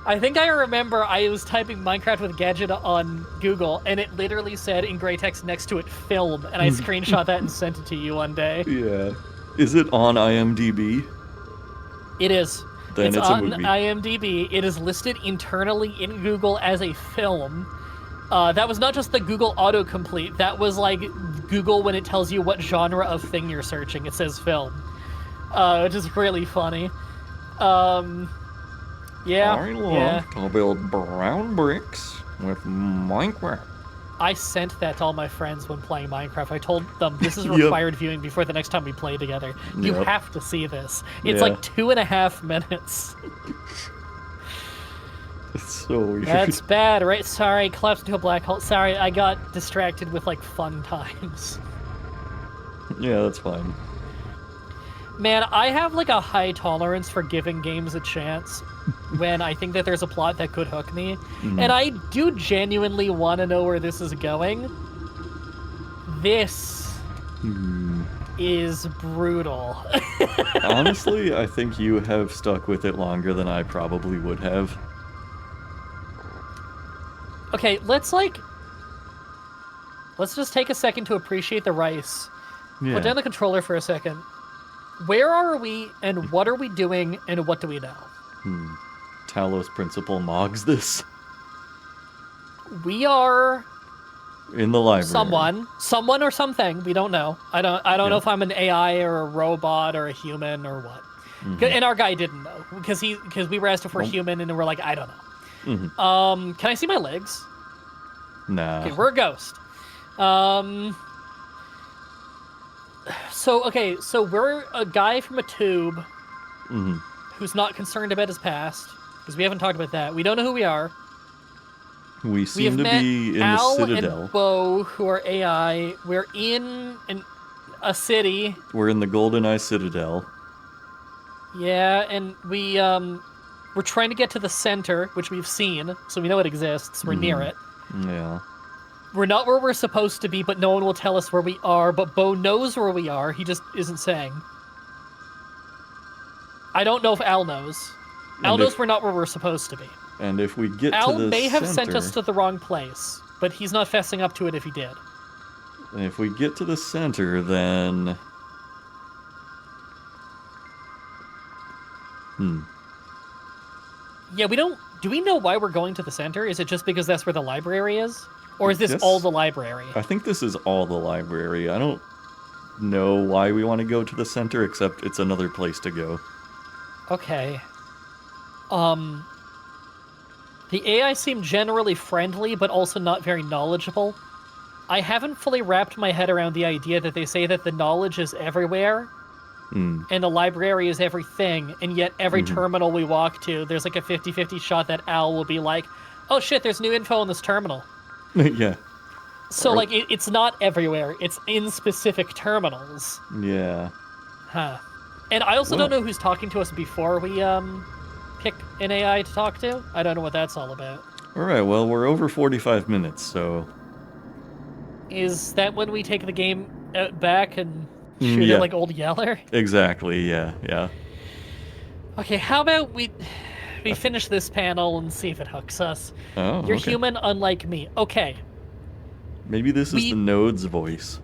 I think I remember I was typing Minecraft with Gadget on Google, and it literally said in gray text next to it, film, and I screenshot that and sent it to you one day. Yeah. Is it on IMDb? It is. Then it's a on movie. IMDb. It is listed internally in Google as a film, That was not just the Google autocomplete. That was like Google when it tells you what genre of thing you're searching. It says film, which is really funny. Yeah. I love to build brown bricks with Minecraft. I sent that to all my friends when playing Minecraft. I told them this is Yep. required viewing before the next time we play together. You Yep. have to see this. It's Yeah. like 2.5 minutes. It's so weird. That's bad, right? Sorry, collapsed into a black hole. Sorry, I got distracted with like fun times. Yeah, that's fine. Man, I have like a high tolerance for giving games a chance when I think that there's a plot that could hook me. And I do genuinely want to know where this is going. This is brutal. Honestly, I think you have stuck with it longer than I probably would have. Okay, let's just take a second to appreciate the rice. Yeah. Put down the controller for a second. Where are we, and what are we doing, and what do we know? Talos Principal Moggs this. We are In the library. someone or something. We don't know. I don't know if I'm an AI or a robot or a human or what. And our guy didn't know because we were asked if we're human, and we're like, I don't know. Can I see my legs? Nah. Okay, we're a ghost. So we're a guy from a tube who's not concerned about his past, because we haven't talked about that. We don't know who we are. We We seem have to met be in Al the Citadel. and Bo, who are AI. We're in a city. We're in the GoldenEye Citadel. Yeah, and we're trying to get to the center, which we've seen, so we know it exists. We're near it. Yeah. We're not where we're supposed to be, but no one will tell us where we are. But Bo knows where we are. He just isn't saying. I don't know if Al knows. Al knows we're not where we're supposed to be. And if we get Al to the may have sent center- us to the wrong place, but he's not fessing up to it if he did. And if we get to the center, then... Yeah, we don't... Do we know why we're going to the center? Is it just because that's where the library is? Or is this Yes. all the library? I think this is all the library. I don't know why we want to go to the center, except it's another place to go. Okay. The AI seem generally friendly, but also not very knowledgeable. I haven't fully wrapped my head around the idea that they say that the knowledge is everywhere, and the library is everything, and yet every terminal we walk to, there's like a 50-50 shot that Al will be like, oh shit, there's new info in this terminal. Yeah. So, Or- like, it's not everywhere. It's in specific terminals. Yeah. Huh. And I also Well- don't know who's talking to us before we, pick an AI to talk to. I don't know what that's all about. Alright, well, we're over 45 minutes, so... Is that when we take the game back and shoot yeah. it like Old Yeller? Exactly, yeah, yeah. Okay, how about we finish this panel and see if it hooks us? Oh, You're okay. human, unlike me. Okay, Maybe this is the node's voice.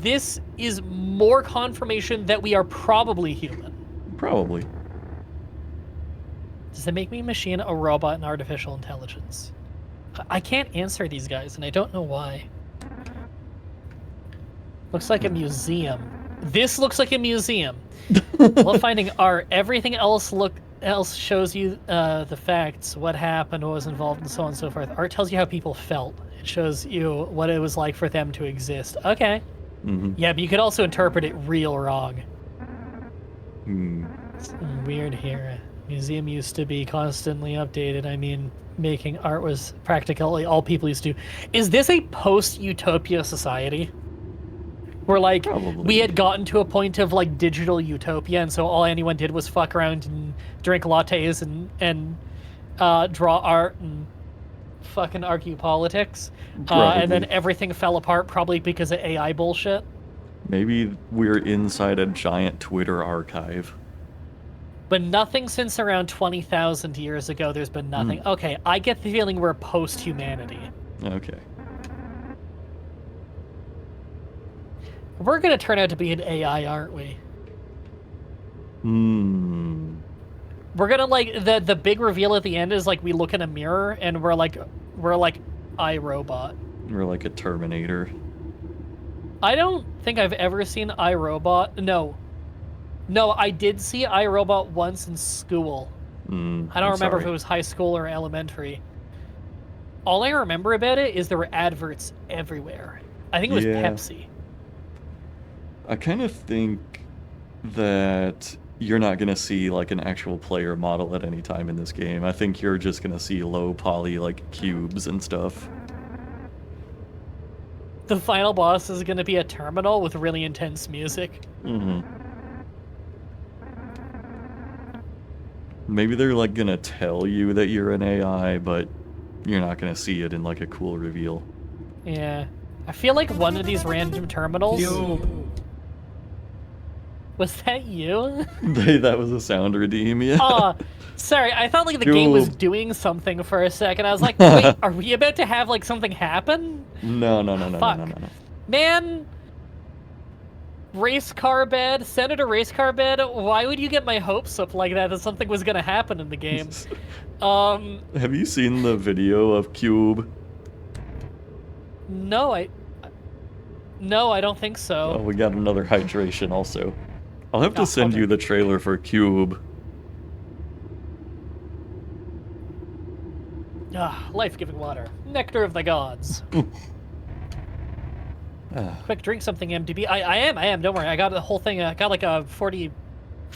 this is more confirmation that we are probably human. Probably. Does it make me a machine, a robot, and artificial intelligence? I can't answer these guys, and I don't know why. Looks like a museum. This looks like a museum. Love finding art. Everything else shows you the facts, what happened, what was involved, and so on and so forth. Art tells you how people felt. It shows you what it was like for them to exist. Okay. Yeah, but you could also interpret it real wrong. It's weird here. Museum used to be constantly updated. I mean, making art was practically all people used to do. Is this a post-utopia society? Where, like, Probably. we had gotten to a point of, like, digital utopia, and so all anyone did was fuck around and drink lattes and draw art and fucking argue politics. And then Probably. everything fell apart, probably because of AI bullshit. Maybe we're inside a giant Twitter archive. But nothing since around 20,000 years ago, there's been nothing. Okay, I get the feeling we're post-humanity. Okay. We're gonna turn out to be an AI, aren't we? We're gonna, like, the big reveal at the end is, like, we look in a mirror and we're like iRobot. Or like a Terminator. I don't think I've ever seen iRobot. No, I did see iRobot once in school. I don't remember if it was high school or elementary. All I remember about it is there were adverts everywhere. I think it was Pepsi. I kind of think that you're not going to see like an actual player model at any time in this game. I think you're just going to see low poly like cubes and stuff. The final boss is going to be a terminal with really intense music. Maybe they're like going to tell you that you're an AI, but you're not going to see it in like a cool reveal. Yeah. I feel like one of these random terminals... Was that you? That was a sound redeem, yeah. Oh, sorry. I thought like the game was doing something for a second. I was like, wait, are we about to have like something happen? No. Man, race car bed, Senator Race Car Bed, why would you get my hopes up like that something was gonna happen in the game? Have you seen the video of Cube? No, I don't think so. Oh, we got another hydration also. I'll have to send you the trailer for Cube. Life-giving water. Nectar of the gods. Quick, drink something, MDB. I am, don't worry. I got the whole thing. I got like a 40,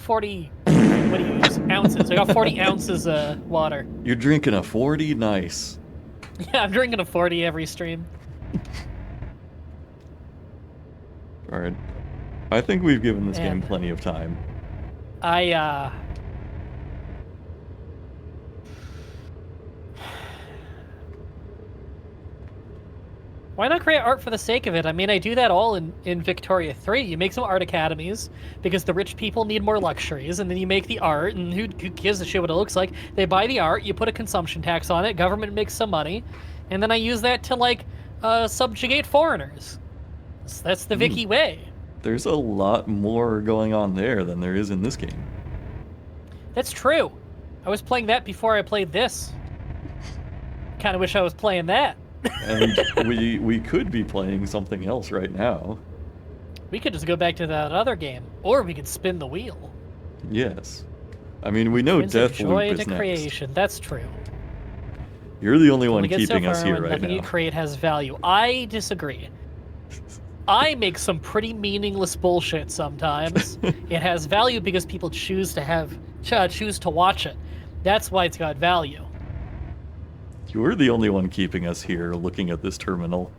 what do you use? Ounces. I got 40 ounces water. You're drinking a 40? Nice. Yeah, I'm drinking a 40 every stream. Alright. I think we've given this game plenty of time. Why not create art for the sake of it? I mean, I do that all in Victoria 3. You make some art academies, because the rich people need more luxuries, and then you make the art, and who gives a shit what it looks like? They buy the art, you put a consumption tax on it, government makes some money, and then I use that to, like, subjugate foreigners. That's the Vicky way. There's a lot more going on there than there is in this game. That's true. I was playing that before I played this. Kind of wish I was playing that. And we could be playing something else right now. We could just go back to that other game, or we could spin the wheel. Yes. I mean, we know Deathloop is next. Creation. That's true. You're the only one keeping us here right now. Nothing you create has value. I disagree. I make some pretty meaningless bullshit sometimes. It has value because people choose to watch it. That's why it's got value. You're the only one keeping us here looking at this terminal.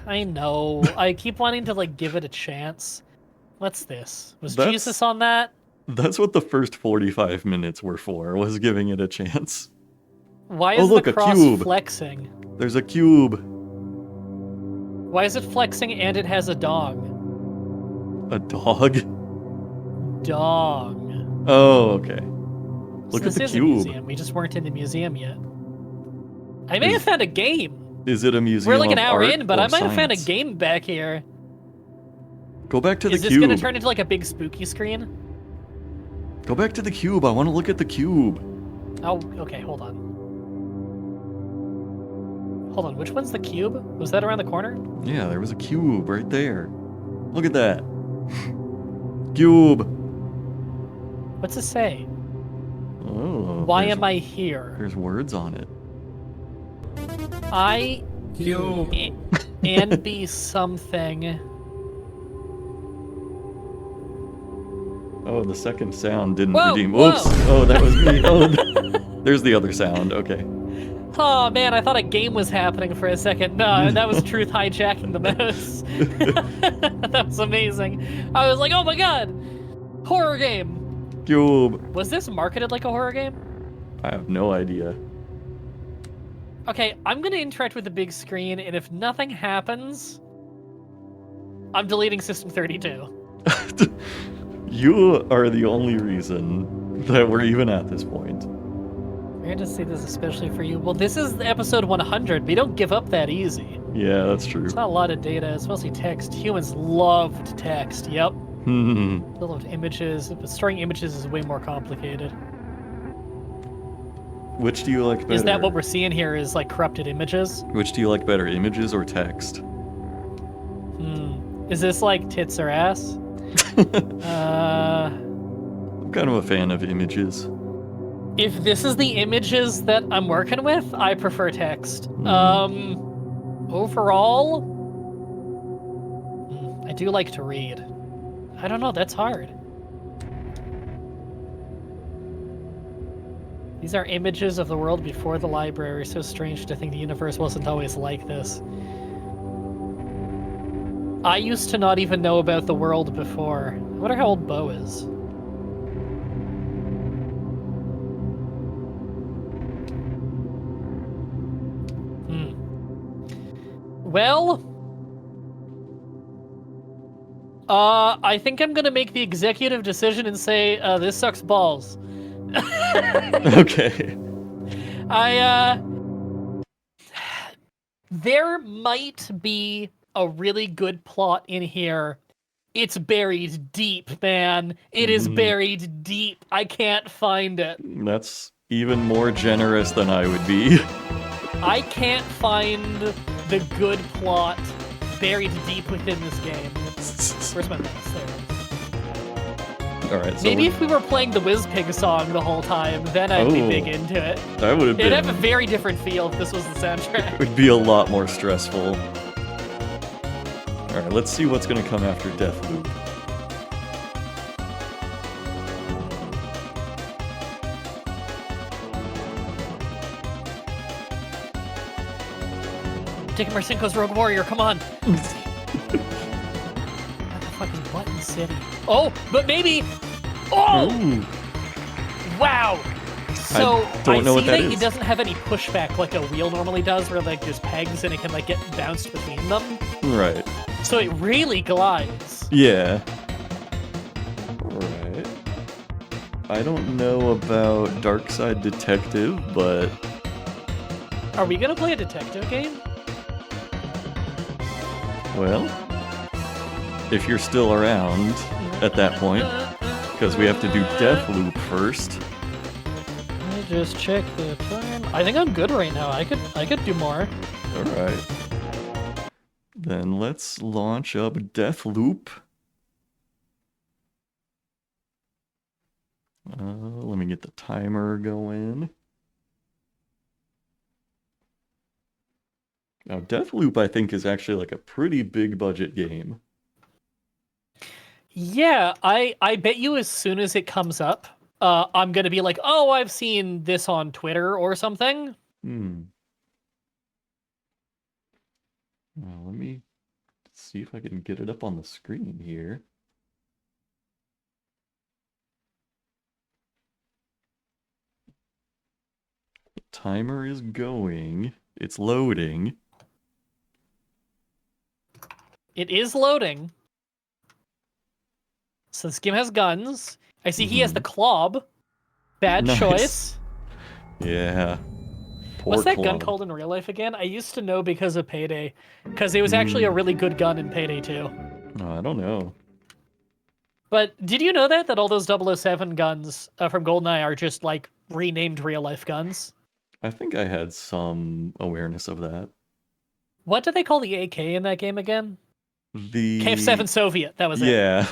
I know. I keep wanting to, like, give it a chance. What's this? Was Jesus on that? That's what the first 45 minutes were for, was giving it a chance. Why is the cross flexing? There's a cube. Why is it flexing and it has a dog? A dog? Dog. Oh, okay. Look at the cube. A museum. We just weren't in the museum yet. I may have found a game. Is it a museum? We're like an hour in, but I might have have found a game back here. Go back to the cube. Is this going to turn into like a big spooky screen? Go back to the cube. I want to look at the cube. Oh, okay. Hold on. Hold on. Which one's the cube? Was that around the corner? Yeah, there was a cube right there. Look at that. Cube. What's it say? Oh. Why am I here? There's words on it. I and be something. Oh, the second sound didn't redeem. Oops. Oh, that was me. Oh, there's the other sound. Okay. Oh man, I thought a game was happening for a second. No, that was Truth hijacking the mouse. That was amazing. I was like, oh my god, horror game. Cube. Was this marketed like a horror game? I have no idea. Okay, I'm gonna interact with the big screen, and if nothing happens, I'm deleting System 32. You are the only reason that we're even at this point. We're going to say this especially for you. Well, this is episode 100. We don't give up that easy. Yeah, that's true. It's not a lot of data. It's mostly text. Humans loved text. Yep. They loved images. But storing images is way more complicated. Which do you like better? Is that what we're seeing here? Is like corrupted images? Which do you like better, images or text? Is this like tits or ass? I'm kind of a fan of images. If this is the images that I'm working with, I prefer text. Overall, I do like to read. I don't know, that's hard. These are images of the world before the library. So strange to think the universe wasn't always like this. I used to not even know about the world before. I wonder how old Bo is. Well, I think I'm gonna make the executive decision and say, this sucks balls. Okay. There might be a really good plot in here. It's buried deep, man. It is buried deep. I can't find it. That's even more generous than I would be. I can't find the good plot buried deep within this game. Where's my mouse? There it is. Alright, so Maybe if we were playing the WizPig song the whole time, then I'd be big into it. that would have It'd been... have a very different feel if this was the It soundtrack. would be a lot more stressful. Alright, let's see what's gonna come after Deathloop. Dick Marcinko's Rogue Warrior, come on! What the fuck is Button City? Oh, but maybe... Oh! Ooh. Wow! So, don't know see what that that is. it doesn't have any pushback like a wheel normally does, where like there's pegs and it can like get bounced between them. Right. So it really glides. Yeah. Right. I don't know about Dark Side Detective, but... Are we gonna play a detective game? Well... If you're still around at that point, because we have to do Deathloop first. Let me just check the time. I think I'm good right now. I could do more. Alright. Then let's launch up Deathloop. Let me get the timer going. Now, Deathloop, I think, is actually like a pretty big budget game. Yeah, I bet you as soon as it comes up, I'm gonna be like, oh, I've seen this on Twitter or something. Well, let me see if I can get it up on the screen here. The timer is going. It's loading. It is loading. So this game has guns. I see he has the club. Bad Nice. choice. Yeah. Poor What's that gun club. called in real life again? I used to know because of Payday. Because it was actually a really good gun in Payday 2. Oh, I don't know. But did you know that all those 007 guns from GoldenEye are just like renamed real life guns? I think I had some awareness of that. What did they call the AK in that game again? The KF-7 Soviet, that was it. Yeah.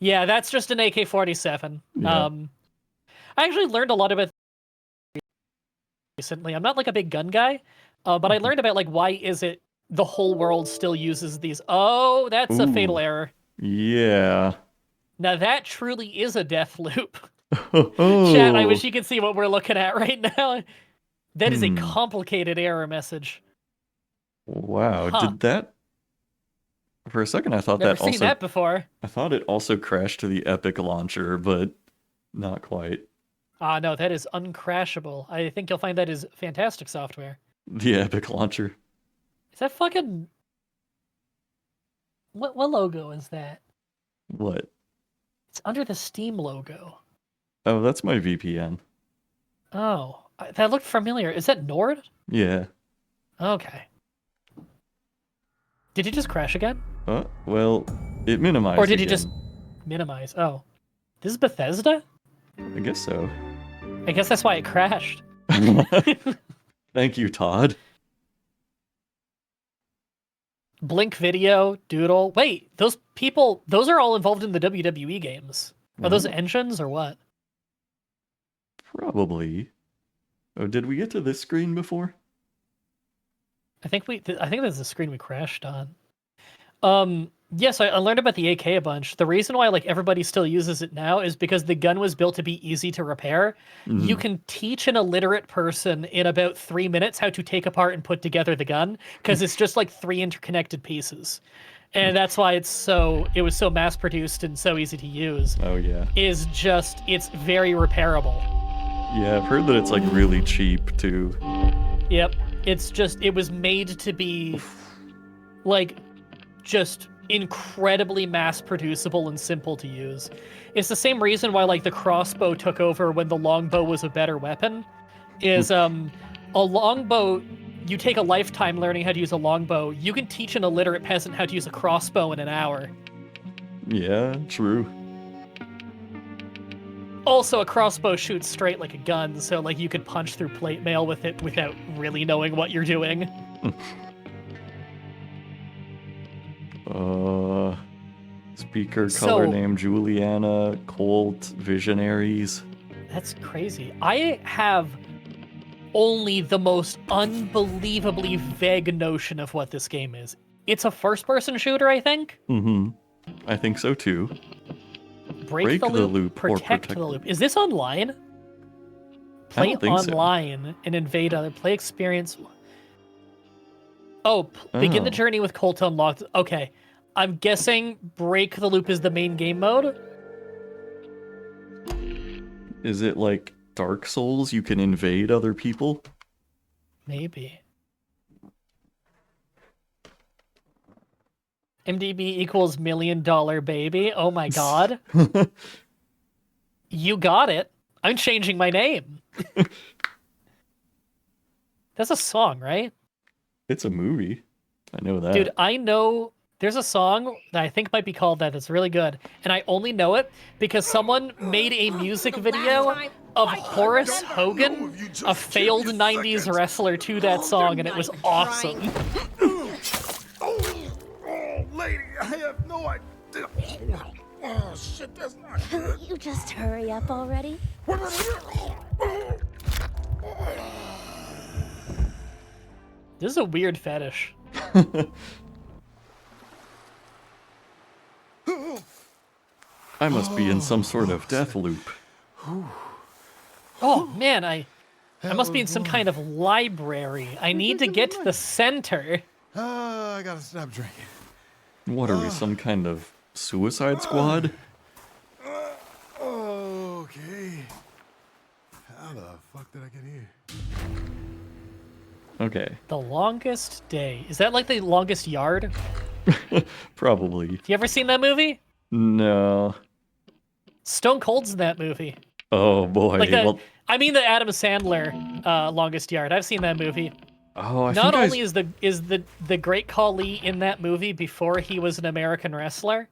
Yeah, that's just an AK-47. Yeah. I actually learned a lot about recently. I'm not like a big gun guy, but I learned about like why is it the whole world still uses these. Oh, that's a fatal Ooh. error. Yeah. Now that truly is a death loop. Oh. Chat, I wish you could see what we're looking at right now. That is a complicated error message. Wow, Huh. did that... For a second, I thought Never that seen also... that before. I thought it also crashed to the Epic launcher, but not quite. No, that is uncrashable. I think you'll find that is fantastic software. The Epic launcher. Is that fucking... What logo is that? What? It's under the Steam logo. Oh, that's my VPN. Oh, that looked familiar. Is that Nord? Yeah. Okay. Did it just crash again? Well, it minimized Or did you again. just minimize? Oh. This is Bethesda? I guess so. I guess that's why it crashed. Thank you, Todd. Blink Video, Doodle. Wait, those people, those are all involved in the WWE games. Are those engines or what? Probably. Oh, did we get to this screen before? I think that's the screen we crashed on. Yes, I learned about the AK a bunch. The reason why like everybody still uses it now is because the gun was built to be easy to repair. You can teach an illiterate person in about 3 minutes how to take apart and put together the gun because it's just like 3 interconnected pieces. And that's why it was so mass produced and so easy to use. Oh yeah. It's very repairable. Yeah, I've heard that it's like really cheap too. Yep. It was made to be like just incredibly mass producible and simple to use. It's the same reason why like the crossbow took over when the longbow was a better weapon. Is a longbow, you take a lifetime learning how to use a longbow. You can teach an illiterate peasant how to use a crossbow in an hour. Yeah, true. Also, a crossbow shoots straight like a gun, so like you could punch through plate mail with it without really knowing what you're doing. Speaker color name Juliana, Colt, Visionaries. That's crazy. I have only the most unbelievably vague notion of what this game is. It's a first-person shooter, I think? I think so too. Break the loop, protect the loop. Is this online? Play online and invade other. Play experience. Oh, begin the journey with Colt unlocked. Okay. I'm guessing Break the Loop is the main game mode? Is it like Dark Souls? You can invade other people? Maybe. MDB equals $1 million baby. Oh my god. You got it. I'm changing my name. That's a song, right? It's a movie. I know that. Dude, I know there's a song that I think might be called that that's really good. And I only know it because someone made a music video of Horace Hogan, a failed 90s wrestler, to that song, and it was awesome. Lady, I have no idea. Oh, shit, that's not good. You just hurry up already. This is a weird fetish. I must be in some sort of death loop. Oh, man, I must be in some kind of library. I need to get to the center. I gotta stop drinking. What are we, some kind of Suicide Squad? Okay. How the fuck did I get here? Okay. The longest day. Is that like the longest yard? Probably. You ever seen that movie? No. Stone Cold's in that movie. Oh boy. Like that, I mean the Adam Sandler Longest Yard. I've seen that movie. Oh, Not only is the Great Khali in that movie before he was an American wrestler,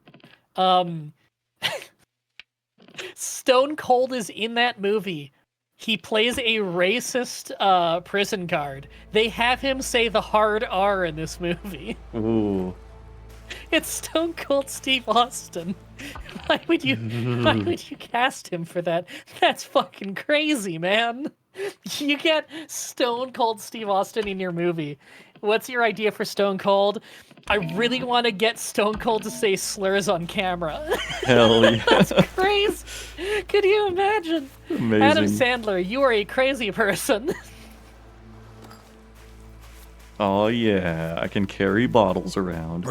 Stone Cold is in that movie. He plays a racist prison guard. They have him say the hard R in this movie. Ooh. It's Stone Cold Steve Austin. Why would you cast him for that? That's fucking crazy, man. You get Stone Cold Steve Austin in your movie. What's your idea for Stone Cold? I really want to get Stone Cold to say slurs on camera. Hell yeah. That's crazy. Could you imagine? Amazing. Adam Sandler, you are a crazy person. Oh yeah, I can carry bottles around.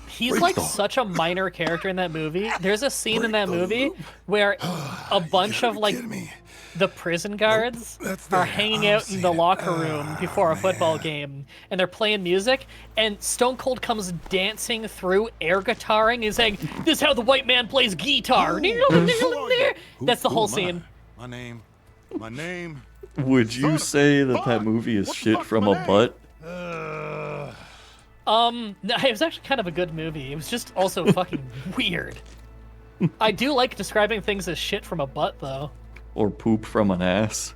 He's like such a minor character in that movie. There's a scene in that movie where a bunch of like the prison guards are hanging out in the locker room before a football game, and they're playing music, and Stone Cold comes dancing through air guitaring and saying, "This is how the white man plays guitar." That's the whole scene. My name. Would you say that movie is shit from a butt? No, it was actually kind of a good movie. It was just also fucking weird. I do like describing things as shit from a butt, though. Or poop from an ass?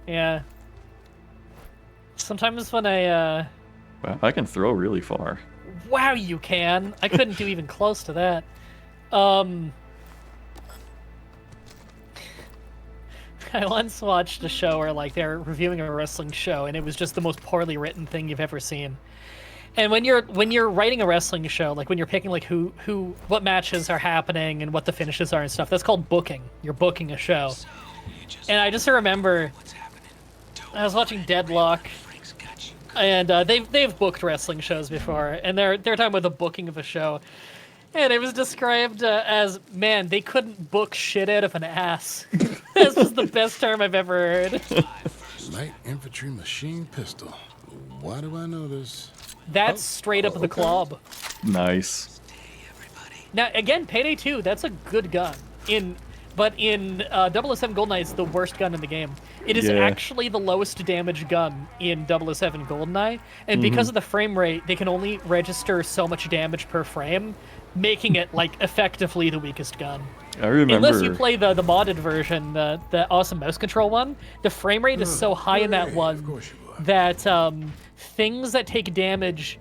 Yeah. Sometimes when I, Wow, I can throw really far. Wow, you can! I couldn't do even close to that. I once watched a show where, like, they're reviewing a wrestling show, and it was just the most poorly written thing you've ever seen. And when you're writing a wrestling show, like when you're picking like what matches are happening and what the finishes are and stuff, that's called booking. You're booking a show. And I just remember I was watching Deadlock, and they've booked wrestling shows before, and they're talking about the booking of a show, and it was described as, man, they couldn't book shit out of an ass. This was the best term I've ever heard. Light infantry machine pistol. Why do I know this? That's straight up the club. Nice. Now, again, Payday 2, that's a good gun. But in 007 GoldenEye, it's the worst gun in the game. It is actually the lowest damage gun in 007 GoldenEye, and because of the frame rate, they can only register so much damage per frame, making it, like, effectively the weakest gun. I remember... Unless you play the modded version, the awesome mouse control one, the frame rate is so high in that one that things that take damage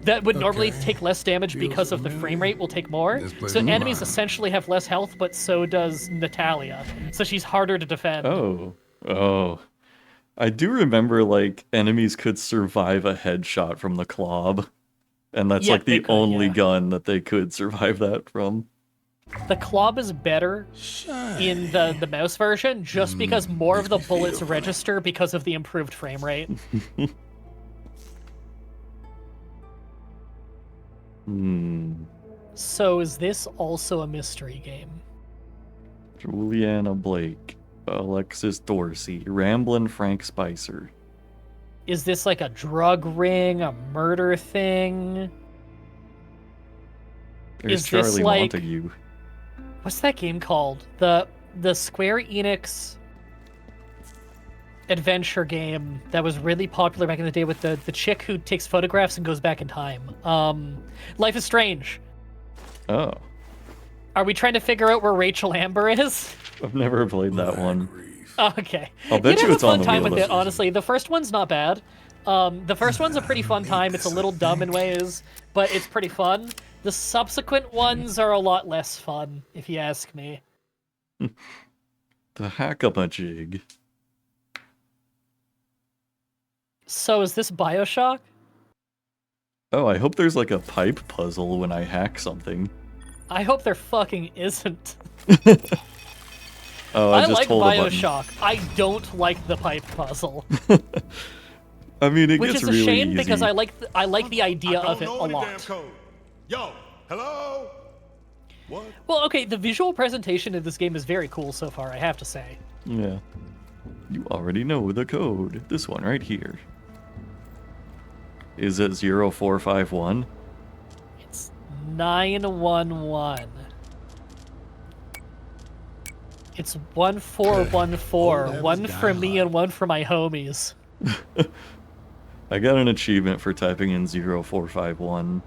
that would normally take less damage because of the frame rate will take more. So enemies essentially have less health, but so does Natalia. So she's harder to defend. Oh. I do remember, like, enemies could survive a headshot from the Clob. And that's, like, the only gun that they could survive that from. The Clob is better in the mouse version, just because more of the bullets register because of the improved frame rate. So is this also a mystery game? Juliana Blake, Alexis Dorsey, Ramblin' Frank Spicer. Is this like a drug ring, a murder thing? There's Is Charlie this like... Montague. What's that game called? The Square Enix adventure game that was really popular back in the day with the chick who takes photographs and goes back in time. Life is Strange. Oh. Are we trying to figure out where Rachel Amber is? I've never played that one. Okay. I'll bet you have it's a fun on the time wheel, with it, though. honestly. The first one's not bad. The first one's a pretty fun time. It's a little dumb in ways, but it's pretty fun. The subsequent ones are a lot less fun, if you ask me. The hack-a-ma-jig. So is this BioShock? Oh, I hope there's like a pipe puzzle when I hack something. I hope there fucking isn't. Oh, I just like hold a button. BioShock. I don't like the pipe puzzle. I mean, it Which gets is a really shame easy. because I like the idea of it a Damn lot. code. Yo, hello? What? Well, okay, the visual presentation of this game is very cool so far, I have to say. Yeah. You already know the code. This one right here. Is it 0451? It's 911. It's 1414. One for me and one for my homies. I got an achievement for typing in 0451.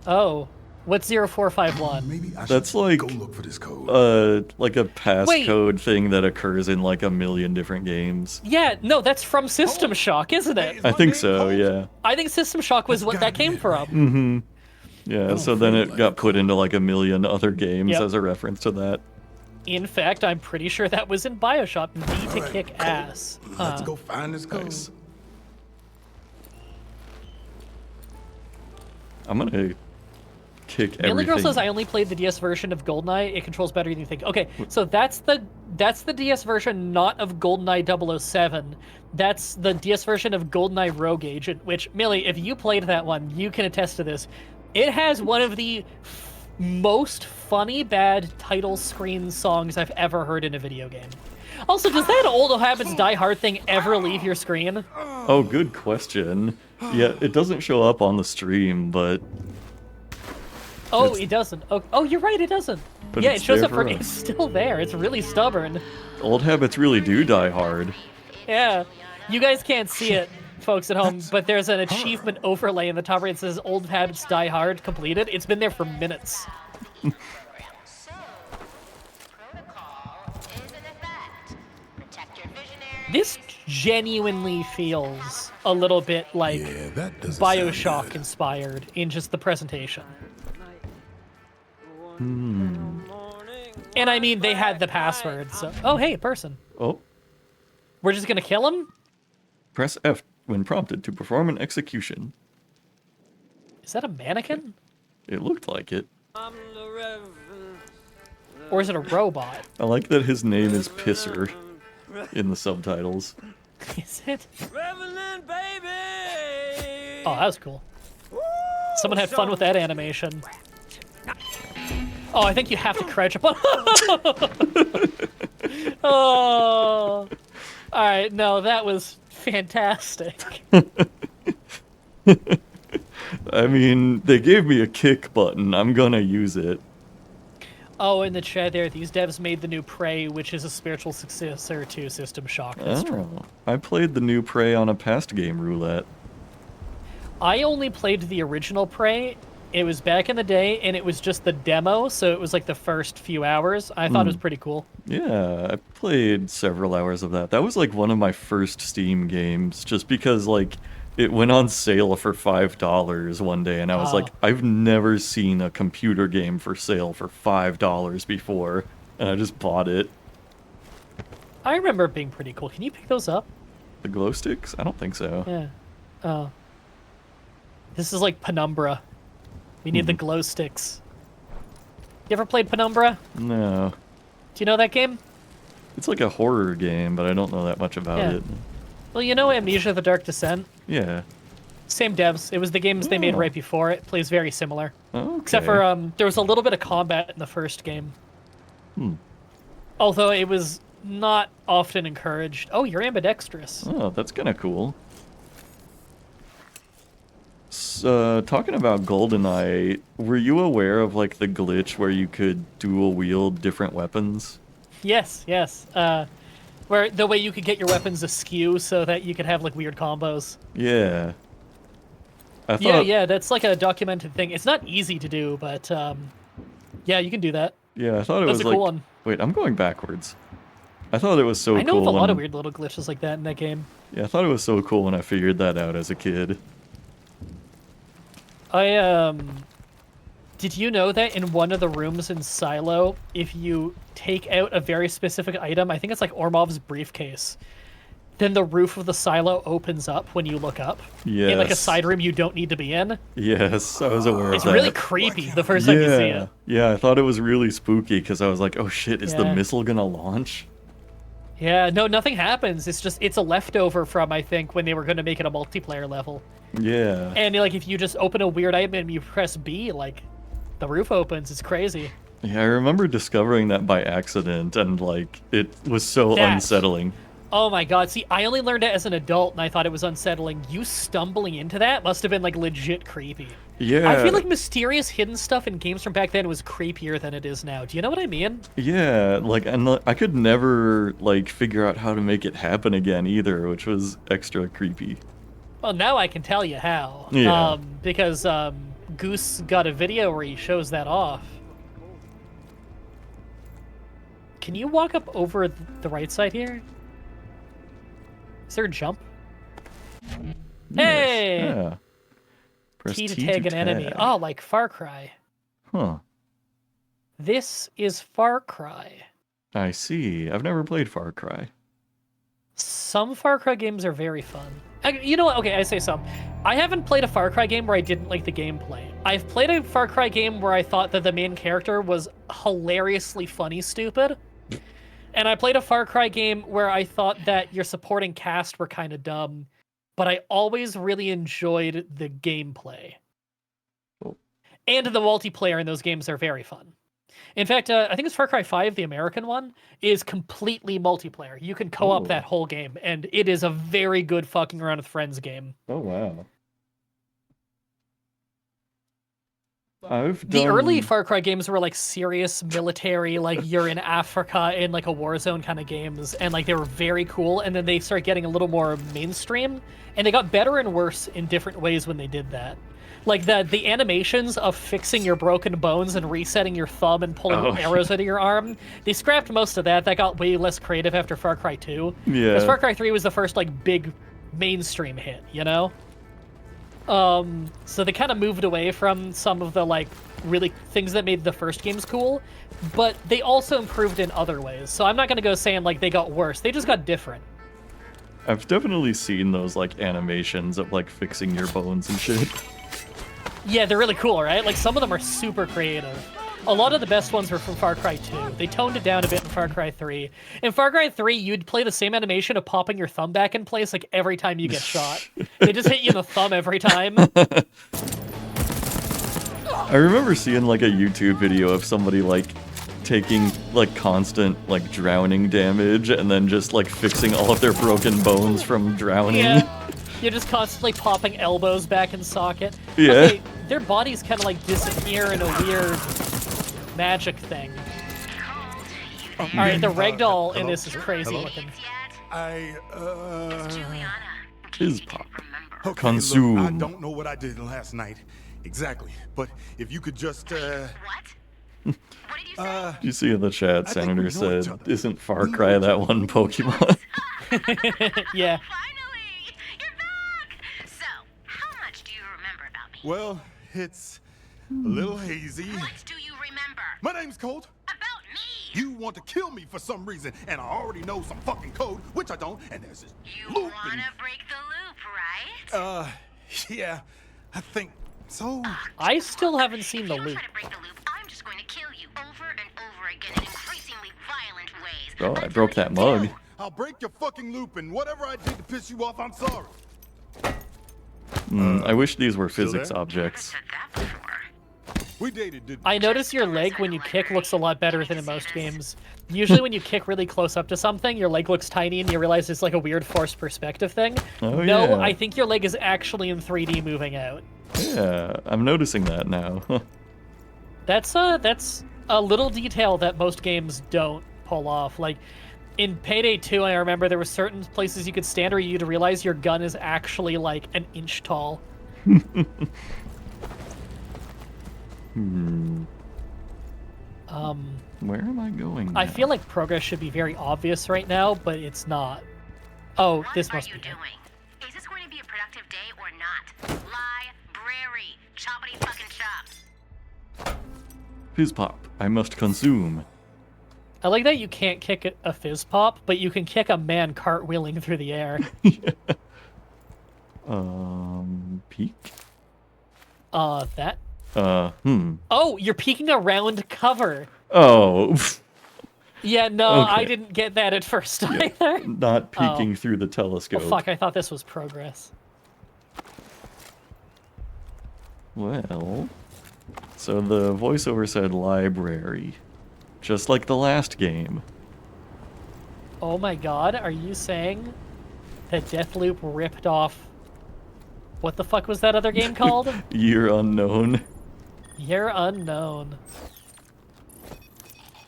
Oh, what's 0451? Maybe I That's should like go look for this code. like a passcode thing that occurs in like a million different games. Yeah, no, that's from System Shock, isn't it? I think so, yeah. I think System Shock was what that came from. Mm-hmm. Yeah, so then it got put into like a million other games Yep. as a reference to that. In fact, I'm pretty sure that was in BioShock. V to Alright, kick code. ass. Let's go find this code. Nice. I'm gonna kick Manly everything. Girl says I only played the DS version of GoldenEye. It controls better than you think. Okay, so that's the DS version, not of GoldenEye 007. That's the DS version of GoldenEye Rogue Agent. Which, Millie, if you played that one, you can attest to this. It has one of the most funny bad title screen songs I've ever heard in a video game. Also, does that Old Habits Die Hard thing ever leave your screen? Oh, good question. Yeah, it doesn't show up on the stream, but Oh, It's- it doesn't. Oh, you're right, it doesn't. But Yeah, it's it shows there up for. for us. It's still there. It's really stubborn. old habits really do die hard. Yeah, you guys can't see it, folks at home, but there's an achievement overlay in the top right that says "Old Habits Die Hard" completed. It's been there for minutes. So, protocol is in effect. Protect This genuinely feels a little bit like Yeah, that doesn't sound Bioshock good. inspired in just the presentation. And I mean, they had the password, so... Oh, hey, person. Oh, We're just gonna kill him? press F when prompted to perform an execution. Is that a mannequin? It looked like it. Or is it a robot? I like that his name is Pisser in the subtitles. Is it? Oh, that was cool. Someone had fun with that animation. Oh, I think you have to crouch up on... Oh. Alright, no, that was fantastic. I mean, they gave me a kick button. I'm gonna use it. Oh, in the chat there, these devs made the new Prey, which is a spiritual successor to System Shock. That's true. I played the new Prey on a past game, Roulette. I only played the original Prey. It was back in the day, and it was just the demo, so it was like the first few hours. I thought it was pretty cool. Yeah, I played several hours of that. That was like one of my first Steam games, just because like it went on sale for $5 one day, and I was like, I've never seen a computer game for sale for $5 before, and I just bought it. I remember it being pretty cool. Can you pick those up? The glow sticks? I don't think so. Yeah. Oh. This is like Penumbra. We need the glow sticks. You ever played Penumbra? No. Do you know that game? It's like a horror game, but I don't know that much about it. Well, you know Amnesia: The Dark Descent? Yeah. Same devs. It was the games they made Oh. right before it. Plays very similar. Okay. Except for there was a little bit of combat in the first game. Although it was not often encouraged. Oh, you're ambidextrous. Oh, that's kind of cool. Talking about GoldenEye, were you aware of like the glitch where you could dual wield different weapons? Yes, yes. Where the way you could get your weapons askew so that you could have like weird combos. Yeah. I Yeah, thought, yeah, that's like a documented thing. It's not easy to do, but yeah, you can do that. Yeah, I thought it That's was a cool like. one. Wait, I'm going backwards. I thought it was so I know cool. of a lot when- of weird little glitches like that in that game. Yeah, I thought it was so cool when I figured that out as a kid. Did you know that in one of the rooms in Silo, if you take out a very specific item, I think it's like Ormov's briefcase, then the roof of the silo opens up when you look up. Yes. In like a side room you don't need to be in. Yes, I was aware It's of that. really creepy the first time you see it. Yeah, I thought it was really spooky because I was like, oh shit, is the Yeah. missile gonna launch? Yeah, no, nothing happens. It's a leftover from, I think, when they were going to make it a multiplayer level. Yeah. And like if you just open a weird item and you press B, like the roof opens. It's crazy. Yeah, I remember discovering that by accident, and like it was so That- unsettling. Oh my god, see, I only learned it as an adult and I thought it was unsettling. You stumbling into that must have been like legit creepy. Yeah. I feel like mysterious hidden stuff in games from back then was creepier than it is now. Do you know what I mean? Yeah, like, and I could never like figure out how to make it happen again either, which was extra creepy. Well, now I can tell you how. Yeah. Because Goose got a video where he shows that off. Can you walk up over the right side here? Is there a jump? Hey! Yeah. Press T to tag an enemy. Oh, like Far Cry. Huh. This is Far Cry. I see. I've never played Far Cry. Some Far Cry games are very fun. You know what? Okay, I say some. I haven't played a Far Cry game where I didn't like the gameplay. I've played a Far Cry game where I thought that the main character was hilariously funny stupid. And I played a Far Cry game where I thought that your supporting cast were kind of dumb, but I always really enjoyed the gameplay. Cool. And the multiplayer in those games are very fun. In fact, I think it's Far Cry 5, the American one, is completely multiplayer. You can co-op Ooh. that whole game, and it is a very good fucking around with friends game. Oh wow. I've The done... early Far Cry games were like serious military, like you're in Africa in like a war zone kind of games, and like they were very cool, and then they started getting a little more mainstream, and they got better and worse in different ways when they did that. Like the animations of fixing your broken bones and resetting your thumb and pulling Oh. arrows out of your arm, they scrapped most of that. That got way less creative after Far Cry 2. Yeah. Because Far Cry 3 was the first like big mainstream hit, you know? So they kind of moved away from some of the like really things that made the first games cool, but they also improved in other ways. So I'm not gonna go saying like they got worse. They just got different. I've definitely seen those like animations of like fixing your bones and shit. Yeah, they're really cool, right? Like some of them are super creative. A lot of the best ones were from Far Cry 2. They toned it down a bit in Far Cry 3. In Far Cry 3, you'd play the same animation of popping your thumb back in place like every time you get shot. They just hit you in the thumb every time. I remember seeing like a YouTube video of somebody like taking like constant like drowning damage and then just like fixing all of their broken bones from drowning. Yeah. You're just constantly popping elbows back in socket. Yeah. Okay, their bodies kind of like disappear in a weird magic thing. Alright, the ragdoll in this is crazy looking. His pop. Okay, Consume. look, I don't know what I did last night. Exactly. But if you could just, You see in the chat, I think Senator we know each said, other. "Isn't Far We know Cry each that other." one Pokemon?" Yeah. Finally! You're back! So, how much do you remember about me? well, it's a little hazy. What do you remember? My name's Colt. About me! You want to kill me for some reason, and I already know some fucking code, which I don't, and there's this You loop wanna break the loop, right? yeah, I think so. I still haven't seen If the you loop. try to break the loop, I'm just going to kill you over and over again in increasingly violent ways. Oh, I Until broke you that do. mug. I'll break your fucking loop, and whatever I did to piss you off, I'm sorry. I wish these were physics there? objects. Said that before. We dated, didn't I notice your leg when you kick looks a lot better than in most games. Usually when you kick really close up to something, your leg looks tiny and you realize it's like a weird forced perspective thing. Oh, No, yeah. I think your leg is actually in 3D moving out. Yeah, I'm noticing that now. That's a little detail that most games don't pull off. Like in Payday 2, I remember there were certain places you could stand where you'd realize your gun is actually like an inch tall. Where am I going? I now? feel like progress should be very obvious right now, but it's not. Oh, What this are must you be it. doing? Is this going to be a productive day or not? Library. Choppity fucking chop. Fizz pop. I must consume. I like that you can't kick a fizz pop, but you can kick a man cartwheeling through the air. Peek. That. Oh, you're peeking around cover. Oh, Yeah, no, I Okay. didn't get that at first either. not peeking through the telescope. Oh, fuck, I thought this was progress. Well, so the voiceover said library, just like the last game. Oh my god, are you saying that Deathloop ripped off... What the fuck was that other game called? Year unknown. Year Unknown.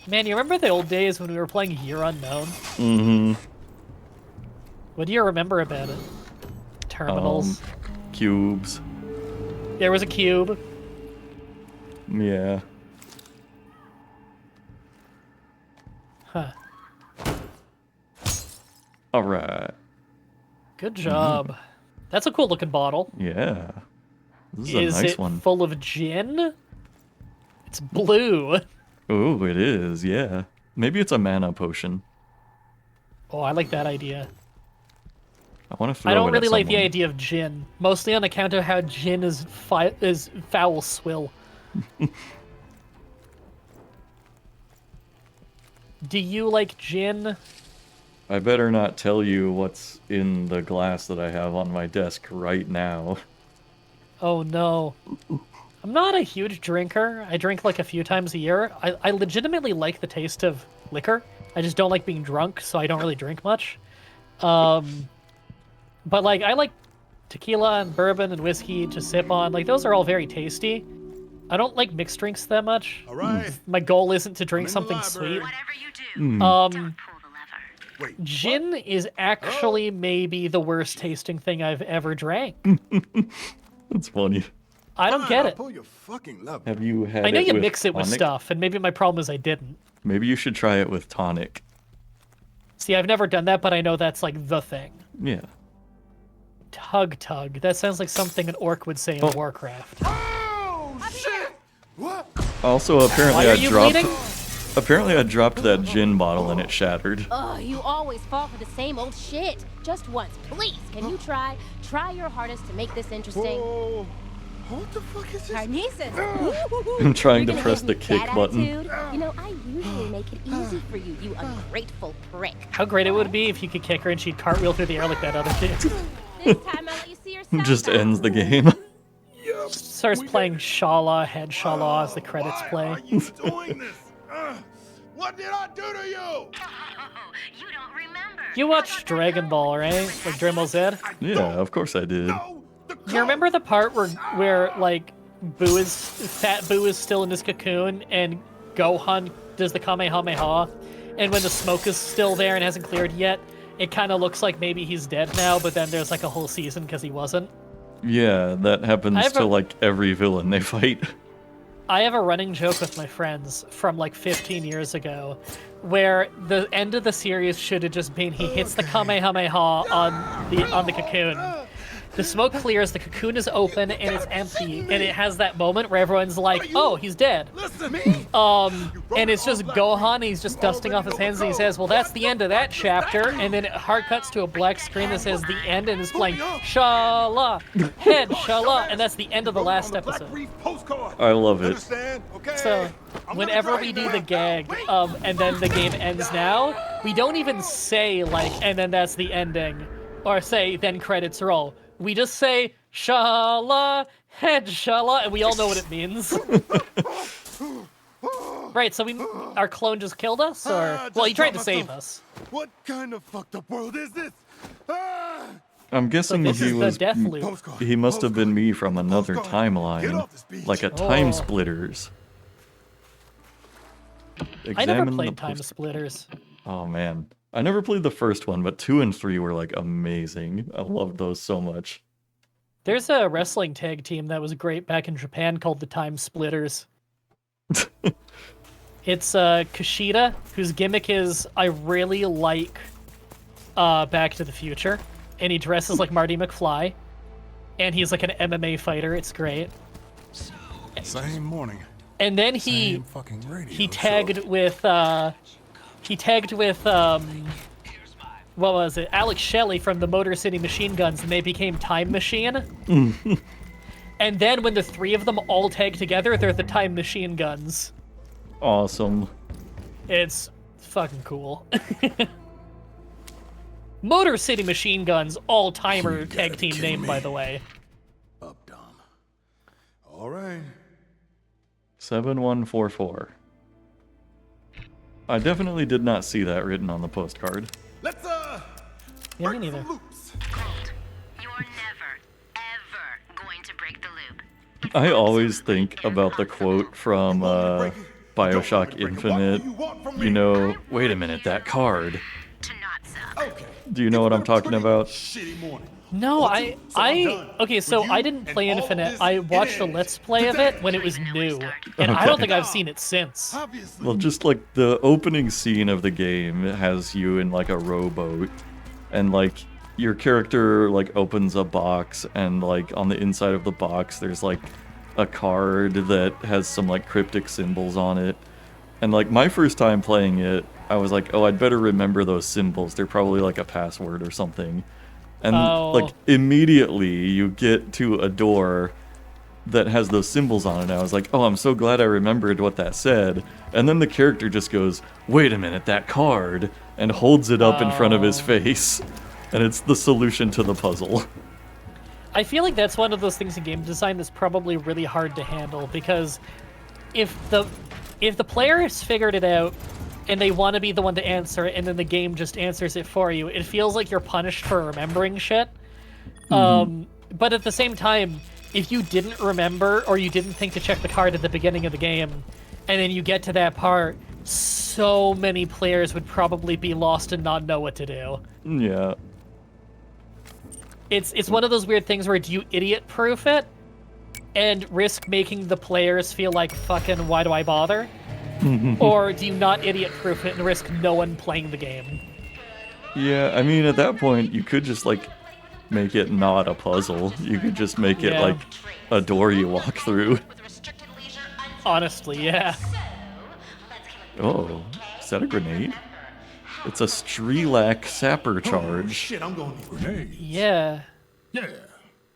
Man, you remember the old days when we were playing Year Unknown? Mm-hmm. What do you remember about it? Terminals. Cubes. There was a cube. Yeah. Huh. All right. Good job. That's a cool looking bottle. Yeah. This is Is a nice it one. full of gin? It's blue. Oh, it is. Yeah. Maybe it's a mana potion. Oh, I like that idea. I want to throw I don't it at really like the someone. idea of gin, mostly on account of how gin is foul swill. Do you like gin? I better not tell you what's in the glass that I have on my desk right now. Oh no. I'm not a huge drinker. I drink like a few times a year. I legitimately like the taste of liquor. I just don't like being drunk, so I don't really drink much. But like I like tequila and bourbon and whiskey to sip on. Like those are all very tasty. I don't like mixed drinks that much. All right. My goal isn't to drink I'm in the something library. sweet. Whatever you do, Hmm. don't pull the lever. Wait. Gin is actually maybe the worst tasting thing I've ever drank. That's funny. I don't Fine, get I'll it. pull your fucking lever. Have you had I know it you with mix it with tonic? stuff, and maybe my problem is I didn't. Maybe you should try it with tonic. See, I've never done that, but I know that's like the thing. Yeah. Tug. That sounds like something an orc would say in Oh. Warcraft. Oh, shit! What? Also, apparently Why are I you dropped. bleeding? Apparently I dropped that gin bottle and it shattered. Oh, you always fall for the same old shit. Just once, please. Can you try? Try your hardest to make this interesting. Whoa. What the fuck is this? Carnices. I'm trying to You're gonna press give the me kick that button. attitude? You know, I usually make it easy for you, you ungrateful prick. How great it would be if you could kick her and she'd cartwheel through the air like that other kid. This time I'll let you see yourself. Just ends the game. Starts playing Shala, Head Shala as the credits Why play. are you doing this? What did I do to you? You don't remember. You watched Dragon Ball, right? Like Dragon Ball Z? Yeah, of course I did. No, the You remember the part where like Fat Boo is still in his cocoon and Gohan does the Kamehameha, and when the smoke is still there and hasn't cleared yet, it kind of looks like maybe he's dead now, but then there's like a whole season because he wasn't. Yeah, that I happens have to a- like every villain they fight. I have a running joke with my friends from like 15 years ago where the end of the series should have just been he hits the Kamehameha on the cocoon. The smoke clears, the cocoon is open, and it's empty, and it has that moment where everyone's like, oh, he's dead. Listen, me? And it's just Gohan, he's just dusting off his hands, and he says, well, that's the end of that chapter, and then it hard cuts to a black screen that says the end, and it's playing Shala, Head Shala, and that's the end of the last episode. I love it. Understand? Okay. So, whenever we do the gag, and then the game ends now, we don't even say, like, and then that's the ending, or say, then credits roll. We just say, Shala, Head Shala, and we all know what it means. Right, so our clone just killed us, or... Well, he tried to save us. What kind of fucked up world is this? Ah! I'm guessing this he is the was. death loop. Postcard. He must have been me from another Postcard. Get timeline, off this beach. like a Time Oh. Splitters. I never Examine the played Time post- Splitters. Oh man, I never played the first one, but 2 and 3 were like amazing. I loved those so much. There's a wrestling tag team that was great back in Japan called the Time Splitters. It's Kushida, whose gimmick is I really like Back to the Future, and he dresses like Marty McFly, and he's like an MMA fighter. It's great. Same morning. And then he Same fucking radio he show. tagged with what was it? Alex Shelley from the Motor City Machine Guns, and they became Time Machine. And then when the three of them all tag together, they're the Time Machine Guns. Awesome. It's fucking cool. Motor City Machine Guns, all-timer You tag gotta team be name, kidding by me. the way. Up, Dom. All right. 7144. I definitely did not see that written on the postcard. Let's Yeah, me break neither. some loops. You're never, ever going to break the loop. I always think about the quote from Bioshock Infinite. You know, wait a minute, that card. To not suck. Okay. Do you know what I'm talking about? Shitty morning. No, done. okay, so With you I didn't play and all Infinite. this I watched a in it. Let's Play of it when it was new, and I Okay. don't think I've seen it since. Obviously. Well, just like the opening scene of the game has you in like a rowboat, and like your character like opens a box, and like on the inside of the box there's like a card that has some like cryptic symbols on it. And like my first time playing it, I was like, oh, I'd better remember those symbols. They're probably like a password or something. And Oh. like immediately you get to a door that has those symbols on it. And I was like, oh, I'm so glad I remembered what that said. And then the character just goes, wait a minute, that card, and holds it up in front of his Oh. face. And it's the solution to the puzzle. I feel like that's one of those things in game design that's probably really hard to handle, because if the player has figured it out and they want to be the one to answer it, and then the game just answers it for you, it feels like you're punished for remembering shit. But at the same time, if you didn't remember or you didn't think to check the card at the beginning of the game, and then you get to that part, so many players would probably be lost and not know what to do. Yeah. It's one of those weird things where do you idiot proof it, and risk making the players feel like, fucking, why do I bother? Or do you not idiot-proof it and risk no one playing the game? Yeah, I mean, at that point, you could just, like, make it not a puzzle. You could just make it, Yeah. like, a door you walk through. Honestly, yeah. Oh, is that a grenade? It's a Strelak sapper charge. Shit, I'm gonna need grenades. Yeah. Yeah.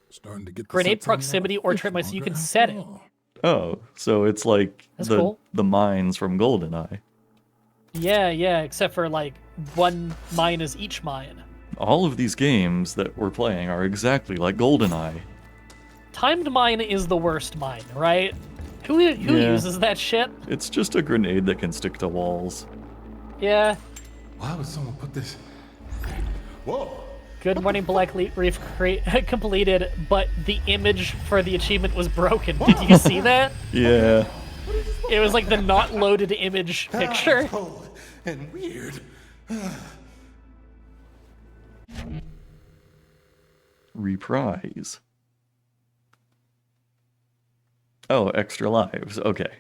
Starting to get the Grenade sense I'm not proximity a or fish trip mice, you monger can after set it. all. Oh, so it's like That's the cool. the mines from GoldenEye. Yeah, except for, like, one mine is each mine. All of these games that we're playing are exactly like GoldenEye. Timed mine is the worst mine, right? Who Yeah. uses that shit? It's just a grenade that can stick to walls. Yeah. Why would someone put this? Whoa. Good morning, Black Reef completed, but the image for the achievement was broken. Did you see that? Yeah. It was like the not loaded image picture. Cold and weird. Reprise. Oh, extra lives. Okay.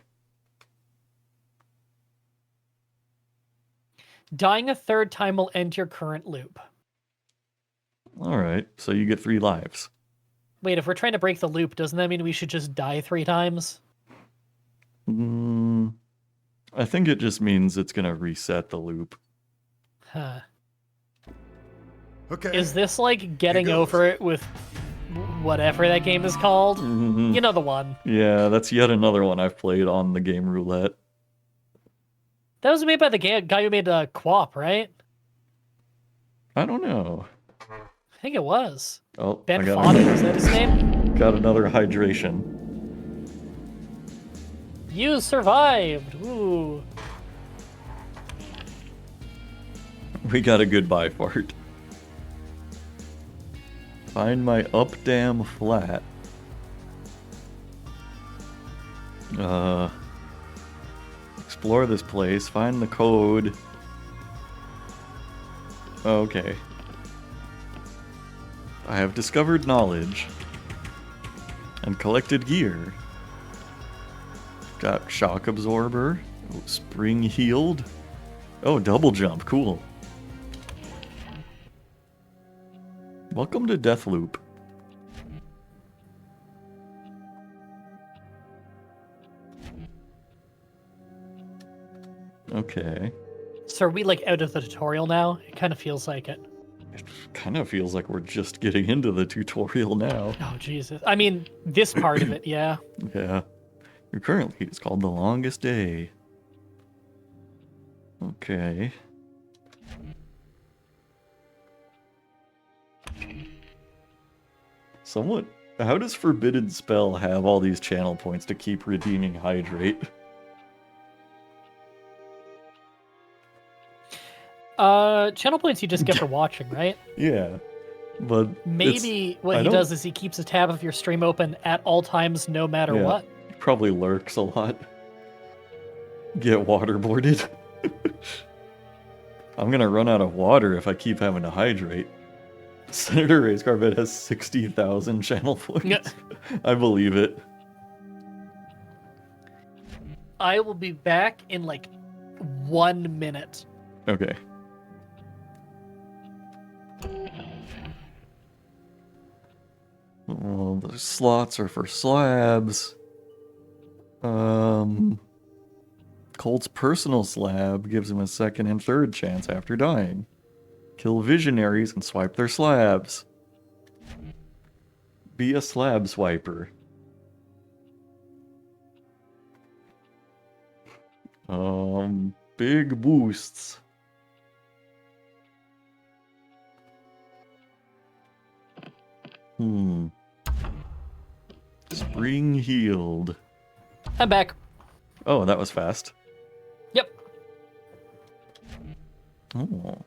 Dying a third time will end your current loop. All right. So you get 3 lives. Wait, if we're trying to break the loop, doesn't that mean we should just die 3 times? I think it just means it's gonna reset the loop. Huh. Okay. Is this like getting Here goes. over it with whatever that game is called? Mhm. You know the one. Yeah, that's yet another one I've played on the game Roulette. That was made by the guy who made Quap, right? I don't know. I think it was. Oh, Ben I got, Fodden, is that his name? got another hydration. You survived! Ooh. We got a goodbye fart. Find my up dam flat. Explore this place. Find the code. Okay. I have discovered knowledge. And collected gear. Got shock absorber. Spring healed. Oh, double jump. Cool. Welcome to Deathloop. Okay. So are we like out of the tutorial now? It kind of feels like it. It kind of feels like we're just getting into the tutorial now. Oh, Jesus. I mean, this part of it, yeah. Yeah. Your current lead is called The Longest Day. Okay. Somewhat. How does Forbidden Spell have all these channel points to keep redeeming Hydrate? Channel points you just get for watching, right? Yeah. But Maybe what I he don't- does is he keeps a tab of your stream open at all times, no matter Yeah. what. He probably lurks a lot. Get waterboarded. I'm gonna run out of water if I keep having to hydrate. Senator Ray's Carpet has 60,000 channel points. Yeah. I believe it. I will be back in like 1 minute. Okay. Well, the slots are for slabs. Colt's personal slab gives him a second and third chance after dying. Kill visionaries and swipe their slabs. Be a slab swiper. Big boosts. Spring healed. I'm back. Oh, that was fast. Yep. Oh.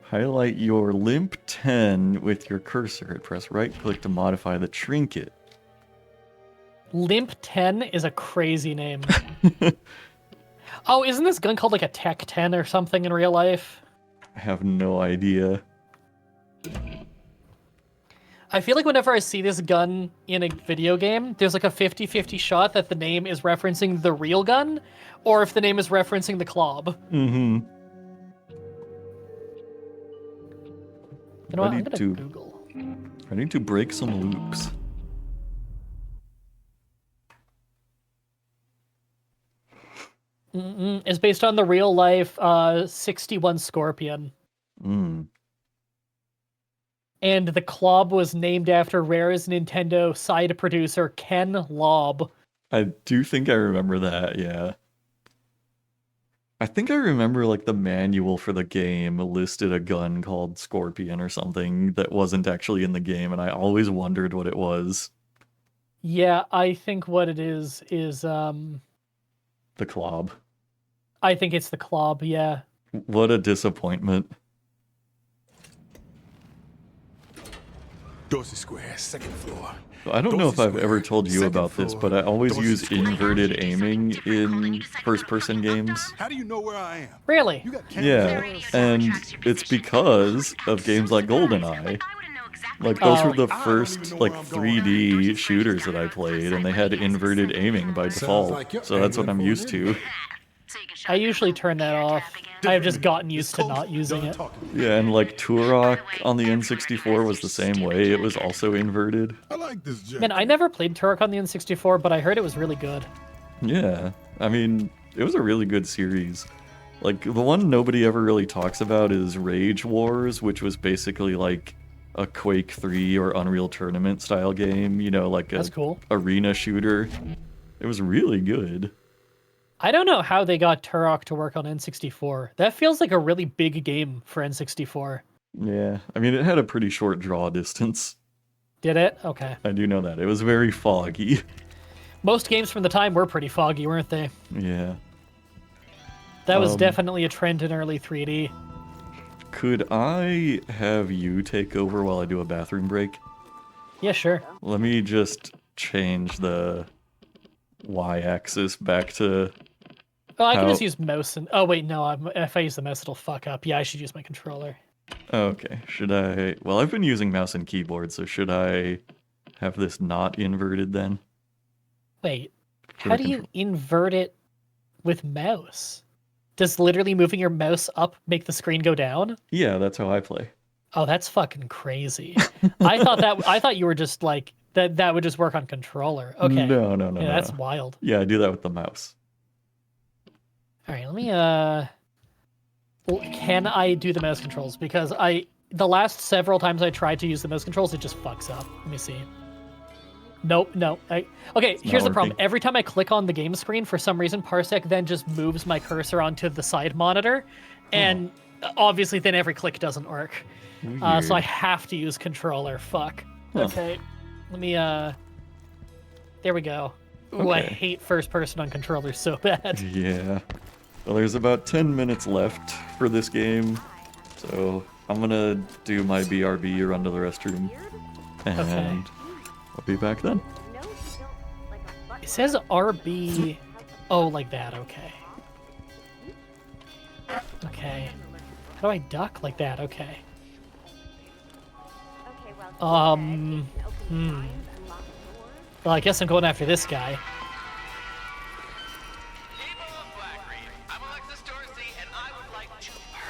Highlight your limp 10 with your cursor and press right click to modify the trinket. Limp 10 is a crazy name. Oh, isn't this gun called like a Tech 10 or something in real life? I have no idea. I feel like whenever I see this gun in a video game, there's like a 50-50 shot that the name is referencing the real gun, or if the name is referencing the Clob. Mm-hmm. You know what? I'm Ready gonna to- Google. Ready to break some loops. It's based on the real life 61 Scorpion. Mm. And the Clob was named after Rare's Nintendo side producer Ken Lobb. I do think I remember that, yeah. I think I remember like the manual for the game listed a gun called Scorpion or something that wasn't actually in the game, and I always wondered what it was. Yeah, I think what it is The Clob. I think it's the Clob, yeah. What a disappointment. Dorsey Square, second floor. I don't know if Dorsey I've ever Square, told you second about this, floor, but I always Dorsey use Square. inverted aiming in first-person games. How do you know where I am? Really? You got Yeah, cameras? and it's because of games like GoldenEye. Like, those were the I don't first, even know like, where I'm going. 3D shooters that I played, and they had inverted aiming by default, like you're so that's what I'm angling used for to. I usually turn that off. I've just gotten used to not using it. Yeah, and, like, Turok on the N64 was the same way, it was also inverted. I like this jacket. Man, I never played Turok on the N64, but I heard it was really good. Yeah, I mean, it was a really good series. Like, the one nobody ever really talks about is Rage Wars, which was basically like a Quake 3 or Unreal Tournament style game, you know, like a That's cool. arena shooter. It was really good. I don't know how they got Turok to work on N64. That feels like a really big game for N64. Yeah, I mean, it had a pretty short draw distance. Did it? Okay. I do know that. It was very foggy. Most games from the time were pretty foggy, weren't they? Yeah. That was definitely a trend in early 3D. Could I have you take over while I do a bathroom break? Yeah, sure. Let me just change the y-axis back to... Oh, I can How- just use mouse and... Oh, wait, no. If I use the mouse, it'll fuck up. Yeah, I should use my controller. Okay, should I... Well, I've been using mouse and keyboard, so should I have this not inverted then? Wait, For how the do you invert it with mouse? Does literally moving your mouse up make the screen go down? Yeah, that's how I play. Oh, that's fucking crazy. I thought you were just like that would just work on controller. Okay. No, Yeah, no. that's wild. Yeah, I do that with the mouse. All right, let me well, can I do the mouse controls? Because the last several times I tried to use the mouse controls, it just fucks up. Let me see. Nope, no. Okay, here's the problem. working. Every time I click on the game screen, for some reason, Parsec then just moves my cursor onto the side monitor, and obviously then every click doesn't work. So I Weird. have to use controller. Fuck. Huh. Okay. Let me, there we go. Ooh, I Okay. hate first person on controllers so bad. Yeah. Well, there's about 10 minutes left for this game, so I'm gonna do my BRB, run to the restroom, and Okay. I'll be back then. It says RB. Oh, like that. Okay. Okay. How do I duck like that? Okay. Well, I guess I'm going after this guy.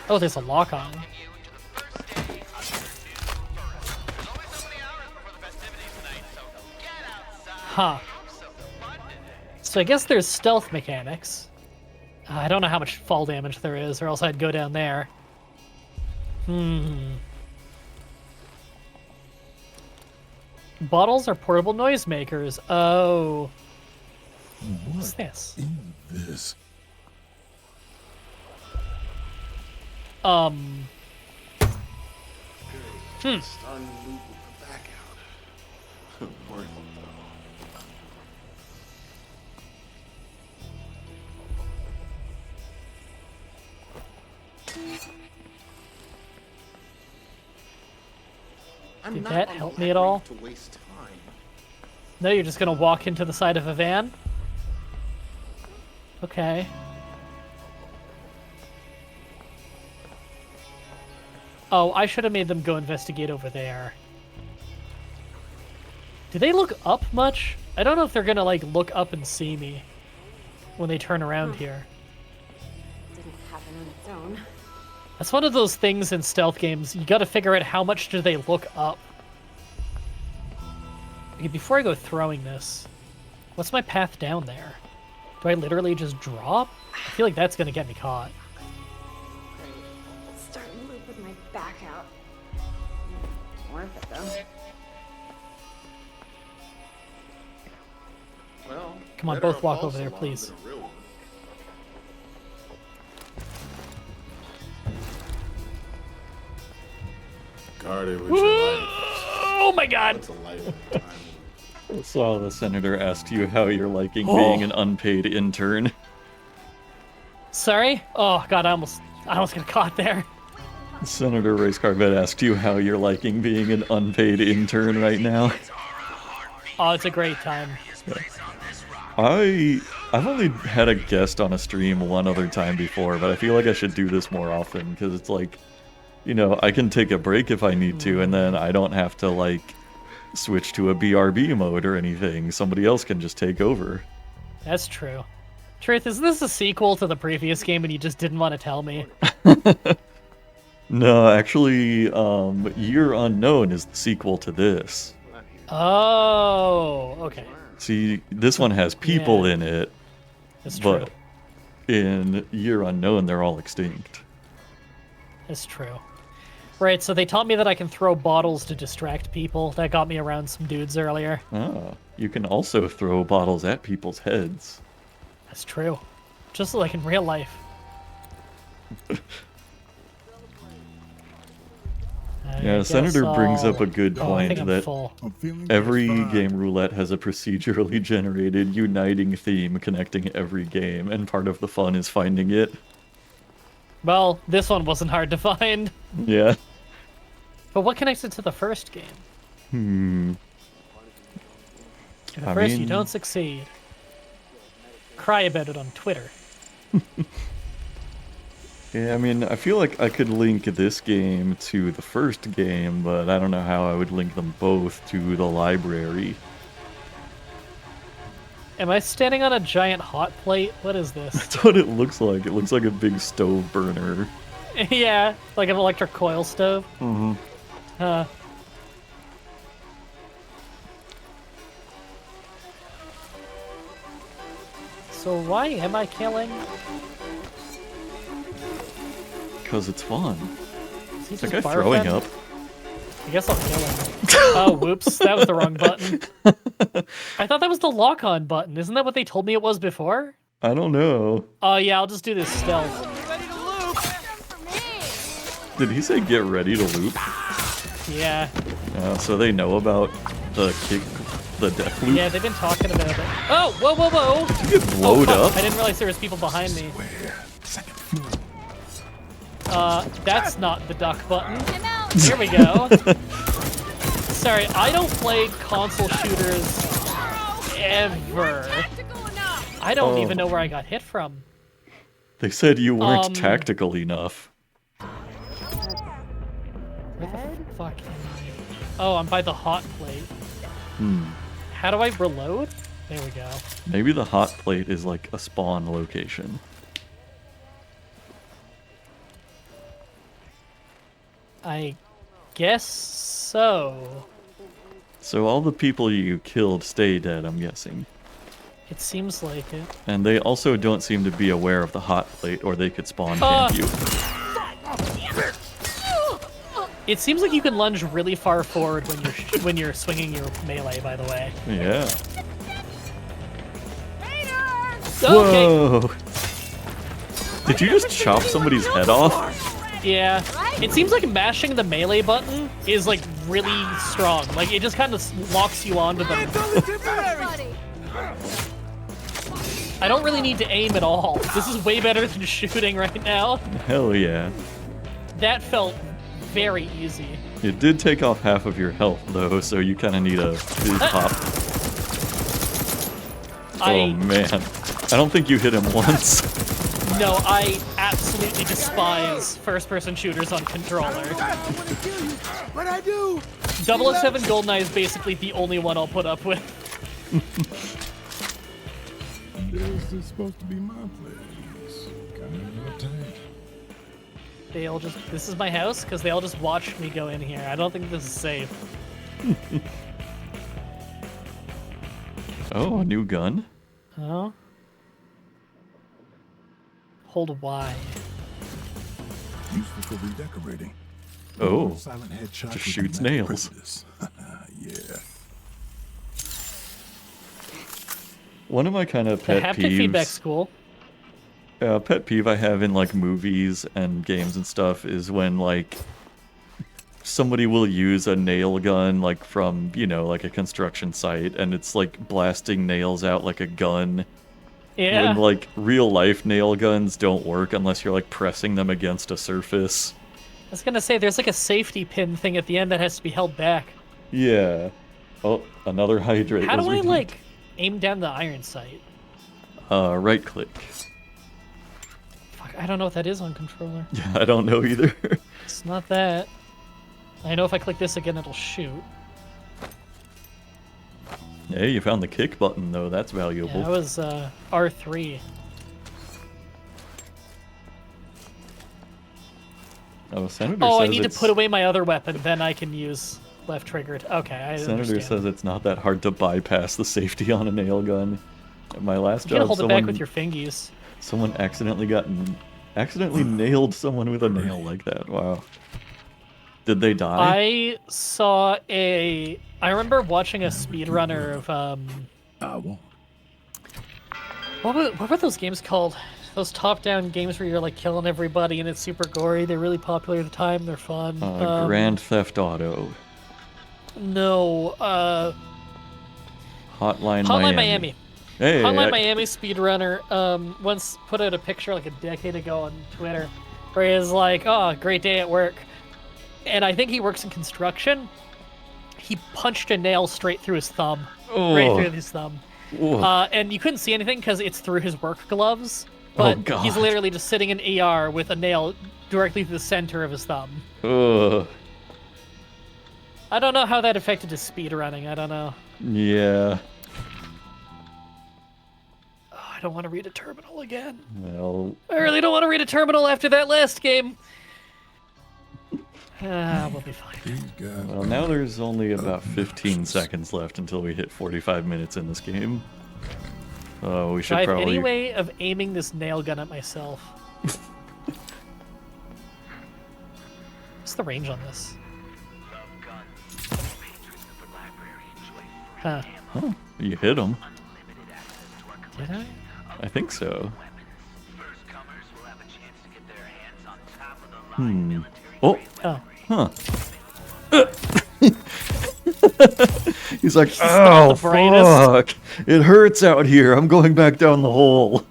Oh, there's a lock on. Huh. So I guess there's stealth mechanics. I don't know how much fall damage there is, or else I'd go down there. Bottles are portable noisemakers. Oh. What's this? This. Starting to loop with the back out. Did that help me at all? To waste time. No, you're just gonna walk into the side of a van? Okay. Oh, I should have made them go investigate over there. Do they look up much? I don't know if they're gonna like look up and see me when they turn around here. Didn't happen on its own. That's one of those things in stealth games. You gotta figure out how much do they look up. Okay, before I go throwing this, what's my path down there? Do I literally just drop? I feel like that's gonna get me caught. Great. Starting to loop with my back out. Worth it though. Well, Come on, better both a walk false over there, alarm please. than a real one. Guard it with your life. Oh my god! That's a lifetime. So the senator asked you how you're liking being an unpaid intern. Sorry? Oh god, I almost got caught there. Senator Race Carvet asked you how you're liking being an unpaid intern right now. Oh, it's a great time. I've only had a guest on a stream one other time before, but I feel like I should do this more often because it's like, you know, I can take a break if I need to, and then I don't have to like switch to a BRB mode or anything. Somebody else can just take over. That's true. Truth, is this a sequel to the previous game and you just didn't want to tell me? No, actually, Year Unknown is the sequel to this. Oh, okay. See, this one has people Yeah. in it, That's true. but in Year Unknown, they're all extinct. That's true. Right, so they taught me that I can throw bottles to distract people. That got me around some dudes earlier. Ah, you can also throw bottles at people's heads. That's true. Just like in real life. Yeah, Senator brings up a good I point think I'm that full. I'm feeling every just fine. game roulette has a procedurally generated, uniting theme connecting every game, and part of the fun is finding it. Well, this one wasn't hard to find. Yeah. But what connects it to the first game? At I first, you mean- don't succeed. Cry about it on Twitter. Yeah, I mean, I feel like I could link this game to the first game, but I don't know how I would link them both to the library. Am I standing on a giant hot plate? What is this? That's what it looks like. It looks like a big stove burner. Yeah, like an electric coil stove. Mm-hmm. So why am I killing? Because it's fun. Is he Is that just guy throwing barfing? up? I guess I'll kill him. Oh, whoops, that was the wrong button. I thought that was the lock-on button. Isn't that what they told me it was before? I don't know. Oh yeah, I'll just do this stealth. Did he say get ready to loop? Yeah. So they know about the kick, the death loop? Yeah, they've been talking about it. Oh, whoa, whoa, whoa! You get blowed fuck. up? I didn't realize there was people behind me. That's not the duck button. Here we go. Sorry, I don't play console shooters ever. I don't even know where I got hit from. They said you weren't tactical enough. Where the fuck am I? Oh, I'm by the hot plate. How do I reload? There we go. Maybe the hot plate is like a spawn location. I guess so. So all the people you killed stay dead, I'm guessing. It seems like it. And they also don't seem to be aware of the hot plate, or they could spawn camp you. It seems like you can lunge really far forward when you're swinging your melee. By the way. Yeah. Okay. Whoa! Did you just chop somebody's head off? Yeah. It seems like mashing the melee button is like really strong. Like it just kind of locks you onto them. I don't really need to aim at all. This is way better than shooting right now. Hell yeah. That felt very easy. It did take off half of your health, though, so you kind of need a big pop. Oh, man. I don't think you hit him once. No, I absolutely despise first-person shooters on controller. I want to kill you, but I do. 007 GoldenEye is basically the only one I'll put up with. This is supposed to be my place. Kind of uptight. They all just... This is my house? Because they all just watched me go in here. I don't think this is safe. Oh, a new gun? Oh? Hold Y. Useful for redecorating. Oh, Silent headshot just with shoots dramatic nails. prejudice. Yeah. One of my kind of The pet haptic feedback's peeves, cool. pet peeve I have in like movies and games and stuff is when like somebody will use a nail gun like from, you know, like a construction site and it's like blasting nails out like a gun. Yeah. When like real life nail guns don't work unless you're like pressing them against a surface. I was gonna say, there's like a safety pin thing at the end that has to be held back. Yeah. Oh, another hydrate. How was do I, redeemed. like, aim down the iron sight? Right click. Fuck, I don't know what that is on controller. Yeah, I don't know either. It's not that. I know if I click this again, it'll shoot. Hey, you found the kick button though. That's valuable. Yeah, that was R3. Oh, Senator Oh, says I need to it's- put away my other weapon, then I can use left triggered. Okay, I Senator understand. says it's not that hard to bypass the safety on a nail gun. At my last You gotta job, hold it back with your fingies. someone accidentally nailed someone with a nail like that. Wow. Did they die? I saw a... I remember watching a speedrunner of, I won't. What were those games called? Those top-down games where you're, like, killing everybody and it's super gory. They're really popular at the time. They're fun. Grand Theft Auto. No, Hotline Miami. Hey, Hotline Miami speedrunner once put out a picture like a decade ago on Twitter where he was like, oh, great day at work. And I think he works in construction. He punched a nail straight through his thumb. Right through his thumb. Ugh. And you couldn't see anything because it's through his work gloves. But God. he's literally just sitting in ER with a nail directly through the center of his thumb. Ugh. I don't know how that affected his speed running. I don't know. Yeah. Oh, I don't want to read a terminal again. Well, I really don't want to read a terminal after that last game. We'll be fine. These guys. well, now there's only about 15 seconds left until we hit 45 minutes in this game. Oh, we Do should I have probably. any way of aiming this nail gun at myself? What's the range on this? Huh. Oh, you hit him. Did I? I think so. Oh, Oh. huh. He's like, oh, the brightest." fuck. It hurts out here. I'm going back down the hole.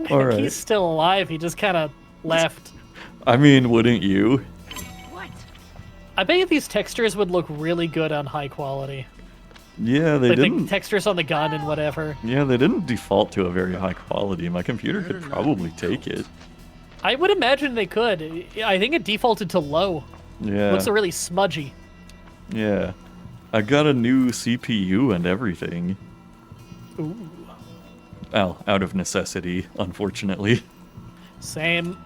All right. He's still alive. He just kind of left. I mean, wouldn't you? I bet you these textures would look really good on high quality. Yeah, they Like didn't. the textures on the gun and whatever. Yeah, they didn't default to a very high quality. My computer could probably take it. I would imagine they could. I think it defaulted to low. Yeah. Looks really smudgy. Yeah. I got a new CPU and everything. Ooh. Well, out of necessity, unfortunately. Same.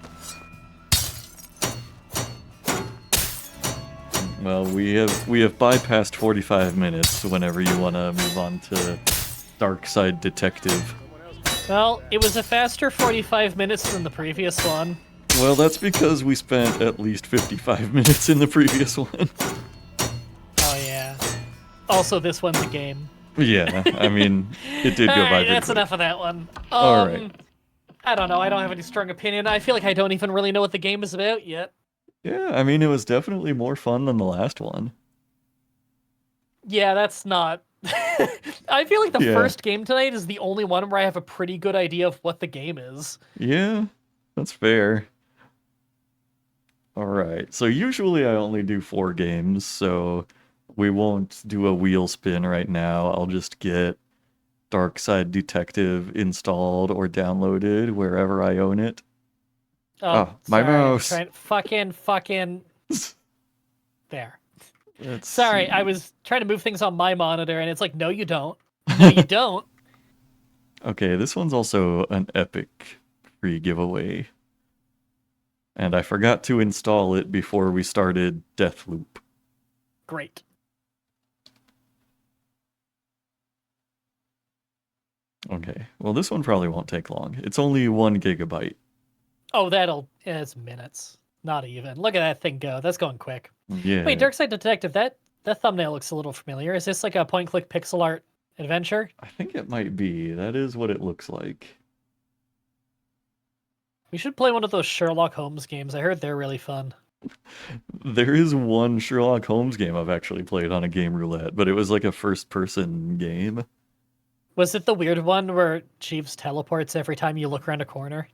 Well, we have bypassed 45 minutes whenever you want to move on to Dark Side Detective. Well, it was a faster 45 minutes than the previous one. Well, that's because we spent at least 55 minutes in the previous one. Oh, yeah. Also, this one's a game. Yeah, I mean, it did go by Alright, very that's quick. enough of that one. Alright. I don't know. I don't have any strong opinion. I feel like I don't even really know what the game is about yet. Yeah, I mean, it was definitely more fun than the last one. Yeah, that's not... I feel like the Yeah. first game tonight is the only one where I have a pretty good idea of what the game is. Yeah, that's fair. Alright, so usually I only do 4 games, so we won't do a wheel spin right now. I'll just get Dark Side Detective installed or downloaded wherever I own it. Oh, my sorry, mouse. Fucking. There. Let's Sorry, see. I was trying to move things on my monitor, and it's like, no, you don't. No, you don't. Okay, this one's also an epic free giveaway. And I forgot to install it before we started Deathloop. Great. Okay, well this one probably won't take long. It's only 1 gigabyte. Oh, it's minutes. Not even. Look at that thing go. That's going quick. Yeah. Wait, Dark Side Detective, that thumbnail looks a little familiar. Is this like a point-click pixel art adventure? I think it might be. That is what it looks like. We should play one of those Sherlock Holmes games. I heard they're really fun. There is one Sherlock Holmes game I've actually played on a game roulette, but it was like a first-person game. Was it the weird one where Jeeves teleports every time you look around a corner?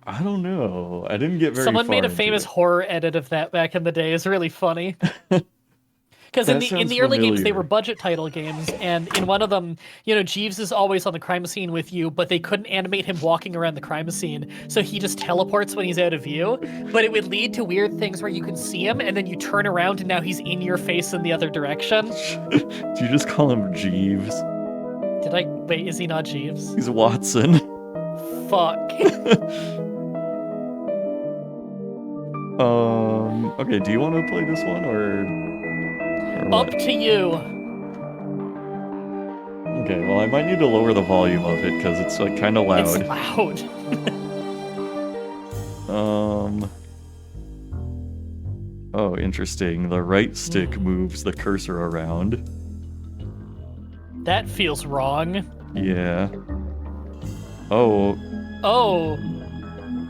I don't know. I didn't get very Someone far made a into famous it. horror edit of that back in the day. It's really funny. Because in That the sounds early games, they familiar. were budget title games, and in one of them, Jeeves is always on the crime scene with you, but they couldn't animate him walking around the crime scene, so he just teleports when he's out of view. But it would lead to weird things where you can see him, and then you turn around, and now he's in your face in the other direction. Do you just call him Jeeves? Wait, is he not Jeeves? He's Watson. Fuck. Okay, do you want to play this one or Up what? to you. Okay, well I might need to lower the volume of it because it's like kind of It's loud. loud. Oh, interesting. The right stick moves the cursor around. That feels wrong. Yeah. Oh, Oh,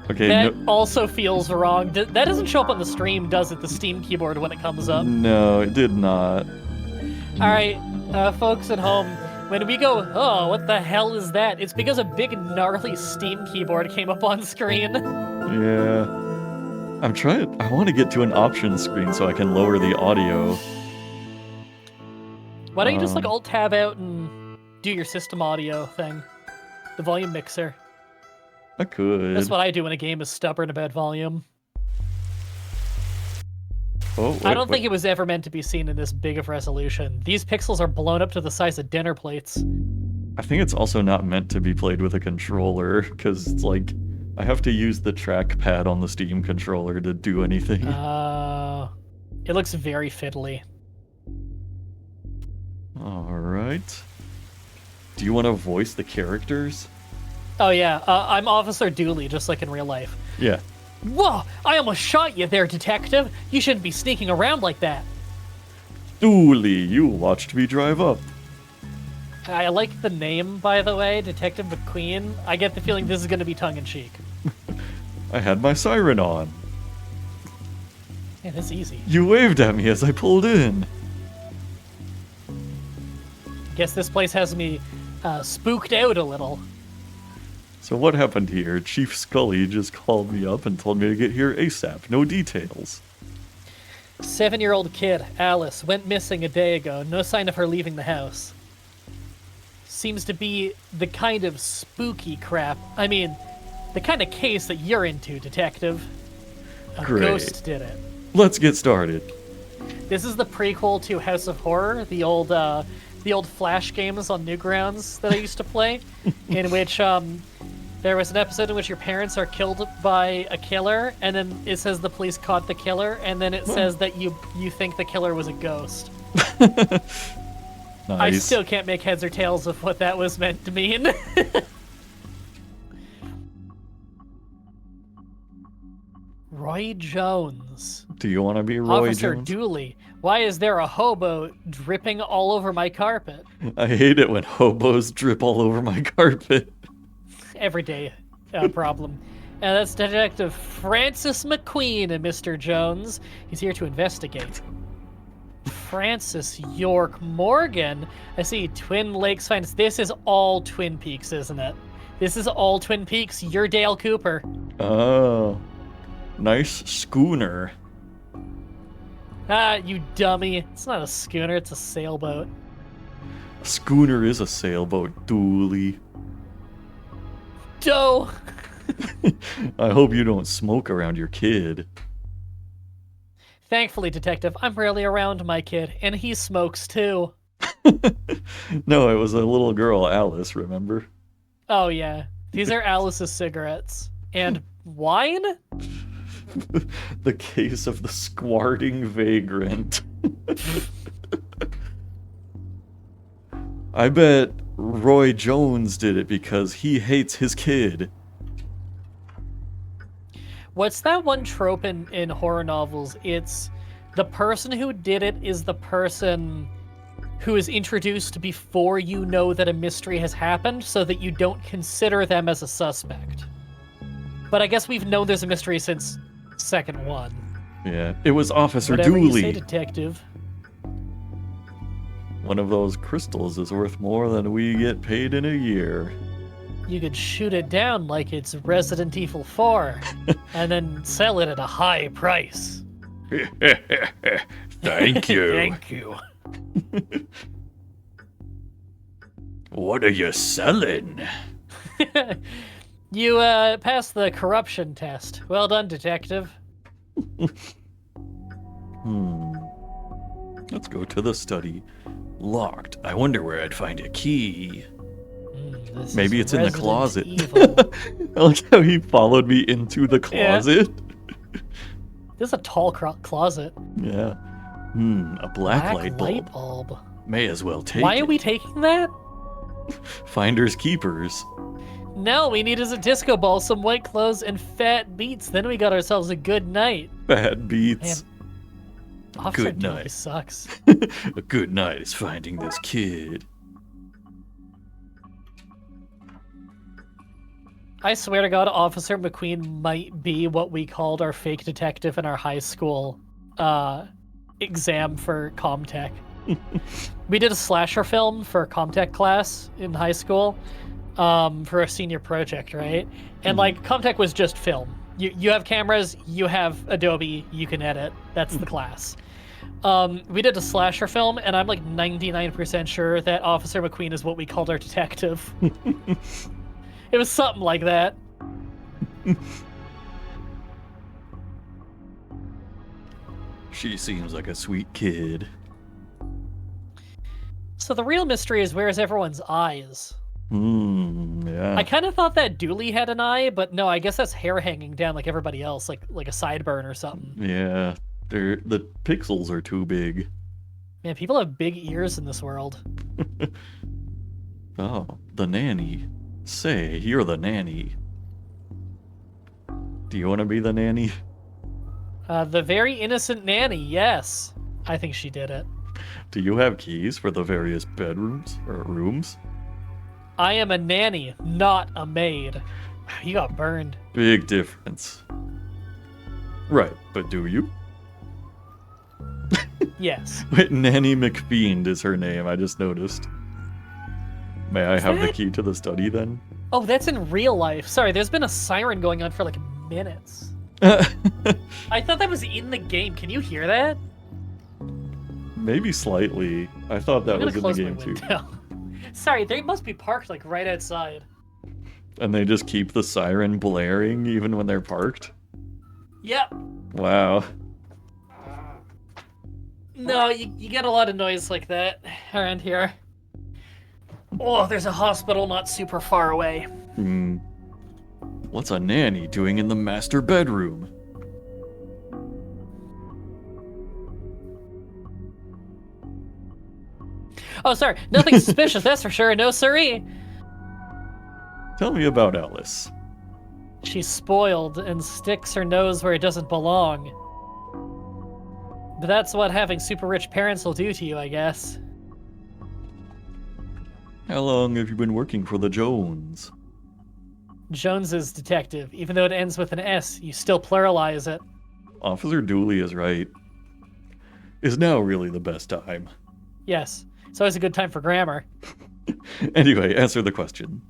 okay. that No, also feels wrong. That doesn't show up on the stream, does it? The Steam keyboard when it comes up. no, it did not. All right, folks at home, when we go, oh, what the hell is that? It's because a big gnarly Steam keyboard came up on screen. Yeah. I'm trying. I want to get to an options screen so I can lower the audio. Why don't you just like Alt Tab out and do your system audio thing, the volume mixer? I could. That's what I do when a game is stubborn about volume. Oh, wait, I don't think it was ever meant to be seen in this big of resolution. These pixels are blown up to the size of dinner plates. I think it's also not meant to be played with a controller because it's like I have to use the trackpad on the Steam controller to do anything. It looks very fiddly. All right. Do you want to voice the characters? Oh yeah, I'm Officer Dooley, just like in real life. Yeah. Whoa! I almost shot you there, detective! You shouldn't be sneaking around like that. Dooley, you watched me drive up. I like the name, by the way, Detective McQueen. I get the feeling this is going to be tongue-in-cheek. I had my siren on. Yeah, that's easy. You waved at me as I pulled in. Guess this place has me spooked out a little. So what happened here? Chief Scully just called me up and told me to get here ASAP. No details. 7-year-old kid, Alice, went missing a day ago. No sign of her leaving the house. Seems to be the kind of spooky crap. I mean, the kind of case that you're into, detective. A Great. ghost did it. Let's get started. This is the prequel to House of Horror, the old Flash games on Newgrounds that I used to play, in which there was an episode in which your parents are killed by a killer, and then it says the police caught the killer, and then it says that you think the killer was a ghost. Nice. I still can't make heads or tails of what that was meant to mean. Roy Jones. Do you want to be Roy Officer Jones? Dooley. Why is there a hobo dripping all over my carpet? I hate it when hobos drip all over my carpet. Everyday problem. And that's Detective Francis McQueen and Mr. Jones. He's here to investigate. Francis York Morgan. I see Twin Lakes Finance. This is all Twin Peaks, isn't it? This is all Twin Peaks. You're Dale Cooper. Oh. Nice schooner. Ah, you dummy. It's not a schooner, it's a sailboat. Schooner is a sailboat, Dooley. Doe. I hope you don't smoke around your kid. Thankfully, Detective, I'm rarely around my kid, and he smokes too. No, it was a little girl, Alice, remember? Oh, yeah. These are Alice's cigarettes. And wine? The case of the squarting vagrant. I bet Roy Jones did it because he hates his kid. What's that one trope in horror novels? It's the person who did it is the person who is introduced before you know that a mystery has happened, so that you don't consider them as a suspect. But I guess we've known there's a mystery since second one. Yeah, it was Officer Whatever Dooley. you say, Detective. One of those crystals is worth more than we get paid in a year. You could shoot it down like it's Resident Evil 4, and then sell it at a high price. Thank you. Thank you. What are you selling? You passed the corruption test. Well done, Detective. Let's go to the study. Locked. I wonder where I'd find a key. This Maybe is it's in the Resident closet. Evil. I like how he followed me into the closet. This is a tall closet. Yeah. A black light bulb. bulb. May as well take Why it. are we taking that? Finders keepers. No, we need is a disco ball, some white clothes, and fat beats. Then we got ourselves a good night. Bad beats. Man, Officer Good Dooley night. sucks. A good night is finding this kid. I swear to God, Officer McQueen might be what we called our fake detective in our high school exam for Comtech. We did a slasher film for Comtech class in high school for a senior project, right? And like Comtech was just film. You have cameras, you have Adobe, you can edit. That's the class. We did a slasher film, and I'm like 99% sure that Officer McQueen is what we called our detective. It was something like that. She seems like a sweet kid. So the real mystery is, where's everyone's eyes? Yeah. I kind of thought that Dooley had an eye, but no, I guess that's hair hanging down like everybody else, like a sideburn or something. Yeah. The pixels are too big. Man, people have big ears in this world. Oh, the nanny. Say, you're the nanny. Do you want to be the nanny? The very innocent nanny, yes. I think she did it. Do you have keys for the various bedrooms or rooms? I am a nanny, not a maid. You got burned. Big difference. Right, but do you? Yes. Wait, Nanny McFiend is her name, I just noticed. May I have the that- key to the study then? Oh, that's in real life. Sorry, there's been a siren going on for like minutes. I thought that was in the game. Can you hear that? Maybe slightly. I thought that I'm gonna was in the close my game too. window. Sorry, they must be parked like right outside. And they just keep the siren blaring even when they're parked? Yep. Wow. No, you get a lot of noise like that around here. Oh, there's a hospital not super far away. What's a nanny doing in the master bedroom? Oh, sorry. Nothing suspicious, that's for sure. No, siree. Tell me about Alice. She's spoiled and sticks her nose where it doesn't belong. But that's what having super rich parents will do to you, I guess. How long have you been working for the Jones? Jones's detective. Even though it ends with an S, you still pluralize it. Officer Dooley is right. Is now really the best time. Yes. It's always a good time for grammar. Anyway, answer the question.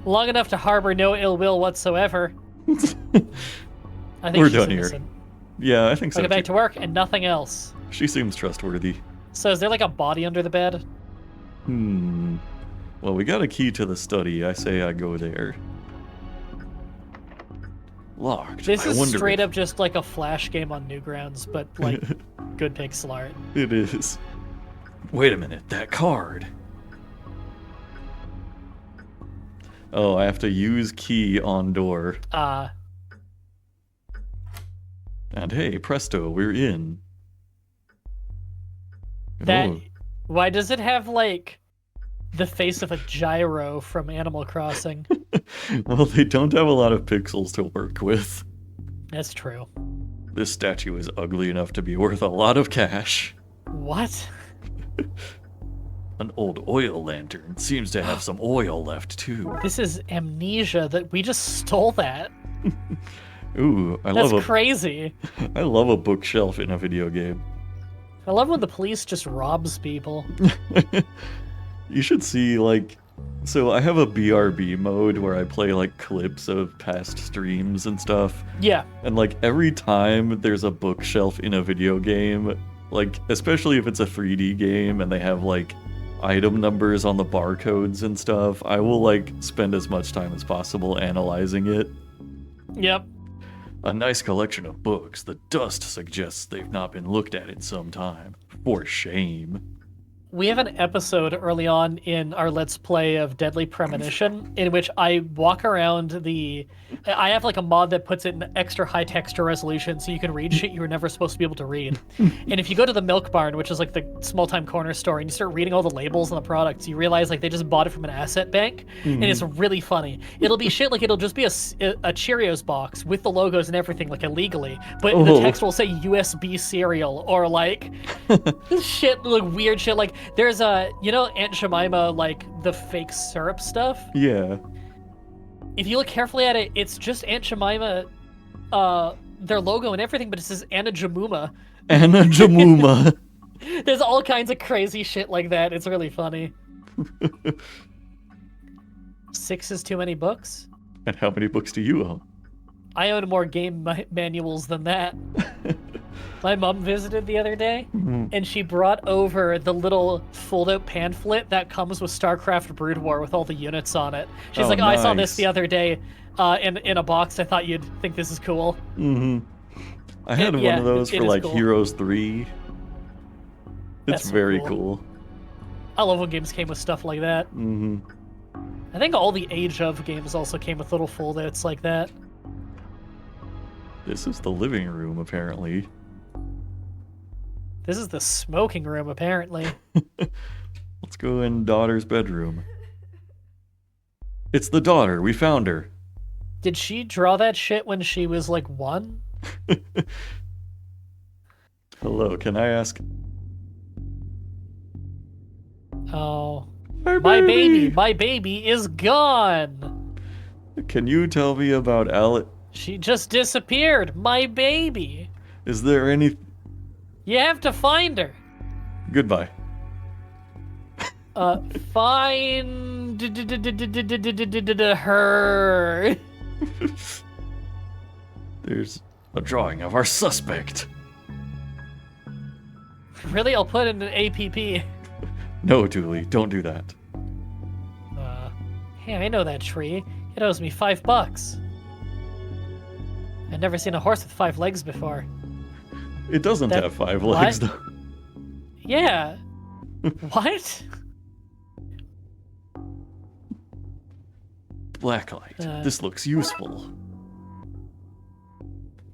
Long enough to harbor no ill will whatsoever. I think We're she's done innocent. here. Yeah, I think so. I'll get back too. to work and nothing else. She seems trustworthy. So is there like a body under the bed? Well, we got a key to the study. I say I go there. Locked. This I is wonder straight if- up just like a Flash game on Newgrounds, but like good pixel art. It is. Wait a minute, that card. Oh, I have to use key on door. And hey, presto, we're in. That. Oh, Why does it have like the face of a gyro from Animal Crossing? well, they don't have a lot of pixels to work with. That's true. This statue is ugly enough to be worth a lot of cash. What? An old oil lantern seems to have some oil left too. This is Amnesia. That we just stole that. Ooh, I That's love crazy. I love a bookshelf in a video game. I love when the police just robs people. You should see, like, so I have a BRB mode where I play, like, clips of past streams and stuff. Yeah. And, like, every time there's a bookshelf in a video game, like, especially if it's a 3D game and they have, like, item numbers on the barcodes and stuff, I will, like, spend as much time as possible analyzing it. Yep. A nice collection of books. The dust suggests they've not been looked at in some time. For shame. We have an episode early on in our Let's Play of Deadly Premonition in which I walk around the... I have like a mod that puts it in extra high texture resolution so you can read shit you were never supposed to be able to read. And if you go to the Milk Barn, which is like the small-time corner store, and you start reading all the labels on the products, you realize like they just bought it from an asset bank, and it's really funny. It'll be shit like it'll just be a Cheerios box with the logos and everything like illegally, but the text will say USB cereal or like shit, like weird shit. Like there's a, you know, Aunt Jemima, like the fake syrup stuff. Yeah. If you look carefully at it, it's just Aunt Jemima, their logo and everything, but it says Anna Jamuma. Anna Jamuma. There's all kinds of crazy shit like that. It's really funny. 6 is too many books? And how many books do you own? I own more game manuals than that. My mom visited the other day, and she brought over the little fold-out pamphlet that comes with StarCraft Brood War with all the units on it. She's Oh, like, oh, I saw this nice. the other day in a box. I thought you'd think this is cool. I had one yeah, of those it for is like cool. Heroes 3. It's That's so very cool. cool. I love when games came with stuff like that. I think all the Age of games also came with little fold-outs like that. This is the living room, apparently. This is the smoking room, apparently. Let's go in daughter's bedroom. It's the daughter. We found her. Did she draw that shit when she was like 1? Hello, can I ask? Oh. My My baby is gone! Can you tell me about Alec? She just disappeared! My baby! Is there any... You have to find her! Goodbye. Find her. There's a drawing of our suspect. Really? I'll put in an APP. No, Dooley, don't do that. Hey, I know that tree. It owes me $5. I've never seen a horse with 5 legs before. It doesn't That- have 5 what? legs, though. Yeah. What? Blacklight. This looks useful.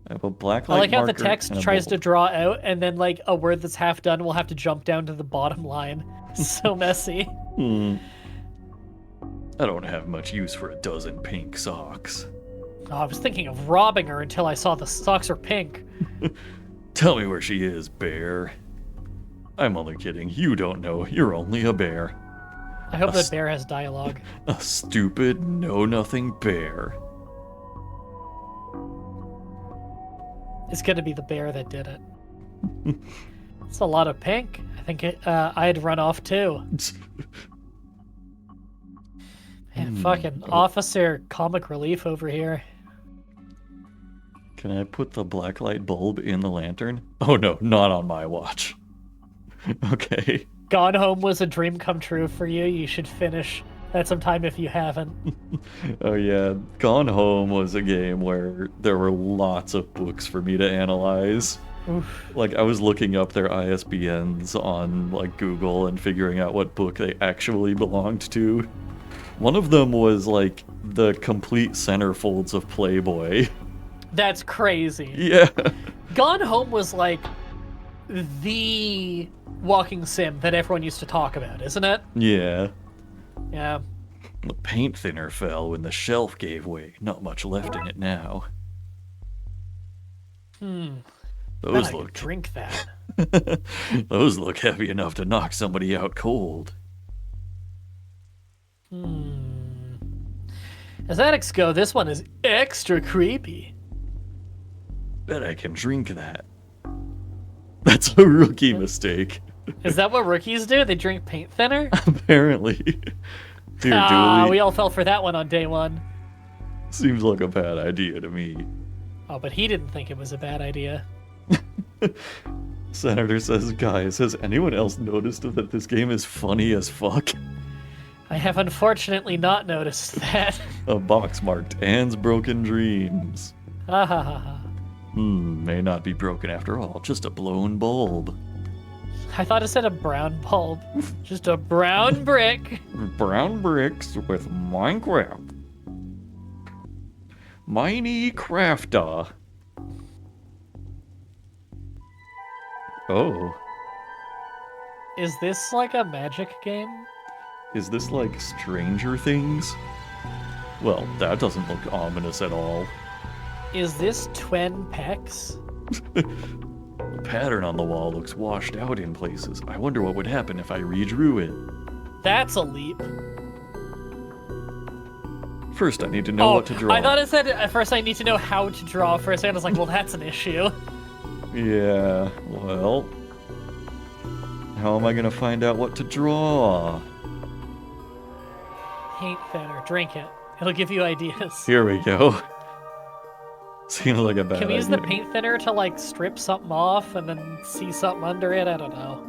I have a blacklight I like how the marker text and a tries to bulb. draw out, and then like a word that's half done will have to jump down to the bottom line. So messy. I don't have much use for a dozen pink socks. Oh, I was thinking of robbing her until I saw the socks are pink. Tell me where she is, bear. I'm only kidding. You don't know. You're only a bear. I hope that bear has dialogue. A stupid, know-nothing bear. It's gonna be the bear that did it. It's a lot of pink. I think I'd run off too. Man, fucking officer comic relief over here. Can I put the blacklight bulb in the lantern? Oh no, not on my watch. Okay. Gone Home was a dream come true for you. You should finish that sometime if you haven't. Oh yeah, Gone Home was a game where there were lots of books for me to analyze. Oof. Like, I was looking up their ISBNs on, like, Google and figuring out what book they actually belonged to. One of them was, like, the complete centerfolds of Playboy. That's crazy. Yeah. Gone Home was like the walking sim that everyone used to talk about, isn't it? Yeah. Yeah. The paint thinner fell when the shelf gave way. Not much left in it now. Those I could look... drink that. Those look heavy enough to knock somebody out cold. As addicts go, this one is extra creepy. Bet I can drink that. That's a rookie mistake. Is that what rookies do? They drink paint thinner? Apparently. Dear Dooley. We all fell for that one on day one. Seems like a bad idea to me. Oh, but he didn't think it was a bad idea. Senator says, guys, has anyone else noticed that this game is funny as fuck? I have unfortunately not noticed that. A box marked Anne's Broken Dreams. Ha ha ha ha. May not be broken after all, just a blown bulb. I thought it said a brown bulb. Just a brown brick. Brown bricks with Minecraft. Minecrafta. Oh. Is this like a magic game? Is this like Stranger Things? Well, that doesn't look ominous at all. Is this Twin Pecs? The pattern on the wall looks washed out in places. I wonder what would happen if I redrew it. That's a leap. First, I need to know what to draw. I thought it said at first I need to know how to draw. For a second, I was like, well, that's an issue. Yeah, well... How am I gonna find out what to draw? Paint thinner. Drink it. It'll give you ideas. Here we go. Seems like a bad idea. Can we use the paint thinner to, like, strip something off and then see something under it? I don't know.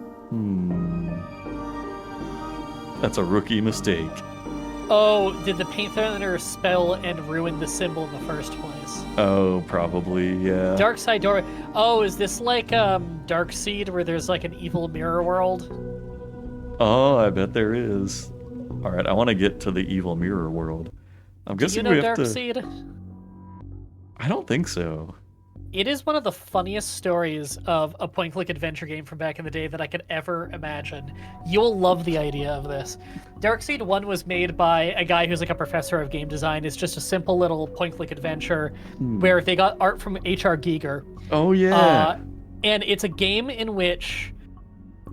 That's a rookie mistake. Oh, did the paint thinner spell and ruin the symbol in the first place? Oh, probably, yeah. Dark side door. Oh, is this like Dark Seed where there's like an evil mirror world? Oh, I bet there is. Alright, I want to get to the evil mirror world. I'm Do you guessing know we have Dark to... Seed? I don't think so. It is one of the funniest stories of a point-click adventure game from back in the day that I could ever imagine. You'll love the idea of this. Darkseid 1 was made by a guy who's like a professor of game design. It's just a simple little point-click adventure where they got art from H.R. Giger. Oh, yeah. And it's a game in which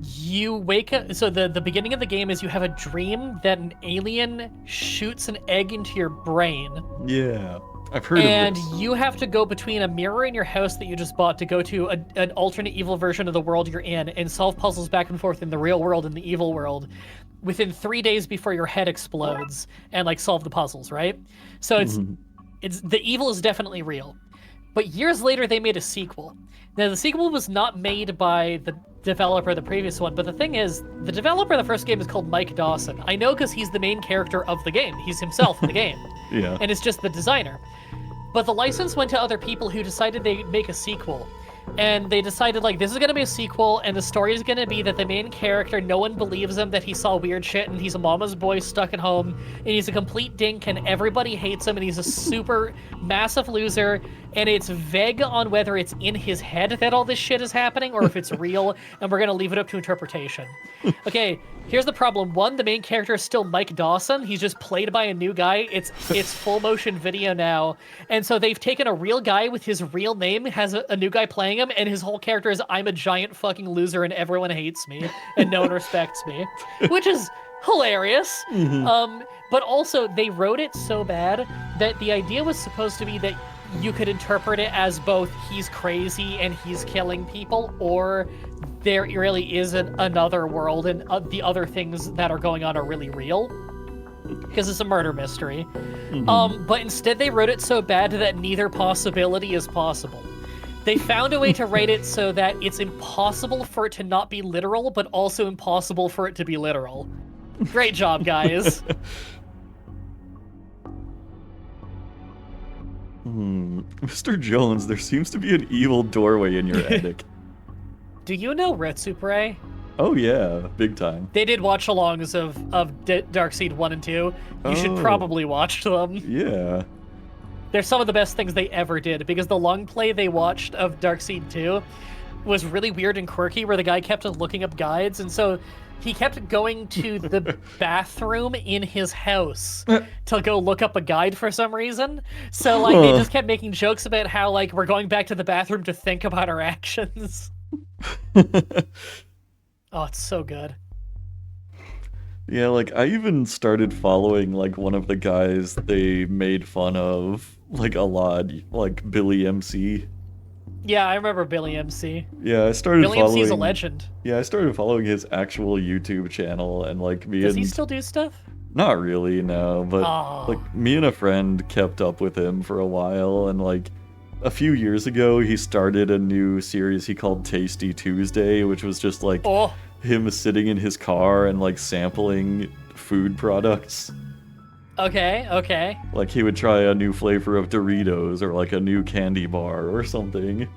you wake up... So the beginning of the game is you have a dream that an alien shoots an egg into your brain. Yeah. I've heard of And this. you have to go between a mirror in your house that you just bought to go to an alternate evil version of the world you're in and solve puzzles back and forth in the real world and the evil world within 3 days before your head explodes and like solve the puzzles, right? So it's the evil is definitely real. But years later they made a sequel. Now the sequel was not made by the developer of the previous one, but the thing is, the developer of the first game is called Mike Dawson. I know because he's the main character of the game. He's himself in the game. Yeah. And it's just the designer. But the license went to other people who decided they'd make a sequel. And they decided, like, this is going to be a sequel, and the story is going to be that the main character, no one believes him that he saw weird shit, and he's a mama's boy stuck at home, and he's a complete dink, and everybody hates him, and he's a super massive loser, and it's vague on whether it's in his head that all this shit is happening, or if it's real, and we're going to leave it up to interpretation. Okay, here's the problem. One, the main character is still Mike Dawson. He's just played by a new guy. It's full motion video now, and so they've taken a real guy with his real name, has a new guy playing him, and his whole character is, I'm a giant fucking loser and everyone hates me and no one respects me, which is hilarious. But also they wrote it so bad that the idea was supposed to be that you could interpret it as both he's crazy and he's killing people, or there really is another world and the other things that are going on are really real. Because it's a murder mystery. But instead they wrote it so bad that neither possibility is possible. They found a way to write it so that it's impossible for it to not be literal, but also impossible for it to be literal. Great job, guys. Mr. Jones, there seems to be an evil doorway in your attic. Do you know Retsupre? Oh yeah, big time. They did watch-alongs of Darkseid 1 and 2. You should probably watch them. Yeah. They're some of the best things they ever did, because the long play they watched of Darkseid 2 was really weird and quirky, where the guy kept looking up guides, and so he kept going to the bathroom in his house to go look up a guide for some reason. So, like, they just kept making jokes about how, like, we're going back to the bathroom to think about our actions. Oh, it's so good. Yeah, like, I even started following, like, one of the guys they made fun of, like, a lot, like, Billy MC. Yeah, I remember Billy MC. Yeah, I started Billy following... MC's a legend. Yeah, I started following his actual YouTube channel, and, like, Does he still do stuff? Not really, no, but, Oh. like, me and a friend kept up with him for a while, and, like, a few years ago, he started a new series he called Tasty Tuesday, which was just, like, him sitting in his car and, like, sampling food products. Okay. Like, he would try a new flavor of Doritos, or, like, a new candy bar, or something.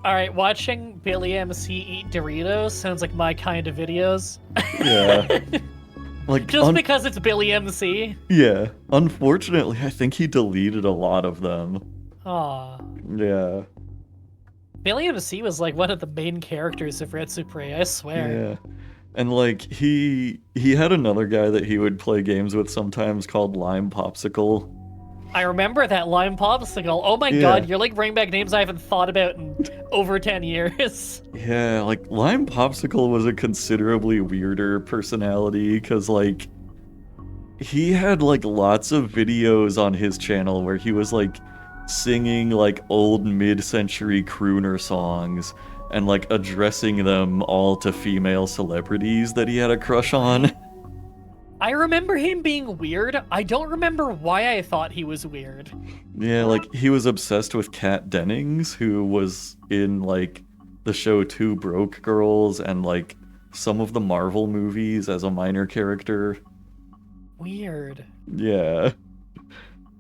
Alright, watching Billy MC eat Doritos sounds like my kind of videos. Yeah. Like, Just because it's Billy MC. Yeah. Unfortunately, I think he deleted a lot of them. Aw. Yeah. Billy MC was like one of the main characters of Retsupre, I swear. Yeah. And like he had another guy that he would play games with sometimes called Lime Popsicle. I remember that Lime Popsicle. Oh my god, you're like bringing back names I haven't thought about in over 10 years. Yeah, like Lime Popsicle was a considerably weirder personality because like he had like lots of videos on his channel where he was like singing like old mid-century crooner songs and like addressing them all to female celebrities that he had a crush on. I remember him being weird. I don't remember why I thought he was weird. Yeah, like he was obsessed with Kat Dennings, who was in like the show Two Broke Girls and like some of the Marvel movies as a minor character. Weird. Yeah.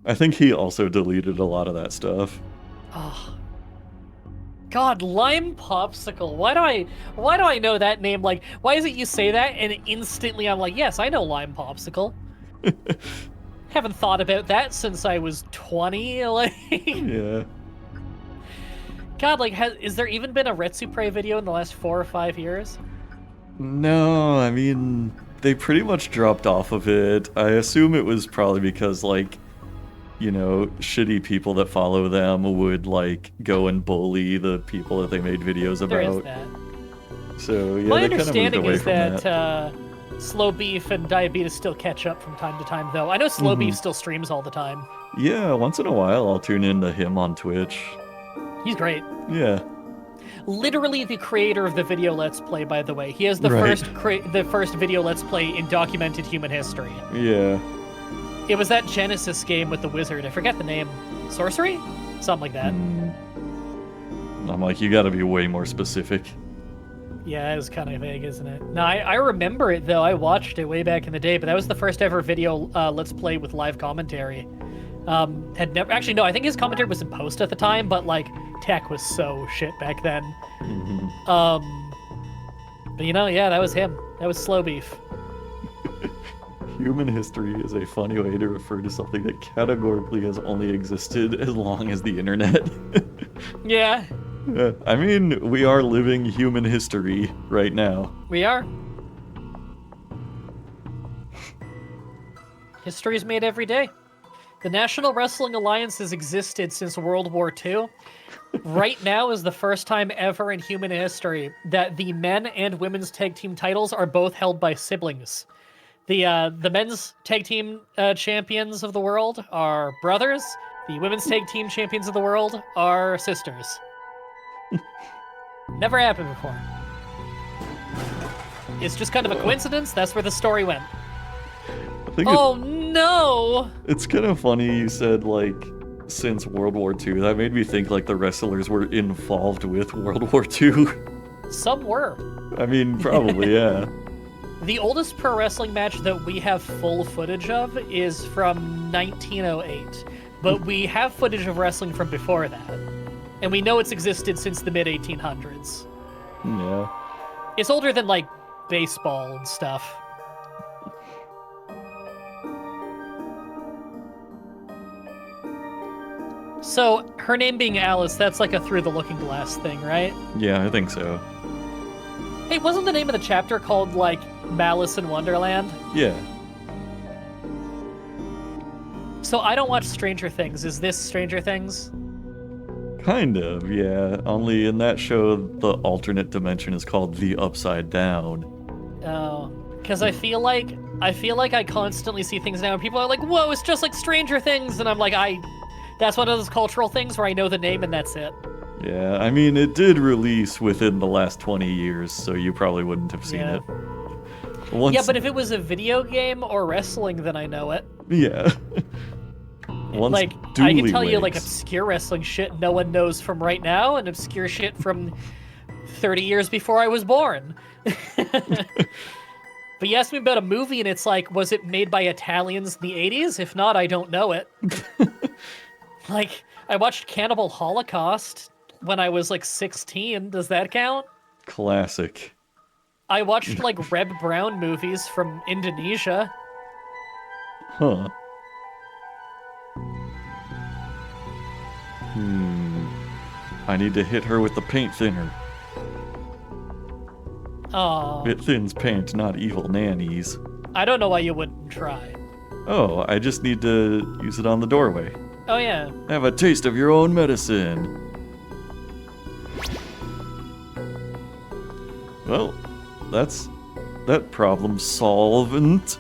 I think he also deleted a lot of that stuff. Oh. God, Lime Popsicle. Why do I know that name? Like, why is it you say that and instantly I'm like, yes, I know Lime Popsicle. Haven't thought about that since I was 20. Like, Yeah. God, like, is there even been a Retsupre video in the last 4 or 5 years? No, I mean, they pretty much dropped off of it. I assume it was probably because, like, you know, shitty people that follow them would, like, go and bully the people that they made videos about. There is that. So, yeah, My they kind of moved understanding away is from that. that Slow Beef and Diabetes still catch up from time to time, though. I know Slow Beef still streams all the time. Yeah, once in a while I'll tune into him on Twitch. He's great. Yeah. Literally the creator of the video Let's Play, by the way. He is the Right. the first video Let's Play in documented human history. Yeah. It was that Genesis game with the wizard. I forget the name. Sorcery? Something like that. I'm like, you gotta be way more specific. Yeah, it was kind of vague, isn't it? No, I remember it, though. I watched it way back in the day, but that was the first ever video Let's Play with live commentary. Had never... Actually, no, I think his commentary was in post at the time, but, like, tech was so shit back then. But, you know, yeah, that was him. That was Slow Beef. Human history is a funny way to refer to something that categorically has only existed as long as the internet. Yeah. I mean, we are living human history right now. We are. History is made every day. The National Wrestling Alliance has existed since World War II. Right now is the first time ever in human history that the men and women's tag team titles are both held by siblings. The men's tag team champions of the world are brothers. The women's tag team champions of the world are sisters. Never happened before. It's just kind of a coincidence. That's where the story went. I think Oh no! it's kind of funny you said, like, since World War II. That made me think like the wrestlers were involved with World War II. Some were. I mean, probably, yeah. The oldest pro wrestling match that we have full footage of is from 1908, but we have footage of wrestling from before that, and we know it's existed since the mid-1800s. Yeah. It's older than, like, baseball and stuff. So, her name being Alice, that's like a through the looking glass thing, right? Yeah, I think so. Hey, wasn't the name of the chapter called, like, Malice in Wonderland? Yeah. So I don't watch Stranger Things. Is this Stranger Things? Kind of, yeah. Only in that show, the alternate dimension is called the Upside Down. Oh, because I feel like I constantly see things now, and people are like, "Whoa, it's just like Stranger Things," and I'm like, that's one of those cultural things where I know the name and that's it. Yeah, I mean, it did release within the last 20 years, so you probably wouldn't have seen it. Once... Yeah, but if it was a video game or wrestling, then I know it. Yeah. Once like, Dooley I can tell you, like, wakes. obscure wrestling shit no one knows from right now, and obscure shit from 30 years before I was born. But you asked me about a movie, and it's like, was it made by Italians in the 80s? If not, I don't know it. Like, I watched Cannibal Holocaust when I was, like, 16. Does that count? Classic. I watched, like, Reb Brown movies from Indonesia. Huh. I need to hit her with the paint thinner. Oh, It thins paint, not evil nannies. I don't know why you wouldn't try. Oh, I just need to use it on the doorway. Oh, yeah. Have a taste of your own medicine. Well, that's that problem solvent.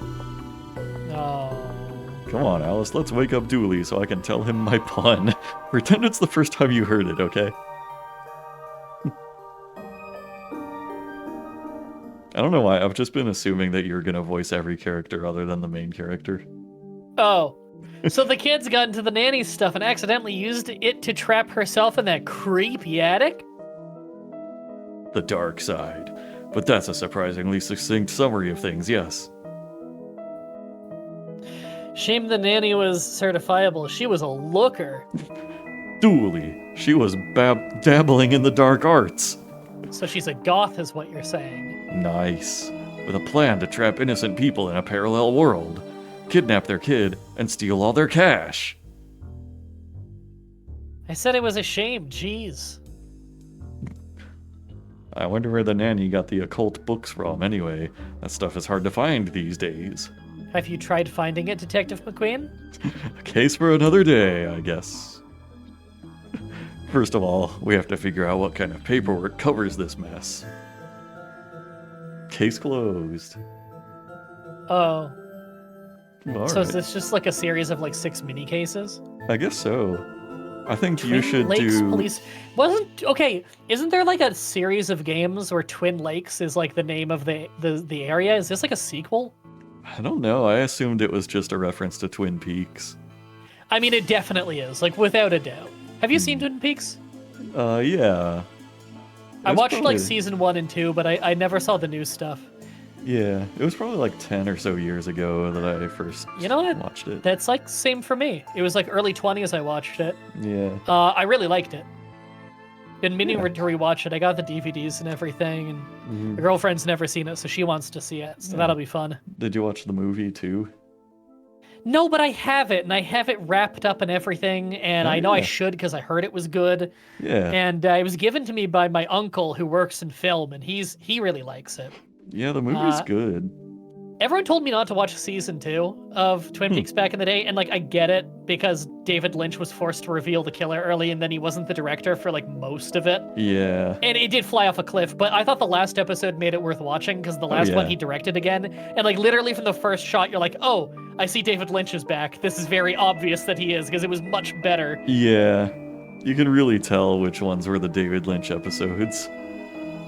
Oh. Come on, Alice, let's wake up Dooley so I can tell him my pun. Pretend it's the first time you heard it, okay? I don't know why, I've just been assuming that you're gonna voice every character other than the main character. Oh. So the kids got into the nanny stuff and accidentally used it to trap herself in that creepy attic? The dark side. But that's a surprisingly succinct summary of things, yes. Shame the nanny was certifiable. She was a looker. Dooley, she was dabbling in the dark arts. So she's a goth, is what you're saying. Nice. With a plan to trap innocent people in a parallel world, kidnap their kid, and steal all their cash. I said it was a shame. Jeez. I wonder where the nanny got the occult books from anyway. That stuff is hard to find these days. Have you tried finding it, Detective McQueen? A case for another day, I guess. First of all, we have to figure out what kind of paperwork covers this mess. Case closed. Oh. All So is right. this just like a series of like 6 mini cases? I guess so. I think you Twin should Lakes do... Police isn't there like a series of games where Twin Lakes is like the name of the area? Is this like a sequel? I don't know, I assumed it was just a reference to Twin Peaks. I mean, it definitely is, like without a doubt. Have you seen Twin Peaks? Yeah. I It was watched probably- like season 1 and 2, but I never saw the new stuff. Yeah, it was probably like 10 or so years ago that I first You know what? watched it. That's like same for me. It was like early 20s I watched it. Yeah. I really liked it. Been meaning Yeah. to rewatch it. I got the DVDs and everything, and Mhm. my girlfriend's never seen it, so she wants to see it. So Yeah. that'll be fun. Did you watch the movie too? No, but I have it, and I have it wrapped up and everything, and Oh, I know I yeah. should because I heard it was good. Yeah. And it was given to me by my uncle who works in film, and he really likes it. Yeah, the movie's Uh, good. Everyone told me not to watch season 2 of Twin Peaks back in the day, and like I get it because David Lynch was forced to reveal the killer early, and then he wasn't the director for like most of it. Yeah. And it did fly off a cliff, but I thought the last episode made it worth watching because the last one yeah. he directed again, and like literally from the first shot, you're like, oh, I see David Lynch is back. This is very obvious that he is because it was much better. Yeah. You can really tell which ones were the David Lynch episodes.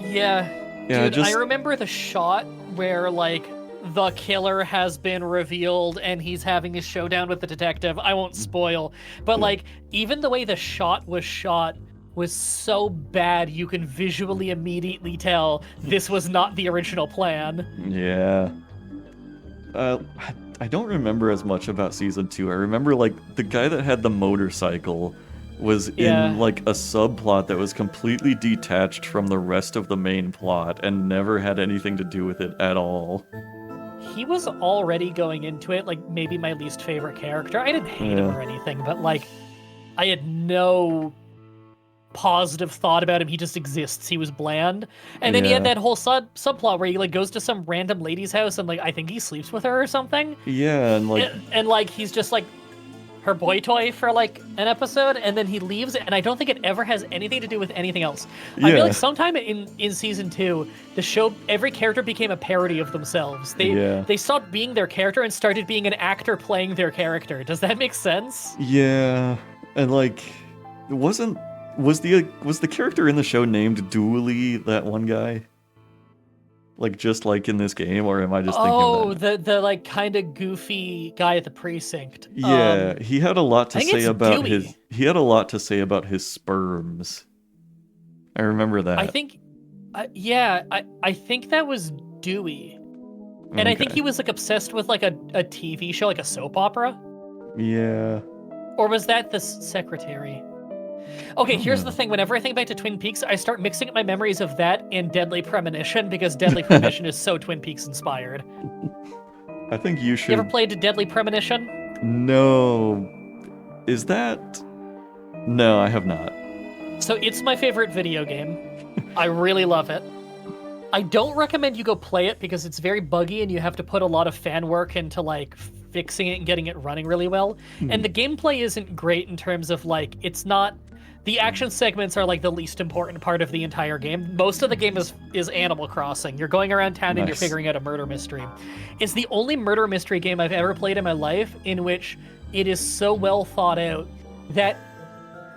Yeah. Yeah, Dude, just I remember the shot where like the killer has been revealed and he's having a showdown with the detective. I won't spoil, but like even the way the shot was so bad you can visually immediately tell this was not the original plan. Yeah. I don't remember as much about season 2. I remember like the guy that had the motorcycle was in like a subplot that was completely detached from the rest of the main plot and never had anything to do with it at all. He was already going into it like maybe my least favorite character. I didn't hate him or anything, but like I had no positive thought about him. He just exists. He was bland. And then he had that whole subplot where he like goes to some random lady's house and like I think he sleeps with her or something. Yeah, and like and like he's just like her boy toy for like an episode, and then he leaves, and I don't think it ever has anything to do with anything else. I feel like sometime in season 2, the show, every character became a parody of themselves. They stopped being their character and started being an actor playing their character. Does that make sense? Yeah, and like was the character in the show named Dooley that one guy? Like just like in this game, or am I just thinking that? the like kind of goofy guy at the precinct. Yeah, he had a lot to say about Dewey. He had a lot to say about his sperms. I remember that. I think, I think that was Dewey, and I think he was like obsessed with like a TV show, like a soap opera. Yeah. Or was that the secretary? Okay, here's the thing. Whenever I think back to Twin Peaks, I start mixing up my memories of that and Deadly Premonition, because Deadly Premonition is so Twin Peaks inspired. I think you should... You ever played Deadly Premonition? No. Is that... No, I have not. So it's my favorite video game. I really love it. I don't recommend you go play it because it's very buggy and you have to put a lot of fan work into like fixing it and getting it running really well. And the gameplay isn't great in terms of like, it's not... The action segments are like the least important part of the entire game. Most of the game is Animal Crossing. You're going around town and you're figuring out a murder mystery. It's the only murder mystery game I've ever played in my life in which it is so well thought out that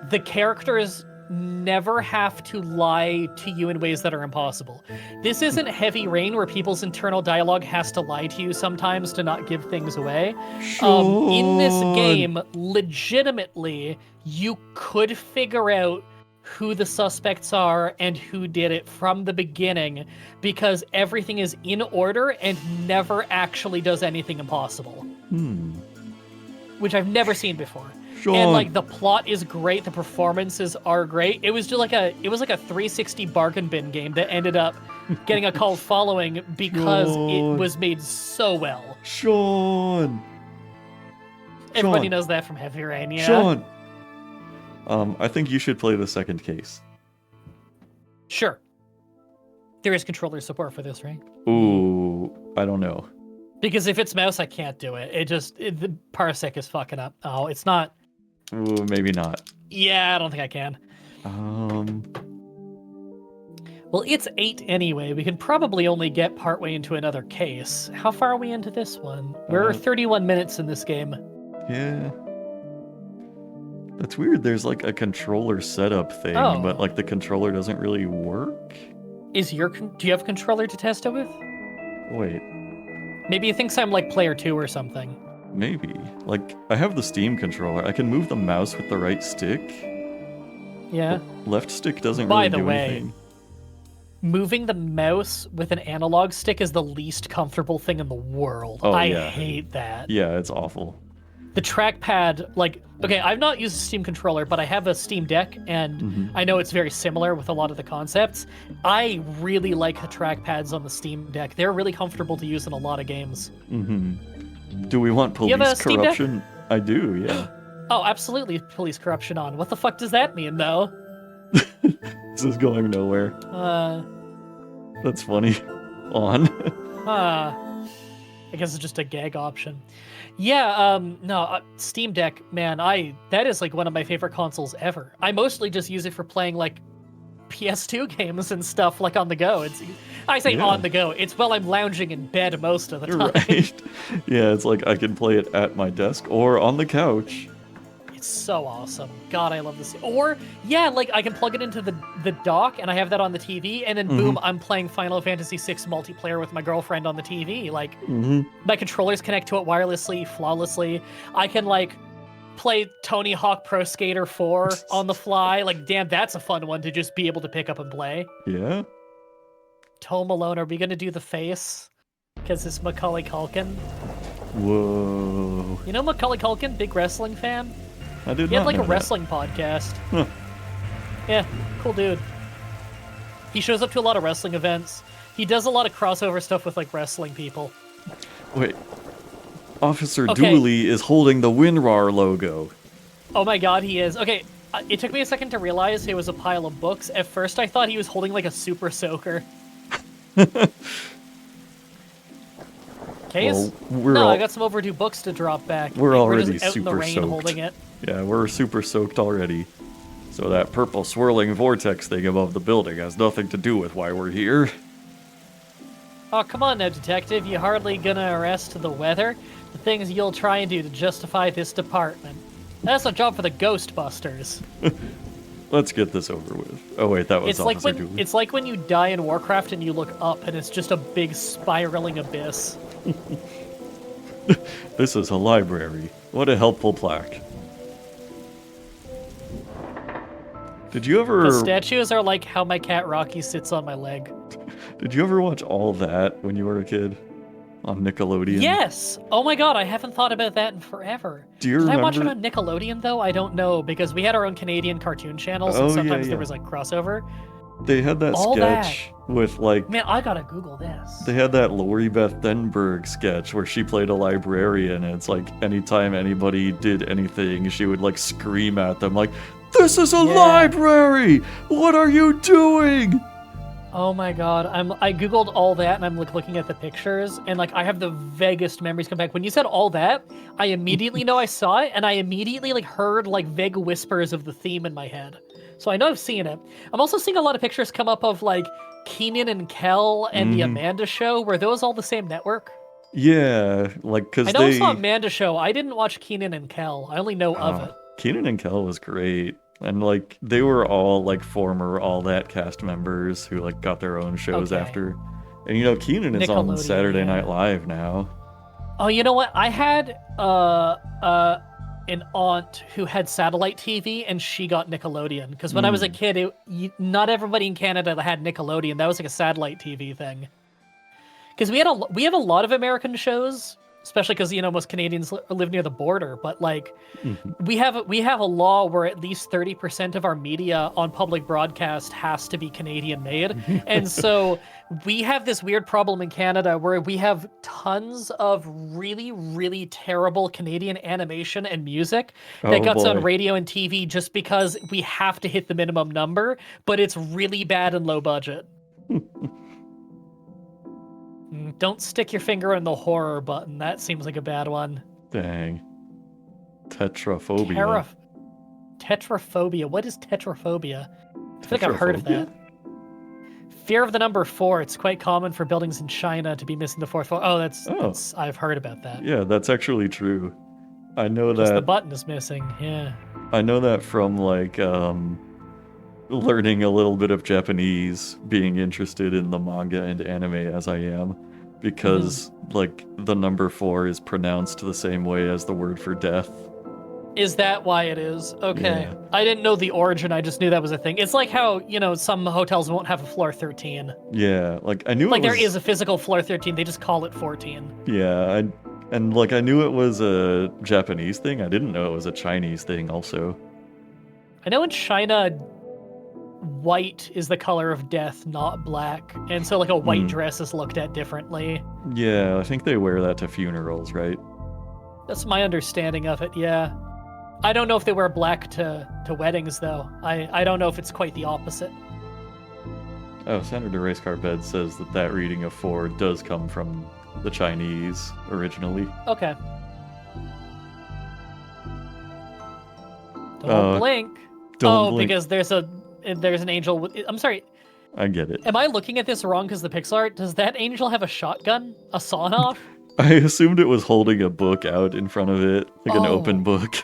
the characters never have to lie to you in ways that are impossible. This isn't Heavy Rain where people's internal dialogue has to lie to you sometimes to not give things away. In this game, legitimately, you could figure out who the suspects are and who did it from the beginning because everything is in order and never actually does anything impossible. Which I've never seen before. And like the plot is great, the performances are great. It was just like a 360 bargain bin game that ended up getting a cult following because it was made so well. Sean. Everybody knows that from Heavy Rain, yeah. Sean. I think you should play the second case. Sure. There is controller support for this, right? Ooh, I don't know. Because if it's mouse, I can't do it. The parsec is fucking up. Oh, it's not. Ooh, maybe not. Yeah, I don't think I can. Well, it's 8 anyway. We can probably only get partway into another case. How far are we into this one? We're 31 minutes in this game. Yeah. That's weird. There's like a controller setup thing, but like the controller doesn't really work. Do you have a controller to test it with? Wait. Maybe he thinks I'm like player 2 or something. Maybe. Like, I have the Steam controller. I can move the mouse with the right stick. Yeah. The left stick doesn't really do anything. Moving the mouse with an analog stick is the least comfortable thing in the world. I hate that. Yeah, it's awful. The trackpad, like, okay, I've not used a Steam controller, but I have a Steam Deck, and I know it's very similar with a lot of the concepts. I really like the trackpads on the Steam Deck. They're really comfortable to use in a lot of games. Do we want police corruption? Deck? I do, yeah. Oh, absolutely police corruption on. What the fuck does that mean, though? This is going nowhere. That's funny. On. I guess it's just a gag option. Yeah, Steam Deck, man, that is like one of my favorite consoles ever. I mostly just use it for playing like PS2 games and stuff like on the go. I say on the go. It's while I'm lounging in bed most of the time. Right. Yeah, it's like I can play it at my desk or on the couch. It's so awesome. God, I love this. Or, yeah, like, I can plug it into the dock, and I have that on the TV, and then boom, I'm playing Final Fantasy VI multiplayer with my girlfriend on the TV. Like, my controllers connect to it wirelessly, flawlessly. I can, like, play Tony Hawk Pro Skater 4 on the fly. Like, damn, that's a fun one to just be able to pick up and play. Yeah? Home Alone, are we gonna do the face? Because it's Macaulay Culkin. Whoa. You know Macaulay Culkin, big wrestling fan? I did He had not like know a that. wrestling podcast. Huh. Yeah, cool dude. He shows up to a lot of wrestling events. He does a lot of crossover stuff with like wrestling people. Wait. Officer Okay. Dooley is holding the WinRAR logo. Oh my god, he is. Okay, it took me a second to realize it was a pile of books. At first I thought he was holding like a super soaker. Case? Well, we're no, all- I got some overdue books to drop back. We're Like, already just out in the super rain soaked. holding it. Yeah, we're super soaked already. So that purple swirling vortex thing above the building has nothing to do with why we're here. Oh, come on now, detective. You hardly gonna arrest the weather? The things you'll try and do to justify this department. That's a job for the Ghostbusters. Let's get this over with. Oh wait, that was It's like Officer when Dooley. it's like when you die in Warcraft and you look up and it's just a big spiraling abyss. This is a library. What a helpful plaque. Did you The ever statues are like how my cat Rocky sits on my leg. did you ever watch all that when you were a kid on Nickelodeon? Yes! Oh my god, I haven't thought about that in forever. Do you Did remember? I watch it on Nickelodeon though? I don't know, because we had our own Canadian cartoon channels Oh, and yeah, sometimes yeah. there was like crossover. They had that All that. sketch with like Man, I gotta Google this. they had that Lori Beth Denberg sketch where she played a librarian, and it's like anytime anybody did anything, she would like scream at them like, "This is a Yeah. library! What are you doing?" Oh my god, I googled all that and I'm like looking at the pictures and like I have the vaguest memories come back. When you said all that, I immediately know I saw it and I immediately like heard like vague whispers of the theme in my head. So I know I've seen it. I'm also seeing a lot of pictures come up of like Keenan and Kel and the Amanda Show. Were those all the same network? Yeah, like cuz I know I they saw Amanda Show. I didn't watch Keenan and Kel. I only know of it. Keenan and Kel was great. And like they were all like former All That cast members who like got their own shows Okay. after. And you know Keenan is on Nickelodeon, Saturday yeah. Night Live now. Oh, you know what? I had an aunt who had satellite TV, and she got Nickelodeon. Because when I was a kid, not everybody in Canada had Nickelodeon. That was like a satellite TV thing. Because we have a lot of American shows, especially because most Canadians live near the border. But like, we have a law where at least 30% of our media on public broadcast has to be Canadian made, and so we have this weird problem in Canada where we have tons of really, really terrible Canadian animation and music that Oh, gets on boy. radio and TV just because we have to hit the minimum number, but it's really bad and low budget. Don't stick your finger in the horror button. That seems like a bad one. Dang. Tetraphobia. Tetraphobia. What is tetraphobia? I feel like I've heard of Tetraphobia? that. Fear of the number 4. It's quite common for buildings in China to be missing the fourth floor. Oh, that's I've heard about that. Yeah, that's actually true. I know Just the that button is missing. Yeah. I know that from like learning a little bit of Japanese, being interested in the manga and anime as I am, because like the number 4 is pronounced the same way as the word for death. Is that why it is? Okay. Yeah. I didn't know the origin. I just knew that was a thing. It's like how, some hotels won't have a floor 13. Yeah, like I knew Like it there was, is a physical floor 13. They just call it 14. Yeah, and like I knew it was a Japanese thing. I didn't know it was a Chinese thing also. I know in China, white is the color of death, not black. And so like a white dress is looked at differently. Yeah, I think they wear that to funerals, right? That's my understanding of it, yeah. I don't know if they wear black to weddings, though. I don't know if it's quite the opposite. Oh, Senator Racecar Bed says that reading of 4 does come from the Chinese originally. Okay. Don't blink. Don't blink. Because there's an angel with... I'm sorry, I get it. am I looking at this wrong because the pixel art? Does that angel have a shotgun? A sawn-off? I assumed it was holding a book out in front of it, like an Oh. open book.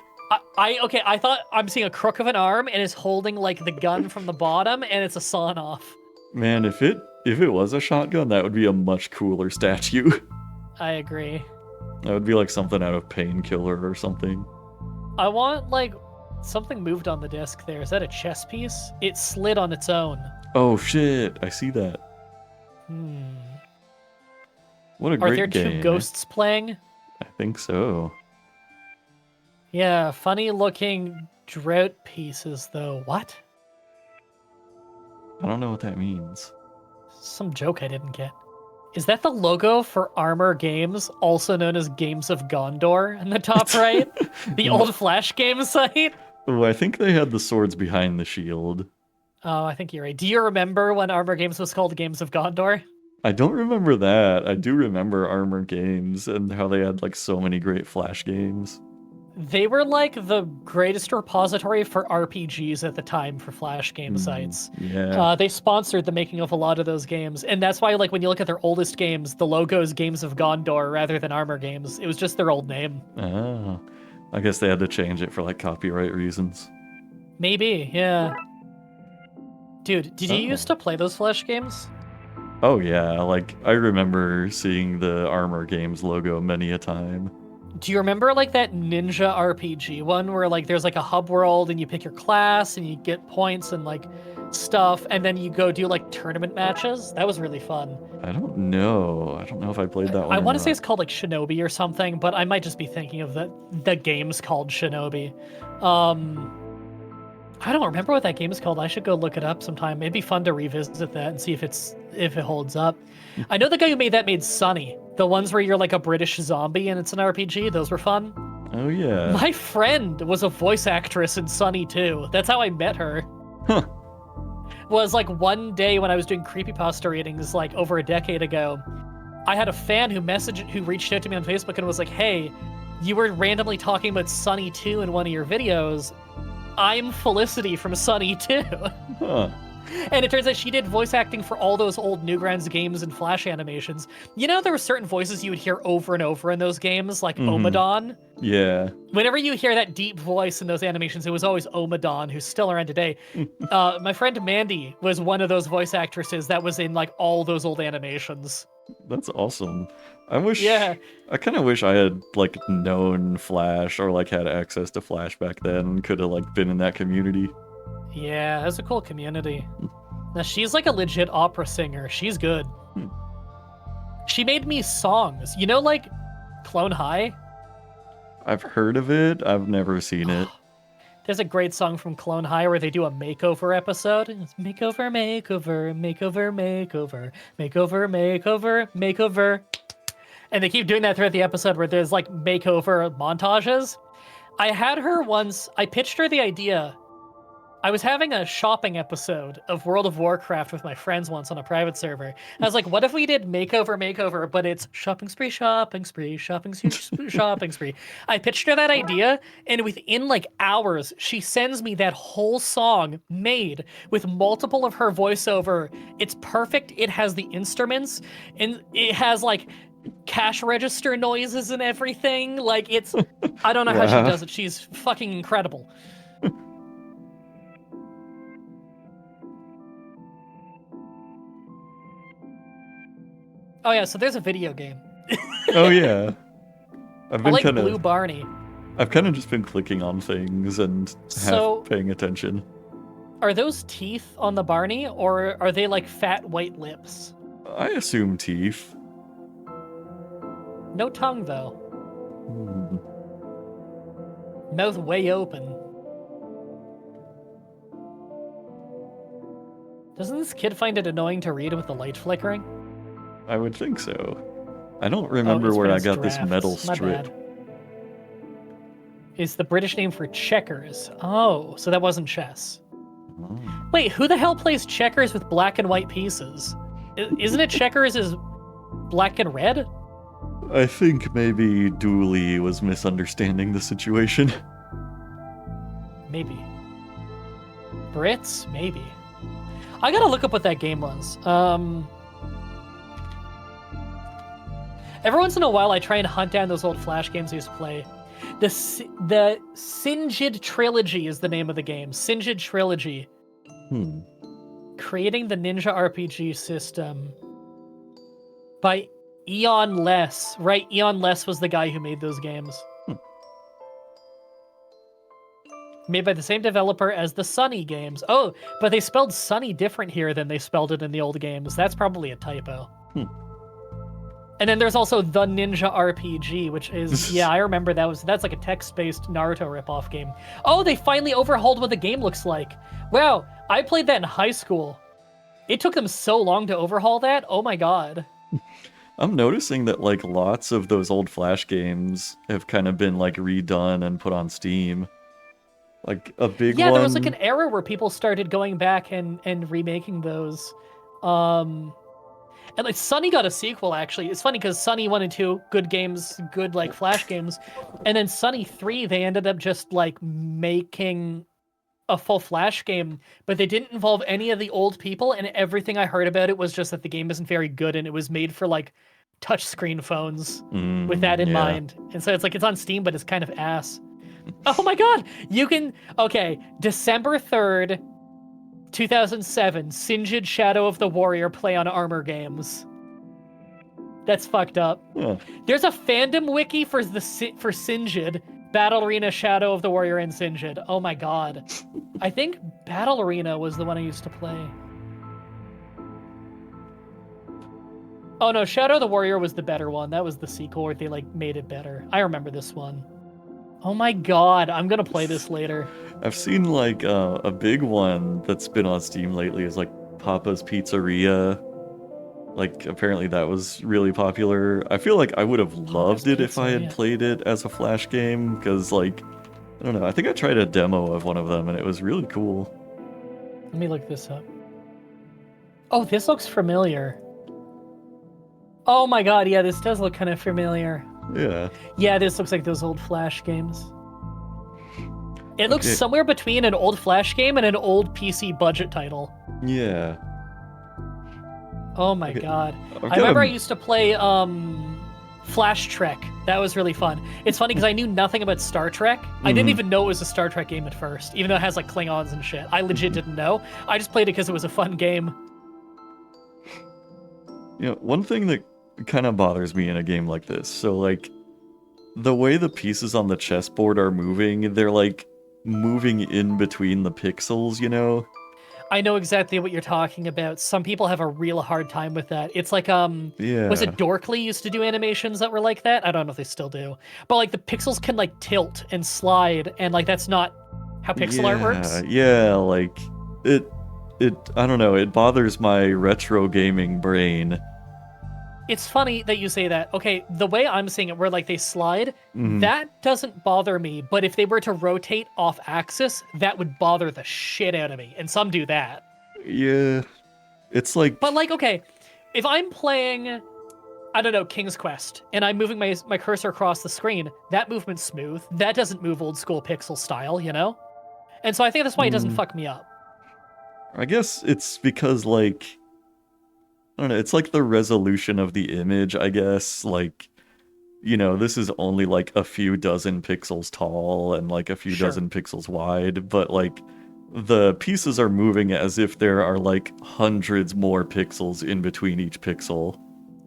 I thought I'm seeing a crook of an arm and is holding like the gun from the bottom, and it's a sawn off. Man, if it was a shotgun, that would be a much cooler statue. I agree. That would be like something out of Painkiller or something. I want like something moved on the disc there. Is that a chess piece? It slid on its own. Oh shit, I see that. What a Are great there game. two ghosts playing? I think so. Yeah, funny looking drought pieces though. What? I don't know what that means. Some joke I didn't get. Is that the logo for Armor Games, also known as Games of Gondor, in the top right? The old Flash game site? Oh, I think they had the swords behind the shield. Oh, I think you're right. Do you remember when Armor Games was called Games of Gondor? I don't remember that. I do remember Armor Games and how they had like so many great Flash games. They were like the greatest repository for RPGs at the time for Flash game sites. Yeah. They sponsored the making of a lot of those games, and that's why, like, when you look at their oldest games, the logo is Games of Gondor rather than Armor Games. It was just their old name. Oh. I guess they had to change it for like copyright reasons. Maybe, yeah. Dude, did you used to play those Flash games? Oh yeah, like I remember seeing the Armor Games logo many a time. Do you remember like that Ninja RPG one where like there's like a hub world and you pick your class and you get points and like stuff and then you go do like tournament matches? That was really fun. I don't know. I don't know if I played that one. I or want to say not. it's called like Shinobi or something, but I might just be thinking of the game's called Shinobi. I don't remember what that game is called. I should go look it up sometime. It'd be fun to revisit that and see if it holds up. I know the guy who made that made Sunny. The ones where you're like a British zombie and it's an RPG. Those were fun. Oh yeah. My friend was a voice actress in Sunny too. That's how I met her. Huh. Was like one day when I was doing creepypasta readings like over a decade ago, I had a fan who reached out to me on Facebook and was like, "Hey, you were randomly talking about Sunny 2 in one of your videos. I'm Felicity from Sunny 2." Huh. And it turns out she did voice acting for all those old Newgrounds games and Flash animations. You know, there were certain voices you would hear over and over in those games, like Omadon. Yeah. Whenever you hear that deep voice in those animations, it was always Omadon, who's still around today. My friend Mandy was one of those voice actresses that was in like all those old animations. That's awesome. I wish. Yeah. I kind of wish I had like known Flash or like had access to Flash back then. Could have like been in that community. Yeah, that's a cool community. Now, she's like a legit opera singer. She's good. She made me songs. You know, like Clone High? I've heard of it. I've never seen it. There's a great song from Clone High where they do a makeover episode. It's makeover, makeover, makeover, makeover, makeover, makeover, makeover. And they keep doing that throughout the episode where there's like makeover montages. I had her once, I pitched her the idea. I was having a shopping episode of World of Warcraft with my friends once on a private server. And I was like, what if we did makeover, but it's shopping spree, shopping spree, shopping spree, shopping spree. I pitched her that idea, and within like hours, she sends me that whole song made with multiple of her voiceover. It's perfect. It has the instruments, and it has like cash register noises and everything. Like it's, I don't know how she does it. She's fucking incredible. Oh yeah, so there's a video game. Oh yeah. I like Blue of Barney. I've kind of just been clicking on things and half paying attention. Are those teeth on the Barney, or are they like fat white lips? I assume teeth. No tongue though. Hmm. Mouth way open. Doesn't this kid find it annoying to read with the light flickering? I would think so. I don't remember where I got this metal strip. It's the British name for checkers. Oh, so that wasn't chess. Oh. Wait, who the hell plays checkers with black and white pieces? Isn't it checkers is black and red? I think maybe Dooley was misunderstanding the situation. Maybe. Brits? Maybe. I gotta look up what that game was. Every once in a while, I try and hunt down those old Flash games I used to play. The Singed Trilogy is the name of the game. Singed Trilogy. Creating the Ninja RPG system by Eon Less. Right, Eon Less was the guy who made those games. Made by the same developer as the Sunny games. Oh, but they spelled Sunny different here than they spelled it in the old games. That's probably a typo. And then there's also the Ninja RPG, which is, yeah, I remember that's like a text-based Naruto ripoff game. Oh, they finally overhauled what the game looks like. Wow, I played that in high school. It took them so long to overhaul that. Oh my god. I'm noticing that like lots of those old Flash games have kind of been like redone and put on Steam. Like a big one. Yeah, there was like an era where people started going back and remaking those. And like Sunny got a sequel, actually. It's funny because Sunny 1 and 2, good games, good like Flash games. And then Sunny 3, they ended up just like making a full Flash game, but they didn't involve any of the old people, and everything I heard about it was just that the game isn't very good and it was made for like touchscreen phones with that in mind. And so it's like it's on Steam, but it's kind of ass. Oh my god! You can... Okay, December 3rd, 2007, Singed Shadow of the Warrior play on Armor Games. That's fucked up. Yeah. There's a fandom wiki for Singed, Battle Arena, Shadow of the Warrior, and Singed. Oh my god. I think Battle Arena was the one I used to play. Oh no, Shadow of the Warrior was the better one. That was the sequel where they like made it better. I remember this one. Oh my god, I'm gonna play this later. I've seen like a big one that's been on Steam lately is like Papa's Pizzeria. Like apparently that was really popular. I feel like I would have loved it if I had played it as a Flash game because like, I don't know, I think I tried a demo of one of them and it was really cool. Let me look this up. Oh, this looks familiar. Oh my god, yeah, this does look kind of familiar. Yeah. Yeah, this looks like those old Flash games. It looks somewhere between an old Flash game and an old PC budget title. Yeah. Oh my god. I remember I used to play Flash Trek. That was really fun. It's funny because I knew nothing about Star Trek. I didn't even know it was a Star Trek game at first, even though it has like Klingons and shit. I legit didn't know. I just played it because it was a fun game. You know, one thing that kind of bothers me in a game like this, so like the way the pieces on the chessboard are moving, they're like moving in between the pixels, you know? I know exactly what you're talking about. Some people have a real hard time with that. It's like, yeah. Was it Dorkly used to do animations that were like that? I don't know if they still do. But like the pixels can like tilt and slide, and like that's not how pixel art works. Yeah, like it I don't know, it bothers my retro gaming brain. It's funny that you say that. Okay, the way I'm seeing it, where like they slide, that doesn't bother me. But if they were to rotate off axis, that would bother the shit out of me. And some do that. Yeah, it's like. But like, okay, if I'm playing, I don't know, King's Quest, and I'm moving my cursor across the screen, that movement's smooth. That doesn't move old school pixel style, you know? And so I think that's why it doesn't fuck me up. I guess it's because like. I don't know, it's like the resolution of the image, I guess. Like, you know, this is only like a few dozen pixels tall and like a few dozen pixels wide, but like the pieces are moving as if there are like hundreds more pixels in between each pixel.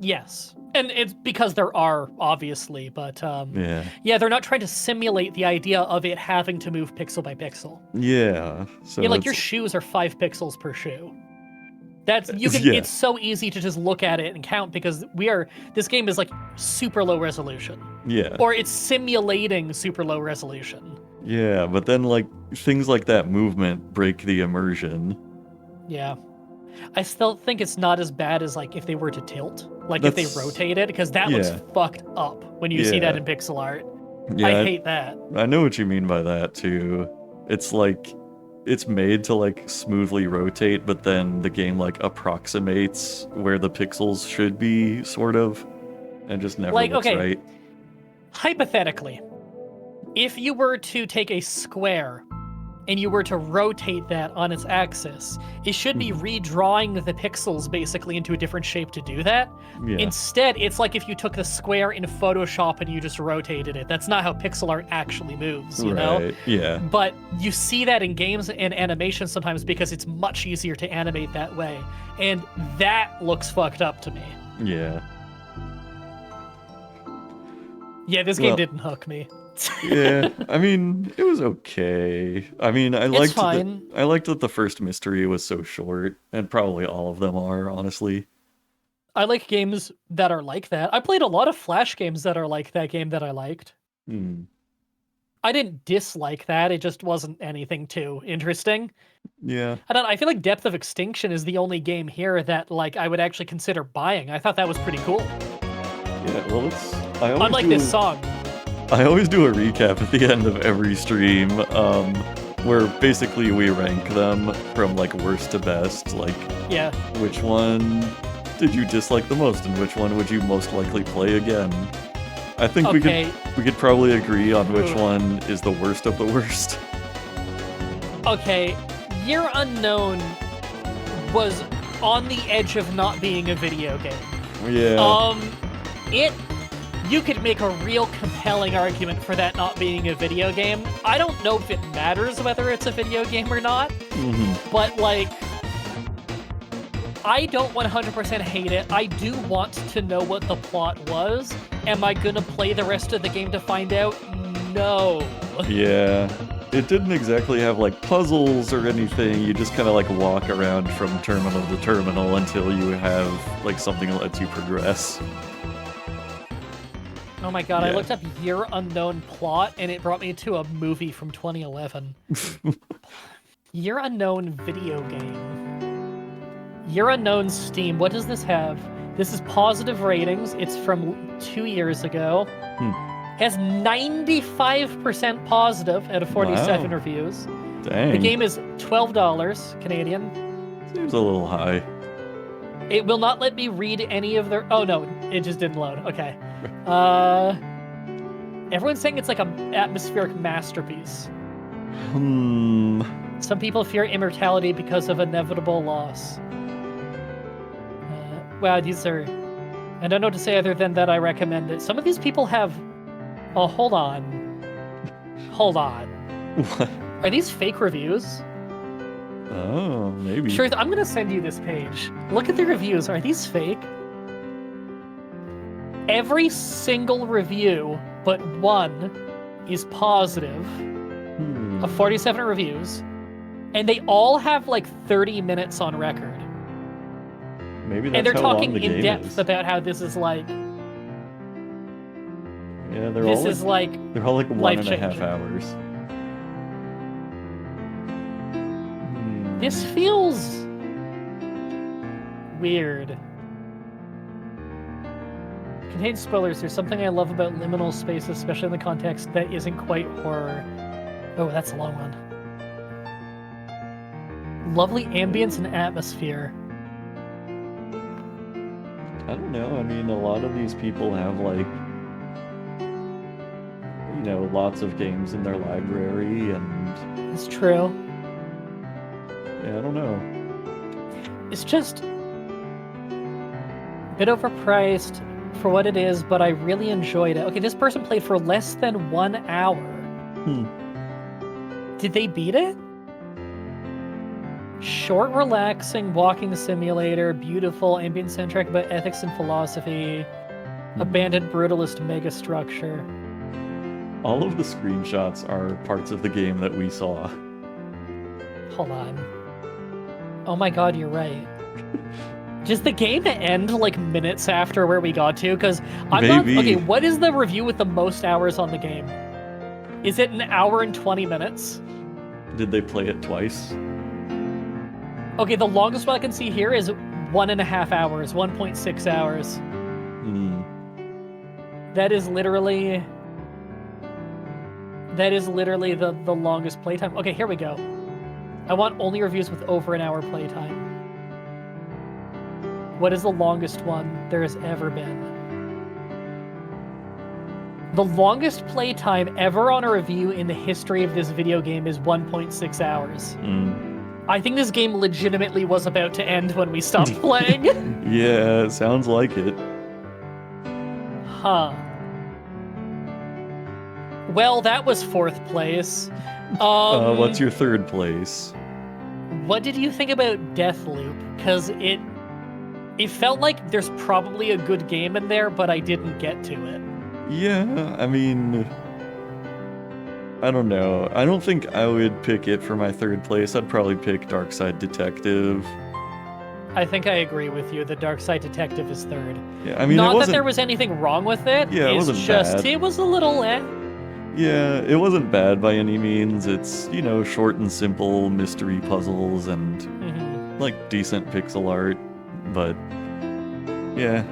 Yes. And it's because there are, obviously, but yeah, they're not trying to simulate the idea of it having to move pixel by pixel. Yeah. So yeah, like your shoes are 5 pixels per shoe. That's It's so easy to just look at it and count because this game is like super low resolution. Yeah. Or it's simulating super low resolution. Yeah, but then like things like that movement break the immersion. Yeah. I still think it's not as bad as like if they were to tilt, like if they rotate it, because that looks fucked up when you see that in pixel art. Yeah, I hate that. I know what you mean by that too. It's like it's made to like smoothly rotate, but then the game like approximates where the pixels should be, sort of, and just never looks right. Hypothetically, if you were to take a square and you were to rotate that on its axis, it should be redrawing the pixels basically into a different shape to do that. Yeah. Instead, it's like if you took the square in Photoshop and you just rotated it. That's not how pixel art actually moves, you know? Right, yeah. But you see that in games and animation sometimes because it's much easier to animate that way. And that looks fucked up to me. Yeah. Yeah, this game Well, didn't hook me. Yeah, I mean, it was okay. I mean, I liked fine. I liked that the first mystery was so short, and probably all of them are, honestly. I like games that are like that. I played a lot of Flash games that are like that game that I liked. Hmm. I didn't dislike that, it just wasn't anything too interesting. Yeah. I don't know, I feel like Depth of Extinction is the only game here that like I would actually consider buying. I thought that was pretty cool. Yeah, well, I always Unlike this song. I always do a recap at the end of every stream, where basically we rank them from like worst to best, like Yeah. which one did you dislike the most and which one would you most likely play again? I think Okay. we could probably agree on which Ugh. one is the worst of the worst. Okay, Year Unknown was on the edge of not being a video game. Yeah. You could make a real compelling argument for that not being a video game. I don't know if it matters whether it's a video game or not, but like, I don't 100% hate it. I do want to know what the plot was. Am I gonna play the rest of the game to find out? No. Yeah. It didn't exactly have like puzzles or anything. You just kind of like walk around from terminal to terminal until you have like something that lets you progress. Oh my god, I Yeah. looked up Year Unknown plot and it brought me to a movie from 2011. Year Unknown video game. Year Unknown Steam. What does this have? This is positive ratings. It's from 2 years ago. Has 95% positive out of 47 Wow. reviews. Dang. The game is $12 Canadian. Seems a little high. It will not let me read any of their... Oh no, it just didn't load. Okay. Everyone's saying it's like an atmospheric masterpiece. Some people fear immortality because of inevitable loss. Wow, these are... I don't know what to say other than that I recommend it. Some of these people have... Oh, hold on. Hold on. What? Are these fake reviews? Oh, maybe. Truth, I'm gonna send you this page. Look at the reviews. Are these fake? Every single review but one is positive of 47 reviews, and they all have like 30 minutes on record. Maybe that's And they're how long talking the in game depth is. about how this is like... Yeah, they're This all is like, like... they're all like 1.5 life-changing. hours. This feels... weird. Contains spoilers. There's something I love about liminal space, especially in the context that isn't quite horror. Oh, that's a long one. Lovely ambience and atmosphere. I don't know. I mean, a lot of these people have like, you know, lots of games in their library, and It's true. yeah, I don't know. It's just a bit overpriced for what it is, but I really enjoyed it. Okay, this person played for less than 1 hour. Did they beat it? Short, relaxing walking simulator, beautiful ambient soundtrack about ethics and philosophy, abandoned brutalist megastructure. All of the screenshots are parts of the game that we saw. Hold on. Oh my god, you're right. Does the game end like minutes after where we got to? Because I'm not... Maybe. Okay, what is the review with the most hours on the game? Is it 1 hour and 20 minutes? Did they play it twice? Okay, the longest one I can see here is 1.5 hours, 1.6 hours. That is literally the longest playtime. Okay, here we go. I want only reviews with over 1 hour playtime. What is the longest one there has ever been? The longest playtime ever on a review in the history of this video game is 1.6 hours. I think this game legitimately was about to end when we stopped playing. Yeah, it sounds like it. Huh. Well, that was 4th place. What's your 3rd place? What did you think about Deathloop? Because it felt like there's probably a good game in there, but I didn't get to it. Yeah, I mean, I don't know. I don't think I would pick it for my 3rd place. I'd probably pick Dark Side Detective. I think I agree with you. The Dark Side Detective is 3rd. Yeah, I mean, not that there was anything wrong with it. Yeah, it it's wasn't just bad. it was a little Yeah, it wasn't bad by any means. It's, you know, short and simple mystery puzzles and like decent pixel art, but yeah.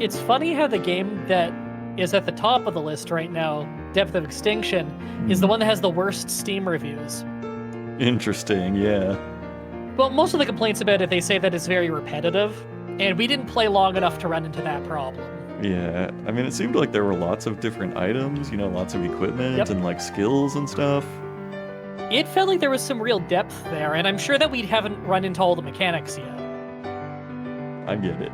It's funny how the game that is at the top of the list right now, Depth of Extinction, is the one that has the worst Steam reviews. Interesting, yeah. Well, most of the complaints about it, they say that it's very repetitive, and we didn't play long enough to run into that problem. Yeah, I mean, it seemed like there were lots of different items, you know, lots of equipment and like skills and stuff. It felt like there was some real depth there, and I'm sure that we haven't run into all the mechanics yet. I get it.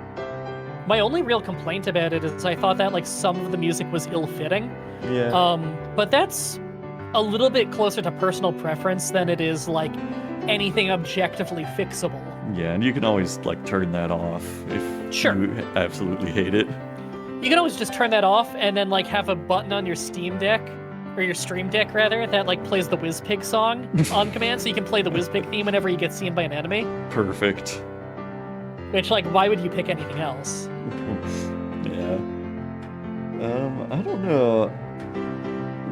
My only real complaint about it is I thought that like some of the music was ill-fitting. Yeah. But that's a little bit closer to personal preference than it is like anything objectively fixable. Yeah, and you can always like turn that off if you absolutely hate it. You can always just turn that off and then like have a button on your Steam Deck, or your Stream Deck rather, that like plays the WizPig song on command, so you can play the WizPig theme whenever you get seen by an enemy. Perfect. Which, like, why would you pick anything else? Yeah. I don't know.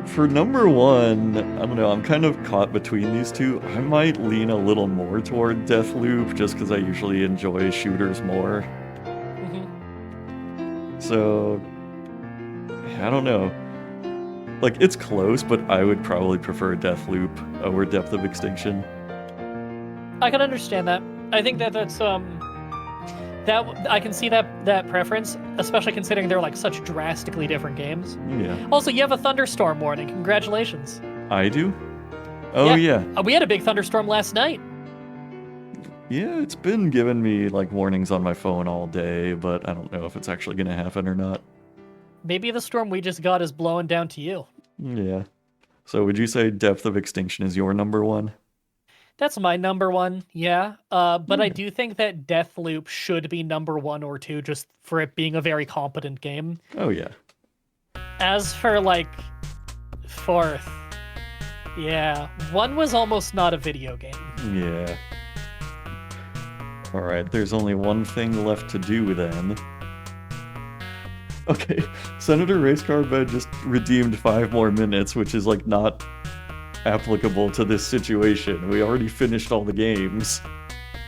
For number 1, I don't know, I'm kind of caught between these two. I might lean a little more toward Deathloop just because I usually enjoy shooters more. So, I don't know. Like, it's close, but I would probably prefer Deathloop over Depth of Extinction. I can understand that. I think that's that I can see that preference, especially considering they're like such drastically different games. Yeah. Also, you have a thunderstorm warning. Congratulations. I do? Oh, yeah. We had a big thunderstorm last night. Yeah, it's been giving me like warnings on my phone all day, but I don't know if it's actually going to happen or not. Maybe the storm we just got is blowing down to you. Yeah. So would you say Depth of Extinction is your number 1? That's my number 1, yeah. But I do think that Deathloop should be number 1 or 2 just for it being a very competent game. Oh, yeah. As for, like, 4th, yeah, 1 was almost not a video game. Yeah. Alright, there's only one thing left to do then. Okay, Senator Racecar Bed just redeemed 5 more minutes, which is, like, not applicable to this situation. We already finished all the games.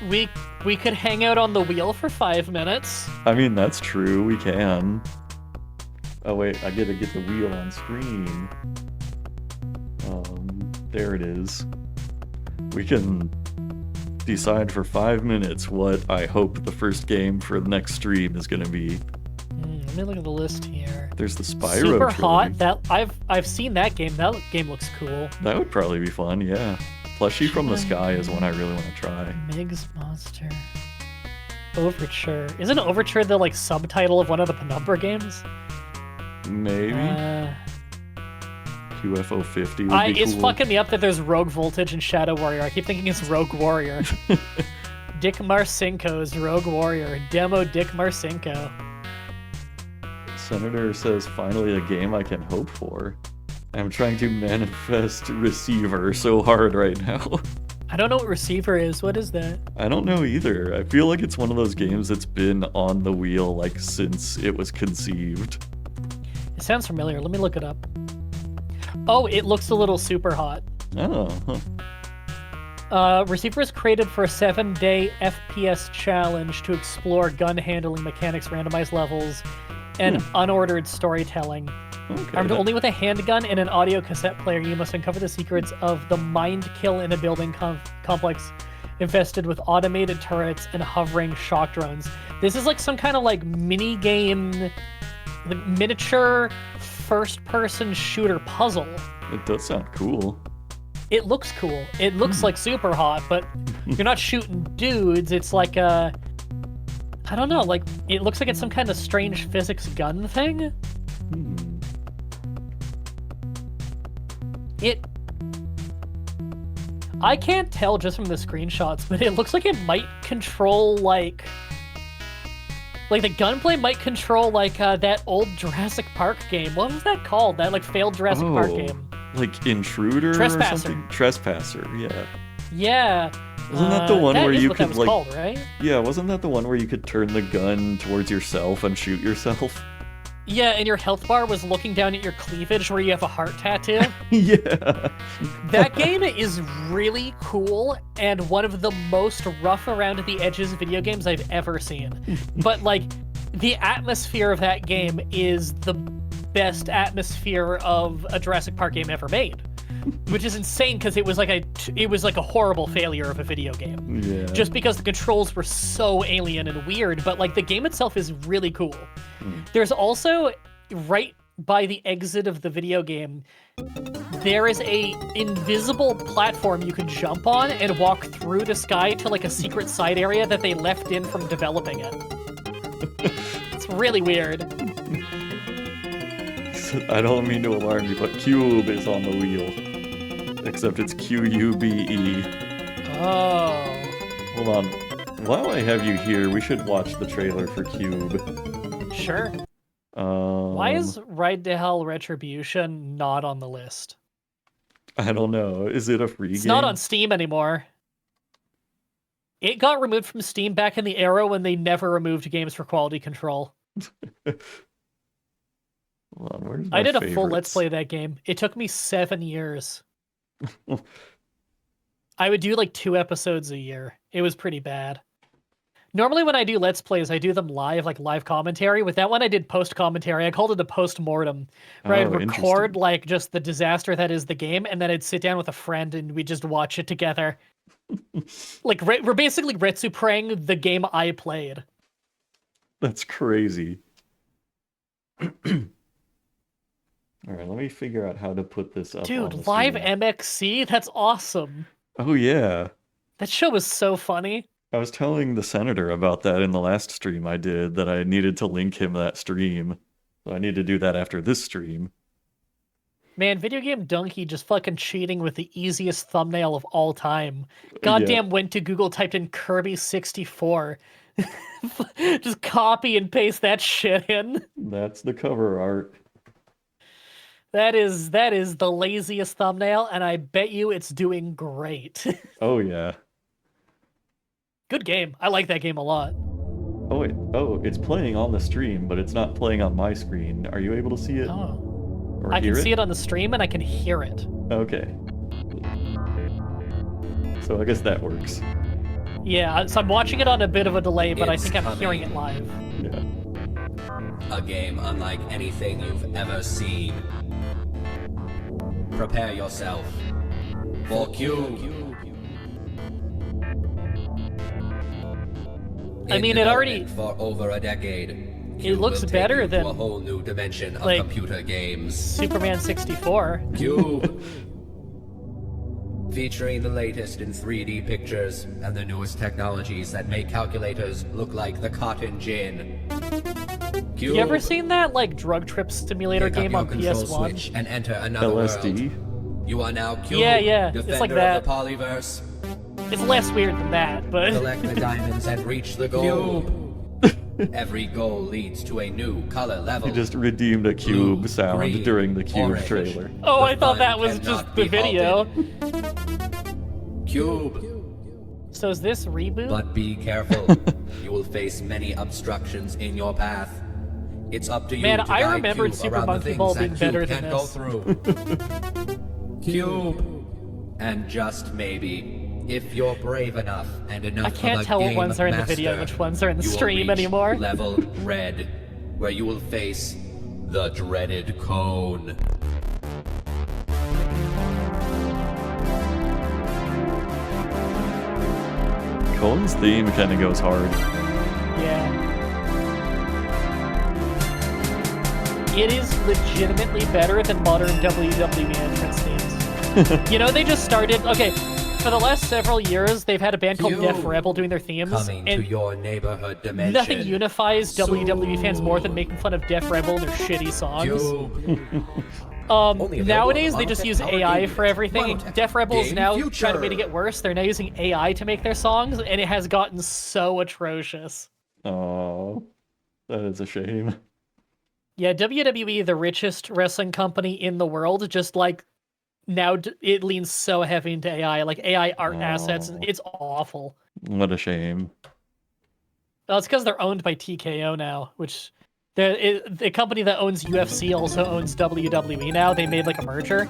We could hang out on the wheel for 5 minutes. I mean, that's true, we can. Oh wait, I gotta get the wheel on screen. There it is. We can decide for 5 minutes what I hope the first game for the next stream is gonna be. Let me look at the list here. There's the Spyro Super trilogy. Hot. That I've seen that game. That game looks cool. That would probably be fun, yeah. Plushie from the Sky is one I really want to try. Meg's Monster. Overture. Isn't Overture the like subtitle of one of the Penumbra games? Maybe. QFO 50 would be It's cool. fucking me up that there's Rogue Voltage and Shadow Warrior. I keep thinking it's Rogue Warrior. Dick Marcinko's Rogue Warrior. Demo Dick Marcinko. Senator says, finally a game I can hope for. I'm trying to manifest Receiver so hard right now. I don't know what Receiver is. What is that? I don't know either. I feel like it's one of those games that's been on the wheel like since it was conceived. It sounds familiar. Let me look it up. Oh, it looks a little super hot. Oh, huh. Receiver is created for a 7-day FPS challenge to explore gun handling mechanics, randomized levels, and unordered storytelling. Okay, Armed only with a handgun and an audio cassette player, you must uncover the secrets of the mind kill in a building complex infested with automated turrets and hovering shock drones. This is like some kind of like mini game the miniature first-person shooter puzzle. It does sound cool. It looks cool. It looks like super hot, but you're not shooting dudes. It's like a... I don't know, like, it looks like it's some kind of strange physics gun thing. I can't tell just from the screenshots, but it looks like it might control, like the gunplay might control, like, that old Jurassic Park game. What was that called? That, like, failed Jurassic Park game. Like Intruder Trespasser. or something? Trespasser, yeah. Yeah. Wasn't that the one where you could, like... called, right? Yeah, wasn't that the one where you could turn the gun towards yourself and shoot yourself? Yeah, and your health bar was looking down at your cleavage where you have a heart tattoo. Yeah. That game is really cool and one of the most rough around the edges video games I've ever seen. But, like, the atmosphere of that game is the best atmosphere of a Jurassic Park game ever made. Which is insane because it was like a horrible failure of a video game. Yeah. Just because the controls were so alien and weird, but like the game itself is really cool. There's also, right by the exit of the video game, there is a invisible platform you can jump on and walk through the sky to like a secret side area that they left in from developing it. It's really weird. I don't mean to alarm you, but Cube is on the wheel. Except it's Q-U-B-E. Oh. Hold on. While I have you here, we should watch the trailer for Cube. Sure. Why is Ride to Hell Retribution not on the list? I don't know. Is it a free game? It's not on Steam anymore. It got removed from Steam back in the era when they never removed games for quality control. Hold on, where's I my did a full favorites? Let's Play of that game. It took me 7 years. I would do like 2 episodes a year. It was pretty bad. Normally when I do Let's Plays, I do them live, like live commentary. With that one, I did post-commentary. I called it a post-mortem, where I'd record like just the disaster that is the game, and then I'd sit down with a friend and we'd just watch it together. Like, we're basically Retsu praying the game I played. That's crazy. Alright, let me figure out how to put this up. Dude, live MXC? That's awesome. Oh, yeah. That show was so funny. I was telling the senator about that in the last stream I did, that I needed to link him that stream. So I need to do that after this stream. Man, Video Game Donkey just fucking cheating with the easiest thumbnail of all time. Goddamn went to Google, typed in Kirby 64. Just copy and paste that shit in. That's the cover art. That is the laziest thumbnail, and I bet you it's doing great. Oh, yeah. Good game. I like that game a lot. Oh, wait. Oh, it's playing on the stream, but it's not playing on my screen. Are you able to see it? Oh. Or I hear can see it on the stream, and I can hear it. Okay. So I guess that works. Yeah, so I'm watching it on a bit of a delay, but I It's think I'm coming. hearing it live. Yeah. A game unlike anything you've ever seen. Prepare yourself for Cube. I mean, it already... for over a decade. It Cube looks will take better you than, to a whole new dimension of like, computer games. Superman 64. Cube. Featuring the latest in 3D pictures and the newest technologies that make calculators look like the cotton gin. Cube. You ever seen that, like, drug trip simulator Pick up game your on control PS1? switch and enter another LSD? world. You are now Cube, Yeah, defender it's like that. of the polyverse. It's less weird than that, but... Collect the diamonds and reach the goal. Every goal leads to a new color level. He just redeemed a Cube Blue, sound green, during the Cube orange. trailer. Oh, The I thought fun that was cannot just the be video. halted. Cube. So is this reboot? But be careful. You will face many obstructions in your path. It's up to you Man, to I guide remembered Cube Super around the Monkey things Ball that being Cube better than can't go this. through. Cube. And just maybe, if you're brave enough and enough I can't of a tell what game ones are in the master, video and which ones are in the you will stream reach anymore. Level Red, where you will face the dreaded cone. Cone's theme kind of goes hard. Yeah. it is legitimately better than modern WWE entrance themes. You know, they just started. Okay, for the last several years, they've had a band called Def Rebel doing their themes, Coming to and your neighborhood dimension. nothing unifies WWE fans more than making fun of Def Rebel and their shitty songs. Nowadays, they just use AI for everything. Def Rebel's now trying to make it worse. They're now using AI to make their songs, and it has gotten so atrocious. Oh, that is a shame. Yeah, WWE, the richest wrestling company in the world, just like now it leans so heavy into AI, like AI art assets. It's awful. What a shame. Well, it's because they're owned by TKO now, which the company that owns UFC also owns WWE now. They made like a merger,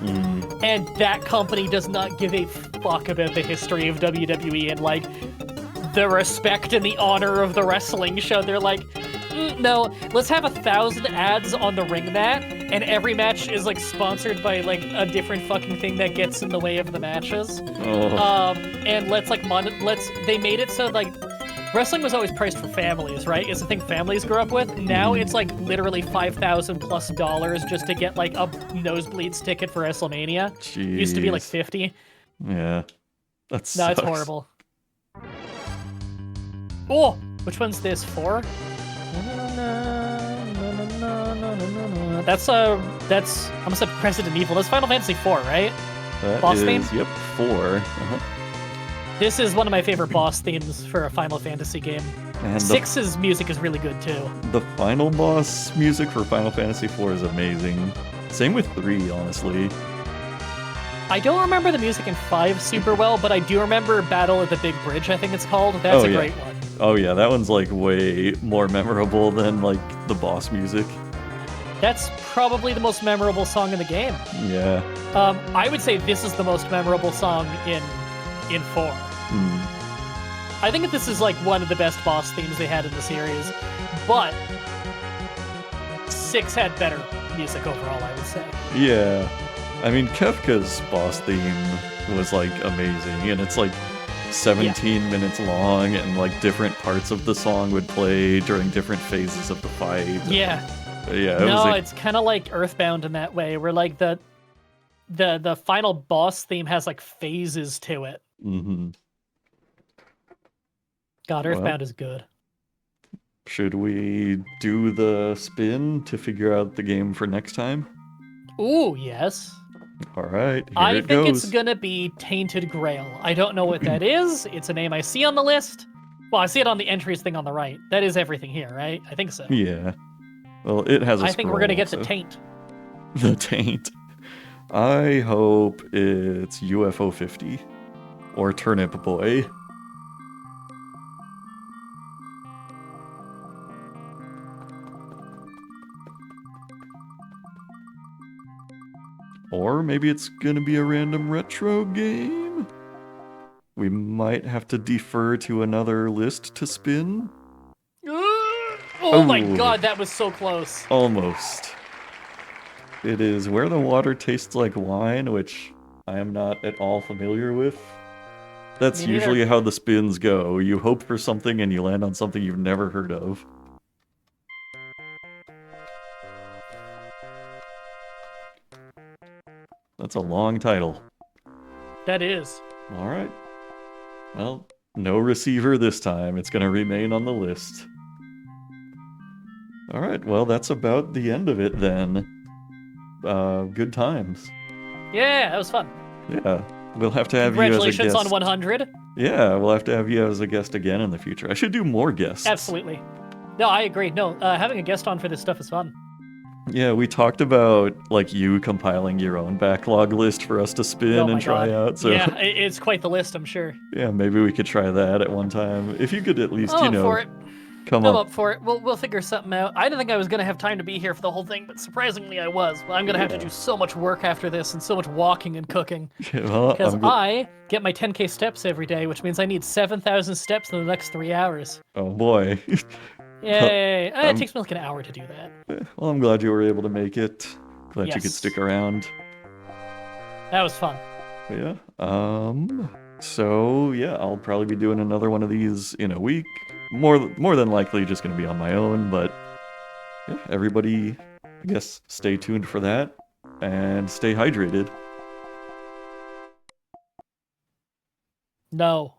and that company does not give a fuck about the history of WWE and like the respect and the honor of the wrestling show. They're like, no, let's have 1,000 ads on the ring mat, and every match is like sponsored by like a different fucking thing that gets in the way of the matches. And let's like they made it so like wrestling was always priced for families, right? It's the thing families grew up with. Now it's like literally $5,000+ just to get like a nosebleeds ticket for WrestleMania. Jeez. Used to be like 50. Yeah, that's No, it's horrible. Oh, which one's this for? That's I almost said Resident Evil. That's Final Fantasy IV, right? That boss is, theme? Yep, 4. This is one of my favorite boss themes for a Final Fantasy game. And 6's music is really good too. The final boss music for Final Fantasy IV is amazing. Same with 3, honestly. I don't remember the music in 5 super well, but I do remember Battle at the Big Bridge, I think it's called. That's a great one. Oh yeah, that one's like way more memorable than like the boss music. That's probably the most memorable song in the game. Yeah. I would say this is the most memorable song in 4. I think that this is like one of the best boss themes they had in the series, but 6 had better music overall, I would say. Yeah. I mean, Kefka's boss theme was like amazing, and it's like 17 minutes long, and like different parts of the song would play during different phases of the fight. Yeah. Yeah. It's kind of like Earthbound in that way, where like the final boss theme has like phases to it. Mm-hmm. God, Earthbound is good. Should we do the spin to figure out the game for next time? Ooh, yes. All right, I think it's gonna be Tainted Grail. I don't know what that is. It's a name I see on the list. Well, I see it on the entries thing on the right. That is everything here, right? I think so. Yeah. Well, it has a I think we're gonna get also. the Taint. The Taint. I hope it's UFO 50 or Turnip Boy. Or maybe it's gonna be a random retro game? We might have to defer to another list to spin? Oh my god, that was so close. Almost. It is Where the Water Tastes Like Wine, which I am not at all familiar with. That's usually how the spins go. You hope for something and you land on something you've never heard of. That's a long title. That is. Alright. Well, no receiver this time. It's going to remain on the list. Alright, well, that's about the end of it then. Good times. Yeah, that was fun. Yeah, we'll have to have you as a guest. Congratulations on 100. Yeah, we'll have to have you as a guest again in the future. I should do more guests. Absolutely. No, I agree. No, having a guest on for this stuff is fun. Yeah, we talked about like you compiling your own backlog list for us to spin and try out. So yeah, it's quite the list, I'm sure. Yeah, maybe we could try that at one time. If you could at least, I'm up for it. come I'm up. up for it. We'll figure something out. I didn't think I was gonna have time to be here for the whole thing, but surprisingly I was. Well, I'm gonna have to do so much work after this and so much walking and cooking. Well, because I get my 10K steps every day, which means I need 7,000 steps in the next 3 hours. Oh boy. Yay! It takes me like an hour to do that. Well, I'm glad you were able to make it. Glad you could Yes. stick around. That was fun. Yeah. So yeah, I'll probably be doing another one of these in a week. More than likely just gonna be on my own, but yeah, everybody I guess stay tuned for that, and stay hydrated. No.